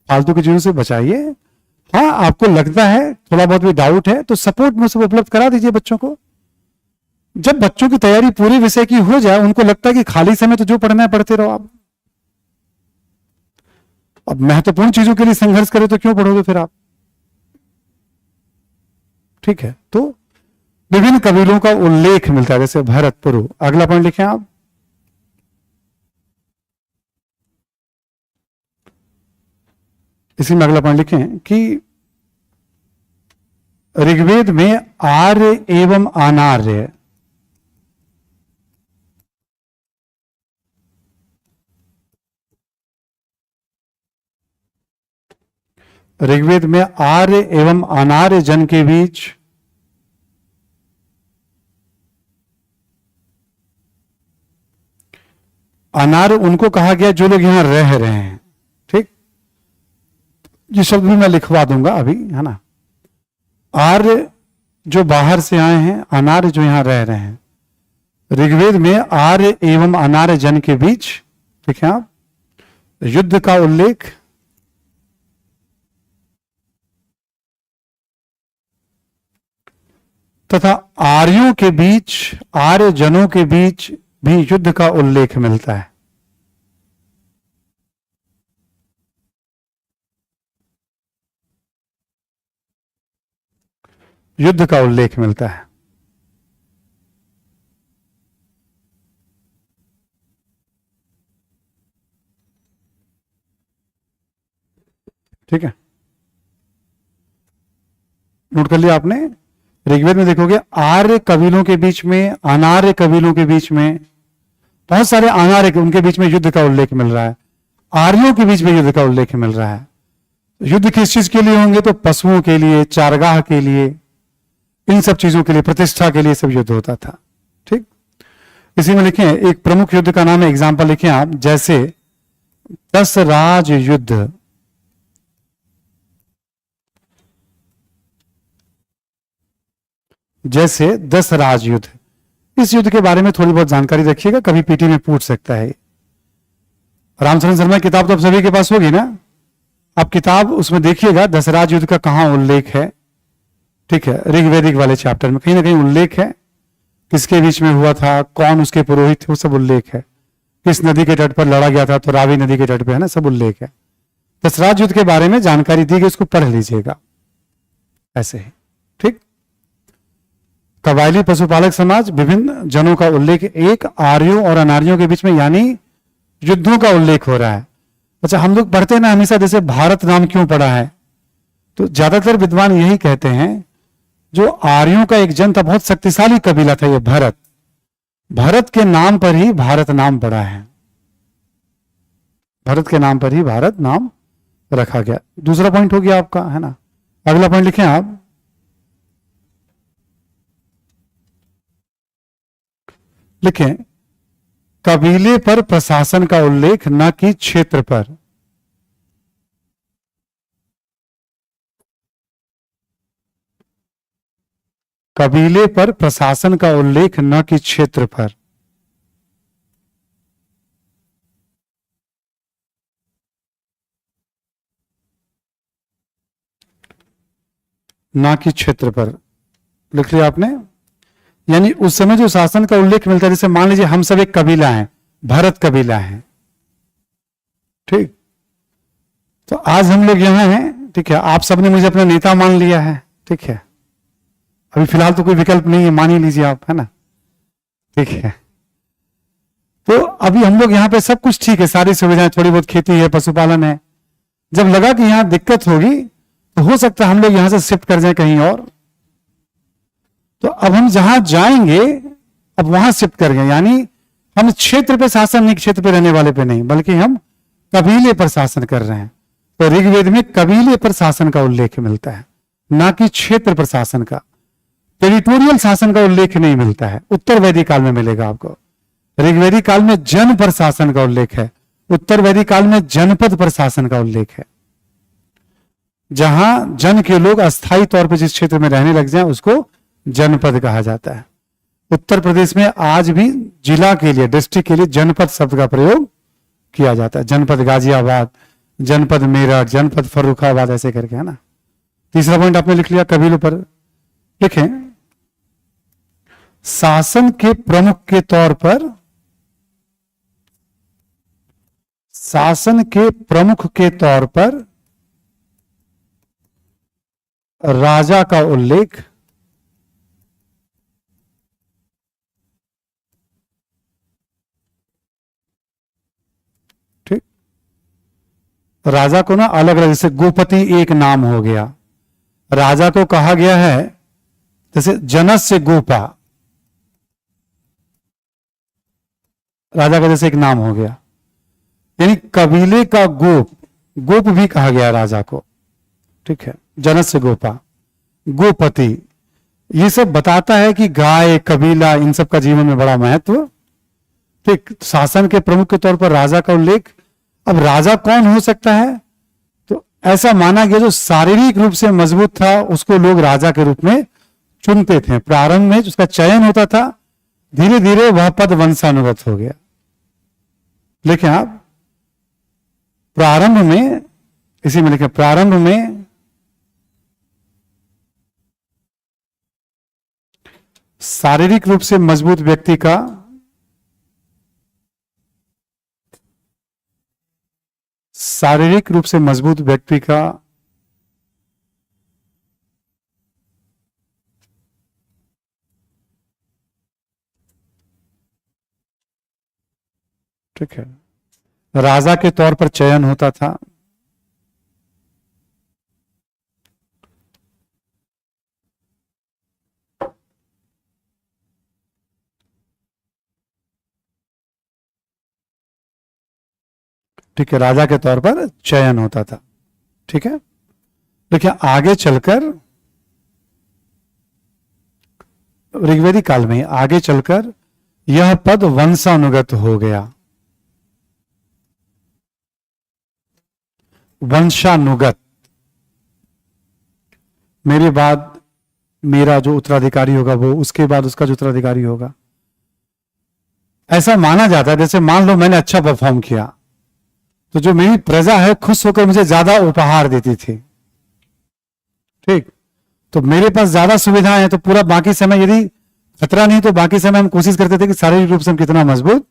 S1: फालतू की चीजों से बचाइए। हाँ, आपको लगता है थोड़ा बहुत भी डाउट है तो सपोर्ट में सब उपलब्ध करा दीजिए बच्चों को। जब बच्चों की तैयारी पूरे विषय की हो जाए, उनको लगता है कि खाली समय तो जो पढ़ना है पढ़ते रहो आप। अब महत्वपूर्ण चीजों के लिए संघर्ष करें तो क्यों पढ़ोगे फिर आप, ठीक है। तो विभिन्न कबीलों का उल्लेख मिलता है, जैसे भरत, पुरु। अगला पॉइंट लिखें आप, इसी में अगला पॉइंट लिखें कि ऋग्वेद में आर्य एवं अनार्य, ऋग्वेद में आर्य एवं अनार्य जन के बीच अनार्य उनको कहा गया जो लोग यहां रह रहे हैं, ठीक। ये शब्द भी मैं लिखवा दूंगा अभी, है ना। आर्य जो बाहर से आए हैं, अनार्य जो यहां रह रहे हैं। ऋग्वेद में आर्य एवं अनार्य जन के बीच, ठीक है आप, युद्ध का उल्लेख तथा आर्यों के बीच, आर्य जनों के बीच भी युद्ध का उल्लेख मिलता है। युद्ध का उल्लेख मिलता है, ठीक है। नोट कर लिया आपने। ऋग्वेद में देखोगे आर्य कबीलों के बीच में, अनार्य कबीलों के बीच में, बहुत सारे अनार्य, उनके बीच में युद्ध का उल्लेख मिल रहा है। आर्यों के बीच में युद्ध का उल्लेख मिल रहा है। युद्ध किस चीज के लिए होंगे, तो पशुओं के लिए, चारगाह के लिए, इन सब चीजों के लिए, प्रतिष्ठा के लिए सब युद्ध होता था, ठीक। इसी में लिखें एक प्रमुख युद्ध का नाम है, एग्जाम्पल लिखें आप, जैसे 10 राज युद्ध, जैसे 10 राज युद्ध। इस युद्ध के बारे में थोड़ी बहुत जानकारी रखिएगा, कभी पीटी में पूछ सकता है। रामचंद्र शर्मा की किताब तो आप सभी के पास होगी ना, आप किताब उसमें देखिएगा 10 राज युद्ध का कहां उल्लेख है, ठीक है। ऋग्वेदिक वाले चैप्टर में कहीं ना कहीं उल्लेख है, किसके बीच में हुआ था, कौन उसके पुरोहित थे, वो सब उल्लेख है। किस नदी के तट पर लड़ा गया था, तो रावी नदी के तट पे है ना, सब उल्लेख है। दशराज युद्ध के बारे में जानकारी दी गई, उसको पढ़ लीजिएगा ऐसे ही, ठीक। कबायली पशुपालक समाज, विभिन्न जनों का उल्लेख, एक आर्यों और अनार्यों के बीच में यानी युद्धों का उल्लेख हो रहा है। अच्छा, हम लोग पढ़ते हैं ना हमेशा जैसे भारत नाम क्यों पड़ा है, तो ज्यादातर विद्वान यही कहते हैं, जो आर्यों का एक जन था, बहुत शक्तिशाली कबीला था ये भरत, भरत के नाम पर ही भारत नाम पड़ा है, भरत के नाम पर ही भारत नाम रखा गया। दूसरा पॉइंट हो गया आपका, है ना। अगला पॉइंट लिखें आप, लिखें कबीले पर प्रशासन का उल्लेख, न कि क्षेत्र पर। कबीले पर प्रशासन का उल्लेख, न कि क्षेत्र पर। ना कि क्षेत्र पर, लिख लिया आपने। यानी उस समय जो शासन का उल्लेख मिलता है, जैसे मान लीजिए हम सब एक कबीला हैं, भरत कबीला है, ठीक। तो आज हम लोग यहां हैं, ठीक है, आप सबने मुझे अपना नेता मान लिया है, ठीक है। अभी फिलहाल तो कोई विकल्प नहीं है, मान ही लीजिए आप, है ना, ठीक है। तो अभी हम लोग यहां पे सब कुछ ठीक है, सारी सुविधाएं, थोड़ी बहुत खेती है, पशुपालन है। जब लगा कि यहां दिक्कत होगी, तो हो सकता है हम लोग यहां से शिफ्ट कर जाएं कहीं और। तो अब हम जहां जाएंगे, अब वहां शिफ्ट कर गए, यानी हम क्षेत्र पे शासन नहीं, क्षेत्र पे रहने वाले पे नहीं, बल्कि हम कबीले पर शासन कर रहे हैं। तो ऋग्वेद में कबीले पर शासन का उल्लेख मिलता है, ना कि क्षेत्र पर शासन का। टेरिटोरियल शासन का उल्लेख नहीं मिलता है, उत्तर वैदिक काल में मिलेगा आपको। ऋग्वेदिक काल में जन पर शासन का उल्लेख है, उत्तर वैदिक काल में जनपद पर शासन का उल्लेख है। जहां जन के लोग अस्थायी तौर पर जिस क्षेत्र में रहने लग जाए उसको जनपद कहा जाता है। उत्तर प्रदेश में आज भी जिला के लिए, डिस्ट्रिक्ट के लिए जनपद शब्द का प्रयोग किया जाता है। जनपद गाजियाबाद, जनपद मेरठ, जनपद फर्रुखाबाद, ऐसे करके, है ना। तीसरा पॉइंट आपने लिख लिया कबीलों पर। लिखें शासन के प्रमुख के तौर पर, शासन के प्रमुख के तौर पर राजा का उल्लेख, ठीक। राजा को ना अलग अलग, जैसे गोपति एक नाम हो गया, राजा को कहा गया है जैसे जनस्य गोपा, राजा का जैसे एक नाम हो गया, यानी कबीले का गोप, गोप भी कहा गया राजा को, ठीक है। जनस्य गोपा, गोपति, ये सब बताता है कि गाय, कबीला, इन सब का जीवन में बड़ा महत्व, ठीक। शासन के प्रमुख के तौर पर राजा का उल्लेख। अब राजा कौन हो सकता है, तो ऐसा माना गया जो शारीरिक रूप से मजबूत था उसको लोग राजा के रूप में चुनते थे। प्रारंभ में उसका चयन होता था, धीरे धीरे वह पद वंशानुगत हो गया। लेकिन आप प्रारंभ में, इसी में लिखे प्रारंभ में शारीरिक रूप से मजबूत व्यक्ति का शारीरिक रूप से मजबूत व्यक्ति का ठीक है, राजा के तौर पर चयन होता था। ठीक है, राजा के तौर पर चयन होता था, ठीक है। देखिए आगे चलकर ऋग्वेदिक काल में आगे चलकर यह पद वंशानुगत हो गया। वंशानुगत, मेरे बाद मेरा जो उत्तराधिकारी होगा वो उसके बाद उसका जो उत्तराधिकारी होगा, ऐसा माना जाता है। जैसे मान लो मैंने अच्छा परफॉर्म किया तो जो मेरी प्रजा है खुश होकर मुझे ज्यादा उपहार देती थी, ठीक। तो मेरे पास ज्यादा सुविधाएं हैं तो पूरा बाकी समय यदि खतरा नहीं तो बाकी समय हम कोशिश करते थे कि शारीरिक रूप से हम कितना मजबूत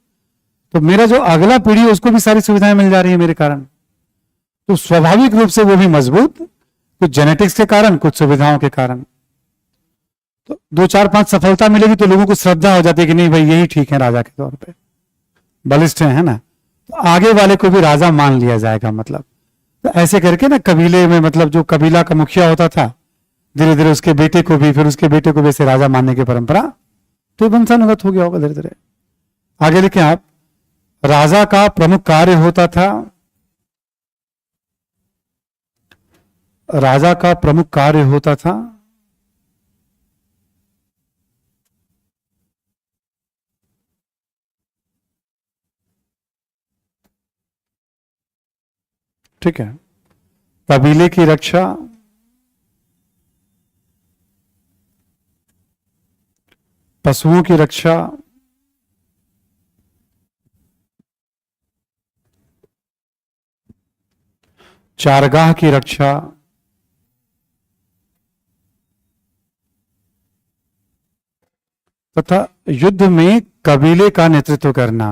S1: तो मेरा जो अगला पीढ़ी है उसको भी सारी सुविधाएं मिल जा रही है मेरे कारण, तो स्वाभाविक रूप से वो भी मजबूत, कुछ जेनेटिक्स के कारण, कुछ सुविधाओं के कारण। तो 2 4 5 सफलता मिलेगी तो लोगों को श्रद्धा हो जाती है कि नहीं भाई यही ठीक है राजा के तौर पे, बलिष्ठ है ना, तो आगे वाले को भी राजा मान लिया जाएगा। मतलब तो ऐसे करके ना कबीले में, मतलब जो कबीला का मुखिया होता था, धीरे धीरे उसके बेटे को भी, फिर उसके बेटे को भी ऐसे राजा मानने की परंपरा तो वंशानुगत हो गया होगा धीरे धीरे। आगे लिखें आप, राजा का प्रमुख कार्य होता था, राजा का प्रमुख कार्य होता था ठीक है, कबीले की रक्षा, पशुओं की रक्षा, चारगाह की रक्षा, तथा युद्ध में कबीले का नेतृत्व करना।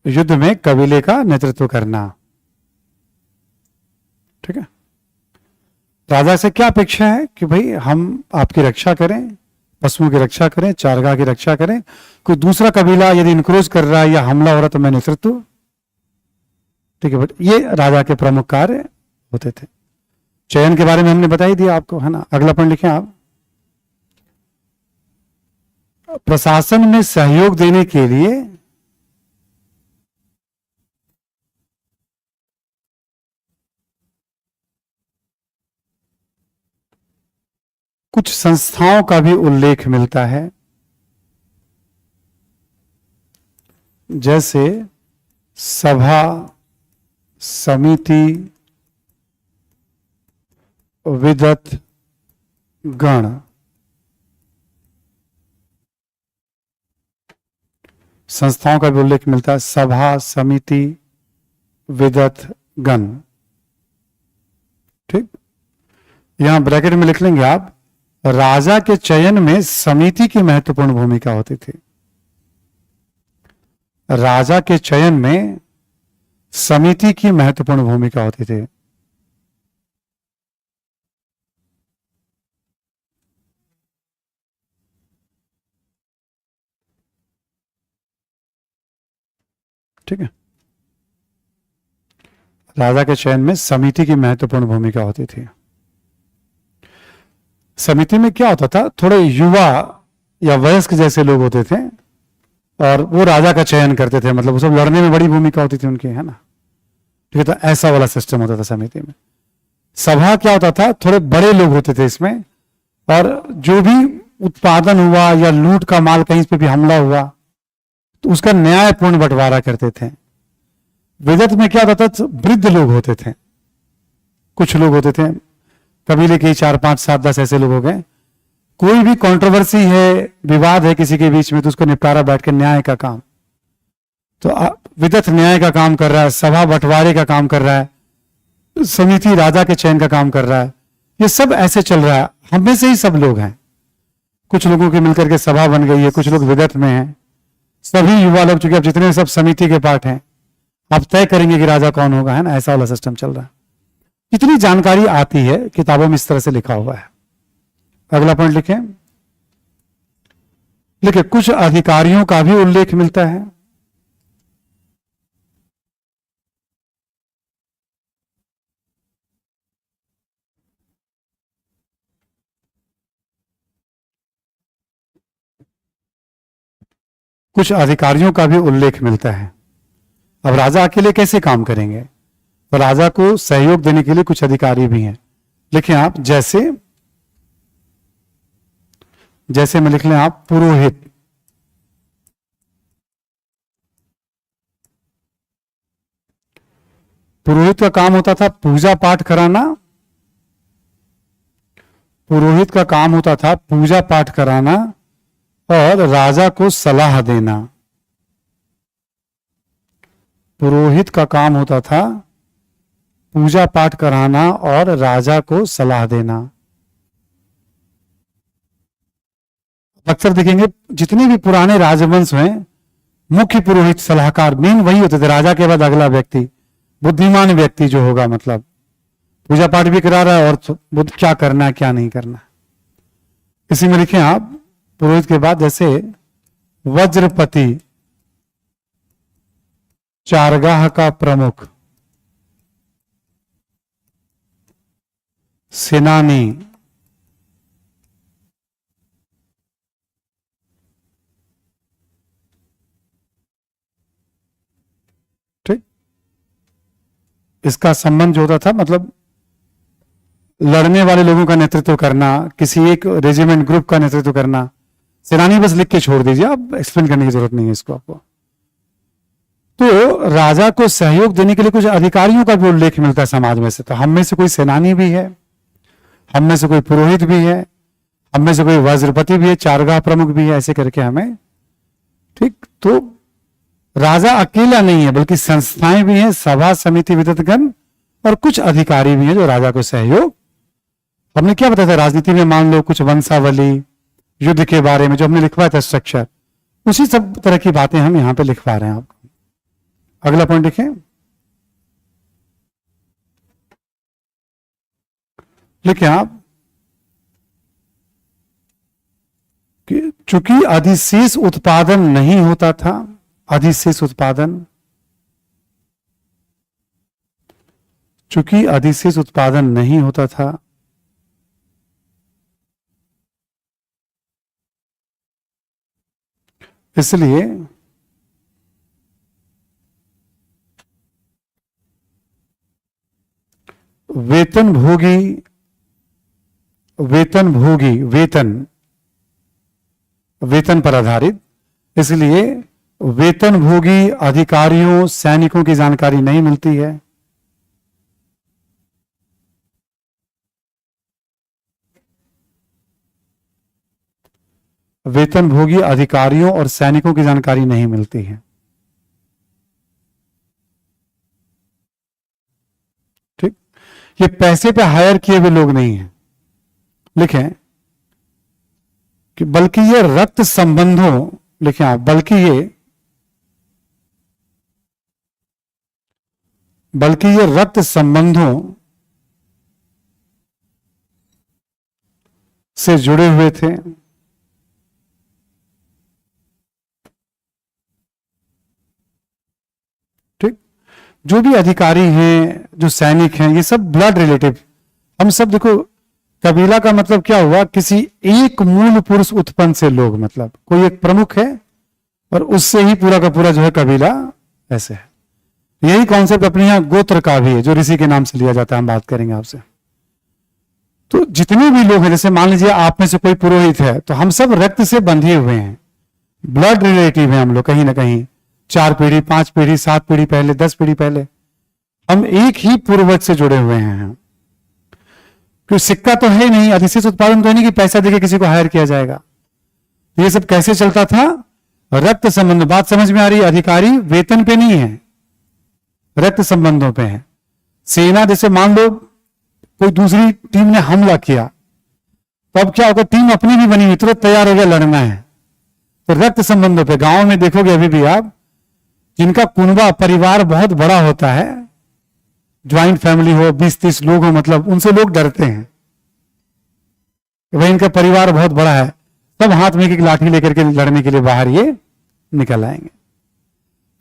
S1: युद्ध में कबीले का नेतृत्व करना, ठीक है। राजा से क्या अपेक्षा है कि भाई हम आपकी रक्षा करें, पशुओं की रक्षा करें, चारगाह की रक्षा करें, कोई दूसरा कबीला यदि इंक्रोच कर रहा है या हमला हो रहा है तो मैं नेतृत्व, ठीक है। बट ये राजा के प्रमुख कार्य होते थे। चयन के बारे में हमने बता ही दिया आपको, है ना। अगला पॉइंट लिखें आप, प्रशासन में सहयोग देने के लिए कुछ संस्थाओं का भी उल्लेख मिलता है, जैसे सभा, समिति, विदत गण। संस्थाओं का भी उल्लेख मिलता है, सभा, समिति, विदत गण, ठीक। यहां ब्रैकेट में लिख लेंगे आप, राजा के चयन में समिति की महत्वपूर्ण भूमिका होती थी। राजा के चयन में समिति की महत्वपूर्ण भूमिका होती थी। ठीक है, राजा के चयन में समिति की महत्वपूर्ण भूमिका होती थी। समिति में क्या होता था, थोड़े युवा या वयस्क जैसे लोग होते थे और वो राजा का चयन करते थे, मतलब वो सब लड़ने में बड़ी भूमिका होती थी उनकी, है ना। ठीक है, तो ऐसा वाला सिस्टम होता था समिति में। सभा क्या होता था, थोड़े बड़े लोग होते थे इसमें, और जो भी उत्पादन हुआ या लूट का माल कहीं पे भी हमला हुआ तो उसका न्यायपूर्ण बंटवारा करते थे। विदत में क्या होता था, वृद्ध लोग होते थे, कुछ लोग होते थे कबीले के 4 5 7 10 ऐसे लोग हो गए, कोई भी कंट्रोवर्सी है, विवाद है किसी के बीच में, तो उसको निपटारा बैठ के न्याय का काम, तो विदत न्याय का काम कर रहा है, सभा बंटवारे का काम कर रहा है, समिति राजा के चयन का काम कर रहा है। ये सब ऐसे चल रहा है, हम में से ही सब लोग हैं, कुछ लोगों की मिलकर के सभा बन गई है, कुछ लोग विदत में हैं, सभी युवा लोग, चूंकि अब जितने सब समिति के पार्ट हैं, आप तय करेंगे कि राजा कौन होगा, है ना, ऐसा वाला सिस्टम चल रहा है। इतनी जानकारी आती है किताबों में, इस तरह से लिखा हुआ है। अगला पॉइंट लिखें, लिखे कुछ अधिकारियों का भी उल्लेख मिलता है। कुछ अधिकारियों का भी उल्लेख मिलता है। अब राजा अकेले कैसे काम करेंगे, तो राजा को सहयोग देने के लिए कुछ अधिकारी भी हैं। लिखें आप, जैसे में लिख लें आप, पुरोहित, पुरोहित का काम होता था पूजा पाठ कराना, पुरोहित का काम होता था पूजा पाठ कराना और राजा को सलाह देना। पुरोहित का काम होता था पूजा पाठ कराना और राजा को सलाह देना। अक्सर देखेंगे जितने भी पुराने राजवंश हैं, मुख्य पुरोहित सलाहकार मेन वही होते थे, राजा के बाद अगला व्यक्ति, बुद्धिमान व्यक्ति जो होगा, मतलब पूजा पाठ भी करा रहा है और बुद्ध क्या करना है क्या नहीं करना है। इसी में लिखें आप पुरोहित के बाद जैसे वज्रपति, चारगाह का प्रमुख, सेनानी, ठीक, इसका संबंध जो होता था मतलब लड़ने वाले लोगों का नेतृत्व करना, किसी एक रेजिमेंट ग्रुप का नेतृत्व करना। सेनानी बस लिख के छोड़ दीजिए, आप एक्सप्लेन करने की जरूरत नहीं है इसको आपको। तो राजा को सहयोग देने के लिए कुछ अधिकारियों का भी उल्लेख मिलता है समाज में से। तो हम में से कोई सेनानी भी है, हम में से कोई पुरोहित भी है, हम में से कोई वज्रपति भी है, चारगाह प्रमुख भी है, ऐसे करके हमें, ठीक। तो राजा अकेला नहीं है बल्कि संस्थाएं भी हैं, सभा समिति विद्वतगण और कुछ अधिकारी भी हैं जो राजा को सहयोग। हमने क्या बताया था राजनीति में, मान लो कुछ वंशावली, युद्ध के बारे में जो हमने लिखवाया था स्ट्रक्चर, उसी सब तरह की बातें हम यहां पे लिखवा रहे हैं आपको। अगला पॉइंट लिखें, लिखें आप कि चूंकि अधिशेष उत्पादन नहीं होता था, अधिशेष उत्पादन, चूंकि अधिशेष उत्पादन नहीं होता था, इसलिए वेतन भोगी, वेतन भोगी, वेतन, वेतन पर आधारित, इसलिए वेतन भोगी अधिकारियों सैनिकों की जानकारी नहीं मिलती है। वेतन भोगी अधिकारियों और सैनिकों की जानकारी नहीं मिलती है, ठीक। ये पैसे पे हायर किए हुए लोग नहीं हैं, लिखें कि बल्कि ये रक्त संबंधों, लिखें आप, बल्कि ये रक्त संबंधों से जुड़े हुए थे। ठीक, जो भी अधिकारी हैं, जो सैनिक हैं, ये सब ब्लड रिलेटिव, हम सब देखो, कबीला का मतलब क्या हुआ, किसी एक मूल पुरुष उत्पन्न से लोग, मतलब कोई एक प्रमुख है और उससे ही पूरा का पूरा जो है कबीला ऐसे है। यही कॉन्सेप्ट अपने यहां गोत्र का भी है जो ऋषि के नाम से लिया जाता है, हम बात करेंगे आपसे। तो जितने भी लोग हैं, जैसे मान लीजिए आप में से कोई पुरोहित है, तो हम सब रक्त से बंधे हुए हैं, ब्लड रिलेटिव हैं हम लोग, कहीं ना कहीं 4 पीढ़ी 5 पीढ़ी 7 पीढ़ी पहले 10 पीढ़ी पहले हम एक ही पूर्वज से जुड़े हुए हैं। क्योंकि सिक्का तो है नहीं, अधिशेष उत्पादन तो है नहीं कि पैसा देके किसी को हायर किया जाएगा। ये सब कैसे चलता था, रक्त संबंध। बात समझ में आ रही है? अधिकारी वेतन पे नहीं है, रक्त संबंधों पे है। सेना, जैसे मान लो कोई दूसरी टीम ने हमला किया, तो अब क्या होगा, टीम अपनी भी बनी हुई, तुरंत तैयार हो गया लड़ना है। तो रक्त संबंधों पे, गांव में देखोगे अभी भी आप, जिनका कुनबा परिवार बहुत बड़ा होता है, ज्वाइंट फैमिली हो, 20-30 लोग हो, मतलब उनसे लोग डरते हैं, वह इनका परिवार बहुत बड़ा है, सब हाथ में एक लाठी लेकर के लड़ने के लिए बाहर ये निकल आएंगे।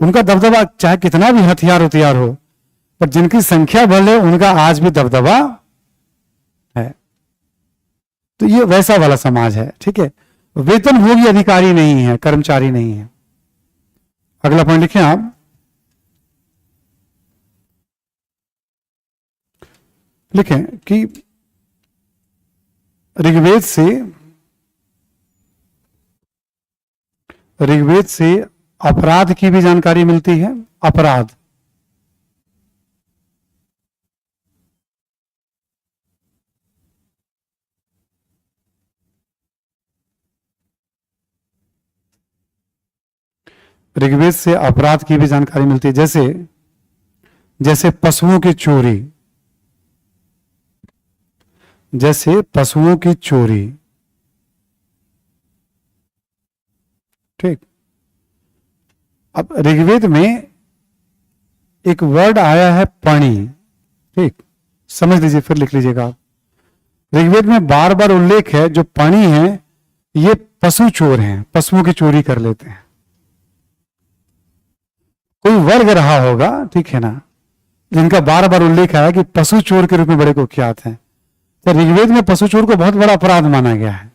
S1: उनका दबदबा चाहे कितना भी हथियार हो, पर जिनकी संख्या बढ़े उनका आज भी दबदबा है। तो ये वैसा वाला समाज है, ठीक है। वेतन भोगी अधिकारी नहीं है, कर्मचारी नहीं है। अगला पॉइंट लिखें आप, लिखें कि ऋग्वेद से अपराध की भी जानकारी मिलती है। अपराध, ऋग्वेद से अपराध की भी जानकारी मिलती है। जैसे पशुओं की चोरी, जैसे पशुओं की चोरी, ठीक। अब ऋग्वेद में एक वर्ड आया है पणी, ठीक, समझ लीजिए फिर लिख लीजिएगा आप। ऋग्वेद में बार बार उल्लेख है जो पणी है ये पशु चोर हैं, पशुओं की चोरी कर लेते हैं। कोई वर्ग रहा होगा, ठीक है ना, जिनका बार बार उल्लेख आया कि पशु चोर के रूप में बड़े कुख्यात हैं। तो ऋग्वेद में पशु चोर को बहुत बड़ा अपराध माना गया है।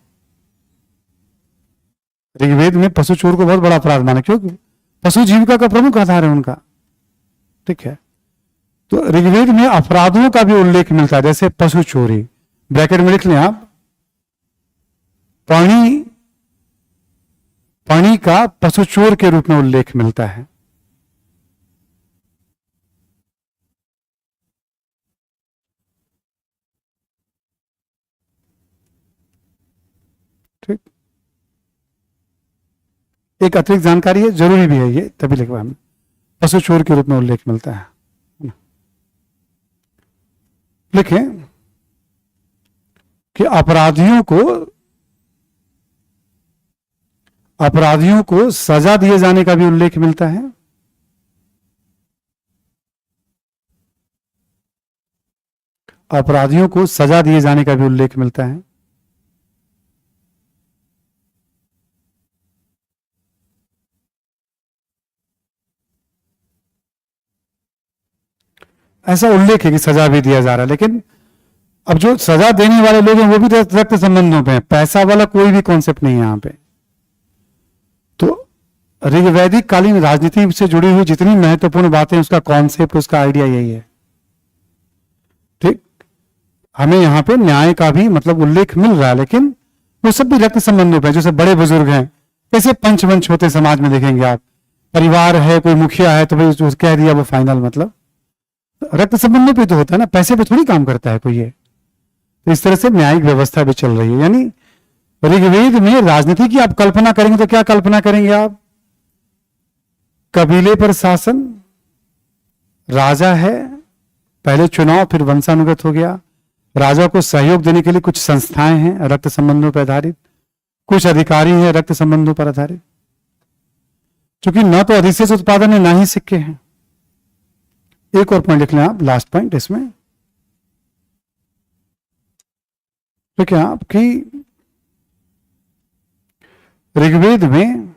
S1: ऋग्वेद में पशु चोर को बहुत बड़ा अपराध माना, क्योंकि पशु जीविका का प्रमुख आधार है उनका, ठीक है। तो ऋग्वेद में अपराधों का भी उल्लेख मिलता है, जैसे पशु चोरी, ब्रैकेट में लिख लें आप, पणी का पशु चोर के रूप में उल्लेख मिलता है। ठीक, एक अतिरिक्त जानकारी है, जरूरी भी है ये, तभी लिखवा हमें, पशु चोर के रूप में उल्लेख मिलता है। लिखें कि अपराधियों को सजा दिए जाने का भी उल्लेख मिलता है। अपराधियों को सजा दिए जाने का भी उल्लेख मिलता है। ऐसा उल्लेख है कि सजा भी दिया जा रहा है, लेकिन अब जो सजा देने वाले लोग हैं वो भी रक्त संबंधों पे हैं, पैसा वाला कोई भी कॉन्सेप्ट नहीं है यहां पे। तो ऋग्वैदिक कालीन राजनीति से जुड़ी हुई जितनी महत्वपूर्ण बातें, उसका कॉन्सेप्ट, उसका आइडिया यही है, ठीक। हमें यहां पे न्याय का भी मतलब उल्लेख मिल रहा है, लेकिन वो सब भी रक्त संबंधों पे, जैसे बड़े बुजुर्ग हैं, कैसे पंचवंश होते समाज में देखेंगे आप, परिवार है, कोई मुखिया है तो भाई जो कह दिया वो फाइनल, मतलब रक्त संबंधों पे तो होता है ना, पैसे पे थोड़ी काम करता है कोई ये। तो इस तरह से न्यायिक व्यवस्था भी चल रही है। यानी ऋग्वेद में राजनीति की आप कल्पना करेंगे तो क्या कल्पना करेंगे आप, कबीले पर शासन, राजा है, पहले चुनाव फिर वंशानुगत हो गया, राजा को सहयोग देने के लिए कुछ संस्थाएं हैं रक्त संबंधों पर आधारित, कुछ अधिकारी हैं रक्त संबंधों पर आधारित, क्योंकि न तो अधिशेष उत्पादन है ना ही सिक्के हैं। एक और पॉइंट लिख लें आप, लास्ट पॉइंट इसमें, तो क्या आपकी ऋग्वेद में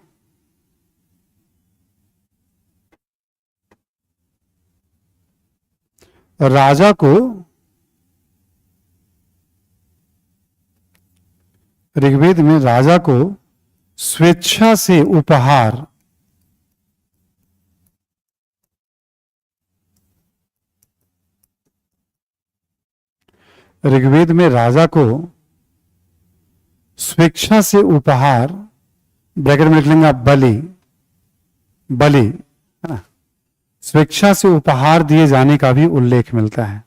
S1: राजा को, ऋग्वेद में राजा को स्वेच्छा से उपहार, ऋग्वेद में राजा को स्वेच्छा से उपहार, ब्रैकेट में लिख लेंगे आप बलि, बलि है ना, स्वेच्छा से उपहार दिए जाने का भी उल्लेख मिलता है।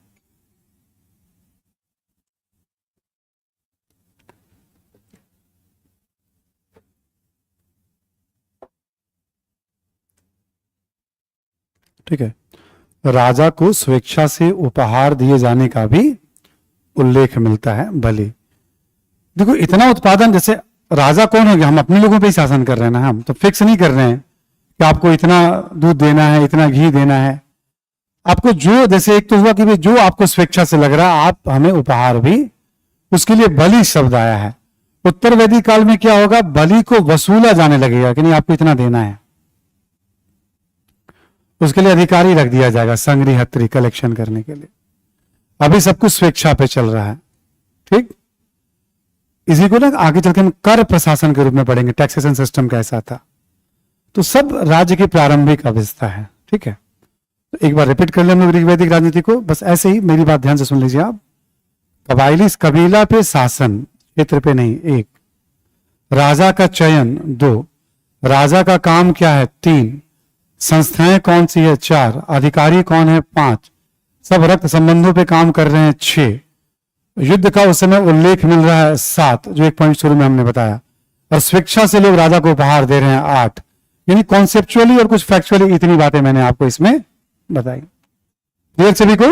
S1: ठीक है, राजा को स्वेच्छा से उपहार दिए जाने का भी उल्लेख मिलता है, बलि। देखो इतना उत्पादन, जैसे राजा कौन हो गया, हम अपने लोगों पे ही शासन कर रहे हैं ना, हम तो फिक्स नहीं कर रहे हैं कि आपको इतना दूध देना है, इतना घी देना है, आपको जो, जैसे एक तो हुआ कि भाई जो आपको स्वेच्छा से लग रहा है आप हमें उपहार भी, उसके लिए बलि शब्द आया है। उत्तर वैदिक काल में क्या होगा, बलि को वसूला जाने लगेगा कि नहीं आपको इतना देना है, उसके लिए अधिकारी रख दिया जाएगा, संग्रहत्री कलेक्शन करने के लिए। अभी सब कुछ स्वेच्छा पे चल रहा है, ठीक। इसी को ना आगे चल के हम कर प्रशासन के रूप में पढ़ेंगे, टैक्सेशन सिस्टम कैसा था। तो सब राज्य की प्रारंभिक अवस्था है, ठीक है। तो एक बार रिपीट कर लें हम लोग ऋग्वैदिक राजनीति को, बस ऐसे ही, मेरी बात ध्यान से सुन लीजिए आप। कबाइली, कबीला पे शासन, क्षेत्र पे नहीं, 1, राजा का चयन 2, राजा का काम क्या है 3, संस्थाएं कौन सी है 4, अधिकारी कौन है 5, सब रक्त संबंधों पे काम कर रहे हैं 6, युद्ध का उस समय उल्लेख मिल रहा है 7, जो एक पॉइंट शुरू में हमने बताया, और स्वेच्छा से लोग राजा को उपहार दे रहे हैं 8। यानी कॉन्सेप्चुअली और कुछ फैक्चुअली इतनी बातें मैंने आपको इसमें बताई। क्लियर सभी को?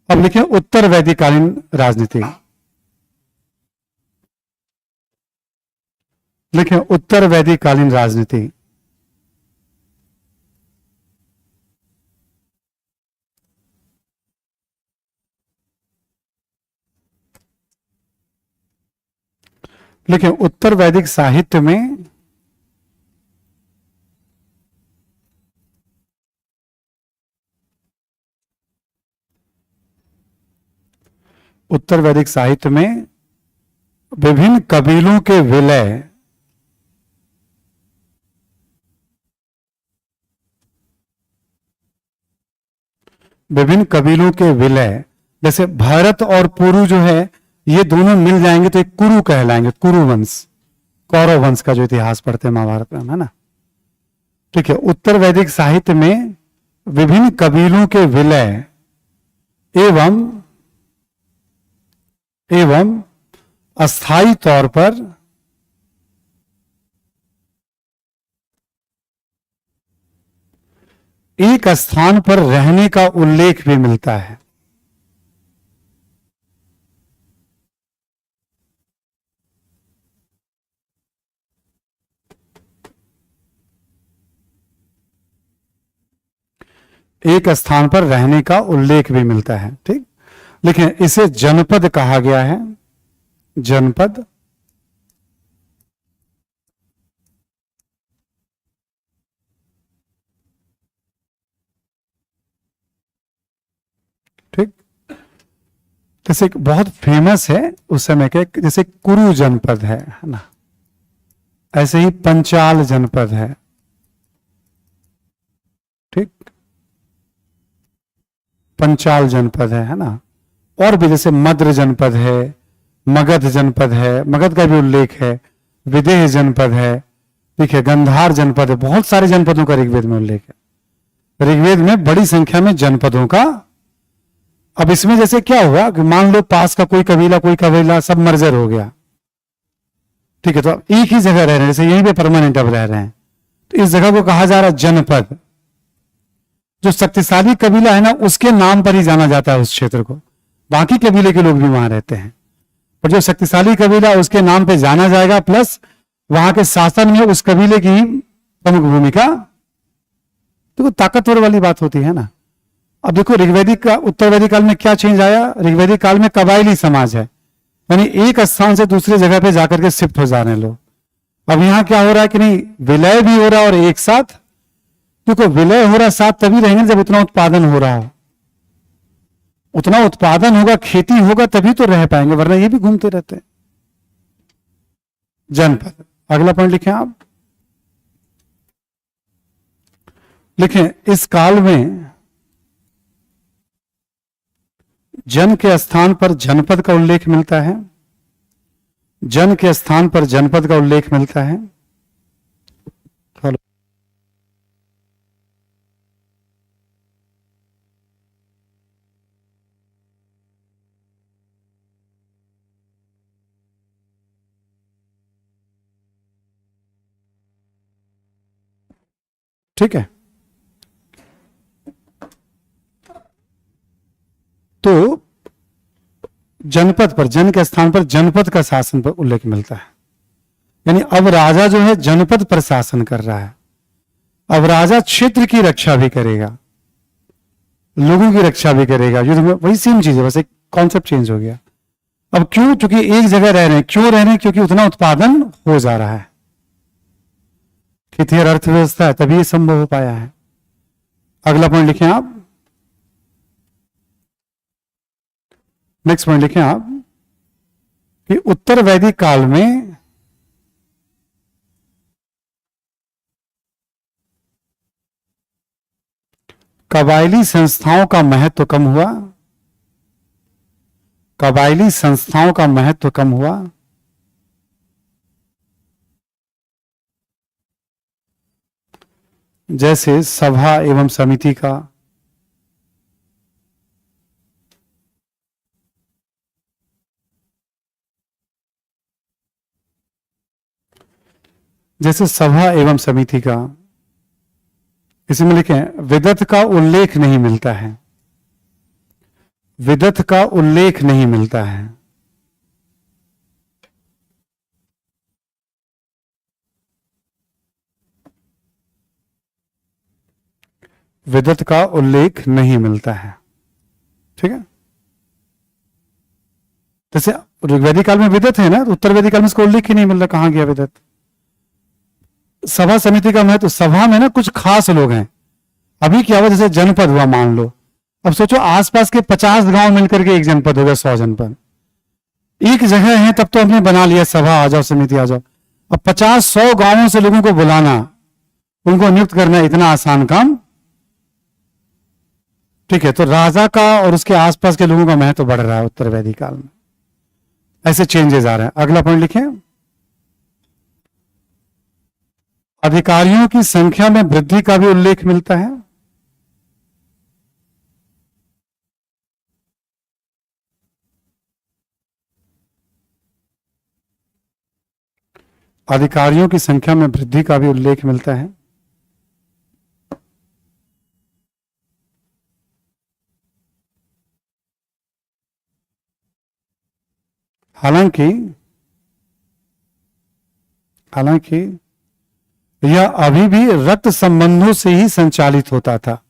S1: अब लिखें उत्तर वैदिक कालीन राजनीति। लिखें उत्तर वैदिक कालीन राजनीति। लिखें उत्तर वैदिक साहित्य में उत्तर वैदिक साहित्य में विभिन्न कबीलों के विलय विभिन्न कबीलों के विलय, जैसे भारत और पुरु जो है ये दोनों मिल जाएंगे तो एक कुरु कहलाएंगे, कुरु वंश, कौरव वंश का जो इतिहास पढ़ते हैं महाभारत में, है ना। ठीक है, उत्तर वैदिक साहित्य में विभिन्न कबीलों के विलय एवं अस्थायी तौर पर एक स्थान पर रहने का उल्लेख भी मिलता है। एक स्थान पर रहने का उल्लेख भी मिलता है। ठीक, लेकिन इसे जनपद कहा गया है, जनपद। ठीक, जैसे बहुत फेमस है उस समय के, जैसे कुरु जनपद है ना, ऐसे ही पंचाल जनपद है। ठीक, पंचाल जनपद है ना। और भी जैसे मद्र जनपद है, मगध जनपद है, मगध का भी उल्लेख है, विदेह जनपद है, ठीक है, गंधार जनपद है। बहुत सारे जनपदों का ऋग्वेद में उल्लेख है। ऋग्वेद में बड़ी संख्या में जनपदों का। अब इसमें जैसे क्या हुआ कि मान लो पास का कोई कबीला सब मर्जर हो गया, ठीक है, तो अब एक ही जगह रह रहे हैं, जैसे यहीं पे परमानेंट अब रह रहे हैं, तो इस जगह को कहा जा रहा है जनपद। जो शक्तिशाली कबीला है ना उसके नाम पर ही जाना जाता है उस क्षेत्र को, बाकी कबीले के लोग भी वहां रहते हैं, पर जो शक्तिशाली कबीला उसके नाम पे जाना जाएगा, प्लस वहां के शासन में उस कबीले की प्रमुख भूमिका, तो ताकतवर वाली बात होती है ना। अब देखो ऋग्वैदिक का उत्तर वैदिक काल में क्या चेंज आया, ऋग्वैदिक काल में कबायली समाज है, यानी एक स्थान से दूसरी जगह पे जाकर के शिफ्ट हो जा रहे हैं लोग। अब यहां क्या हो रहा है कि नहीं, विलय भी हो रहा है और एक साथ, क्योंकि विलय हो रहा साथ तभी रहेंगे जब उतना उत्पादन हो रहा हो, उतना उत्पादन होगा, खेती होगा, तभी तो रह पाएंगे, वरना ये भी घूमते रहते हैं। जनपद, अगला पॉइंट लिखें आप, लिखें इस काल में जन के स्थान पर जनपद का उल्लेख मिलता है, जन के स्थान पर जनपद का उल्लेख मिलता है। ठीक है, तो जनपद पर, जन के स्थान पर जनपद का शासन पर उल्लेख मिलता है, यानी अब राजा जो है जनपद पर शासन कर रहा है। अब राजा क्षेत्र की रक्षा भी करेगा, लोगों की रक्षा भी करेगा, युद्ध में वही सेम चीज है, बस एक कॉन्सेप्ट चेंज हो गया। अब क्यों, क्योंकि एक जगह रह रहे हैं, क्यों रह रहे हैं, क्योंकि उतना उत्पादन हो जा रहा है, खेती और अर्थव्यवस्था है, तभी ये संभव हो पाया है। अगला पॉइंट लिखें आप, नेक्स्ट पॉइंट लिखें आप कि उत्तर वैदिक काल में कबायली संस्थाओं का महत्व कम हुआ, कबायली संस्थाओं का महत्व कम हुआ, जैसे सभा एवं समिति का, जैसे सभा एवं समिति का। इसमें लिखें विदत का उल्लेख नहीं मिलता है, विदत का उल्लेख नहीं मिलता है। विदत का उल्लेख नहीं मिलता है। ठीक है, जैसे ऋग्वैदिक काल में विदत है ना, तो उत्तर वैदिक काल में इसका उल्लेख ही नहीं मिल रहा, कहां गया विदत। सभा समिति का महत्व, सभा में ना कुछ खास लोग हैं। अभी क्या हुआ, जैसे जनपद हुआ मान लो, अब सोचो आसपास के 50 गांव मिलकर के एक जनपद हो गया, 100 जनपद एक जगह है, तब तो हमने बना लिया सभा आ जाओ समिति आ जाओ। अब 50-100 गांवों से लोगों को बुलाना, उनको नियुक्त करना इतना आसान काम। ठीक है, तो राजा का और उसके आसपास के लोगों का महत्व बढ़ रहा है उत्तर वैदिक काल में, ऐसे चेंजेस आ रहे हैं। अगला पॉइंट लिखें, अधिकारियों की संख्या में वृद्धि का भी उल्लेख मिलता है। अधिकारियों की संख्या में वृद्धि का भी उल्लेख मिलता है। हालांकि यह अभी भी रक्त संबंधों से ही संचालित होता था।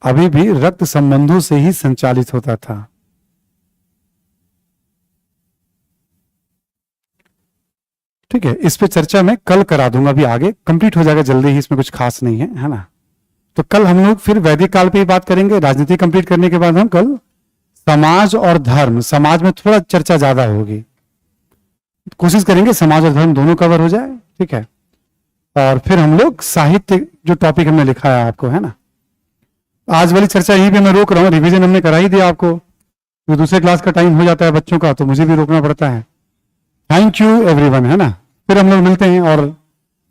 S1: अभी भी रक्त संबंधों से ही संचालित होता था। ठीक है, इस पे चर्चा मैं कल करा दूंगा, अभी आगे कंप्लीट हो जाएगा जल्दी ही, इसमें कुछ खास नहीं है, है ना। तो कल हम लोग फिर वैदिक काल पे ही बात करेंगे। राजनीति कंप्लीट करने के बाद हम कल समाज और धर्म, समाज में थोड़ा चर्चा ज्यादा होगी, कोशिश करेंगे समाज और धर्म दोनों कवर हो जाए। ठीक है, और फिर हम लोग साहित्य जो टॉपिक हमने लिखा है आपको, है ना, आज वाली चर्चा यहीं पे मैं रोक रहा हूँ, रिवीजन हमने करा ही दिया आपको, तो दूसरे क्लास का टाइम हो जाता है बच्चों का, तो मुझे भी रोकना पड़ता है। थैंक यू एवरीवन, है ना। फिर हम लोग मिलते हैं, और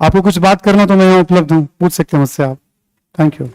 S1: आपको कुछ बात करना तो मैं यहाँ उपलब्ध हूँ, पूछ सकते हैं मुझसे आप। Thank you.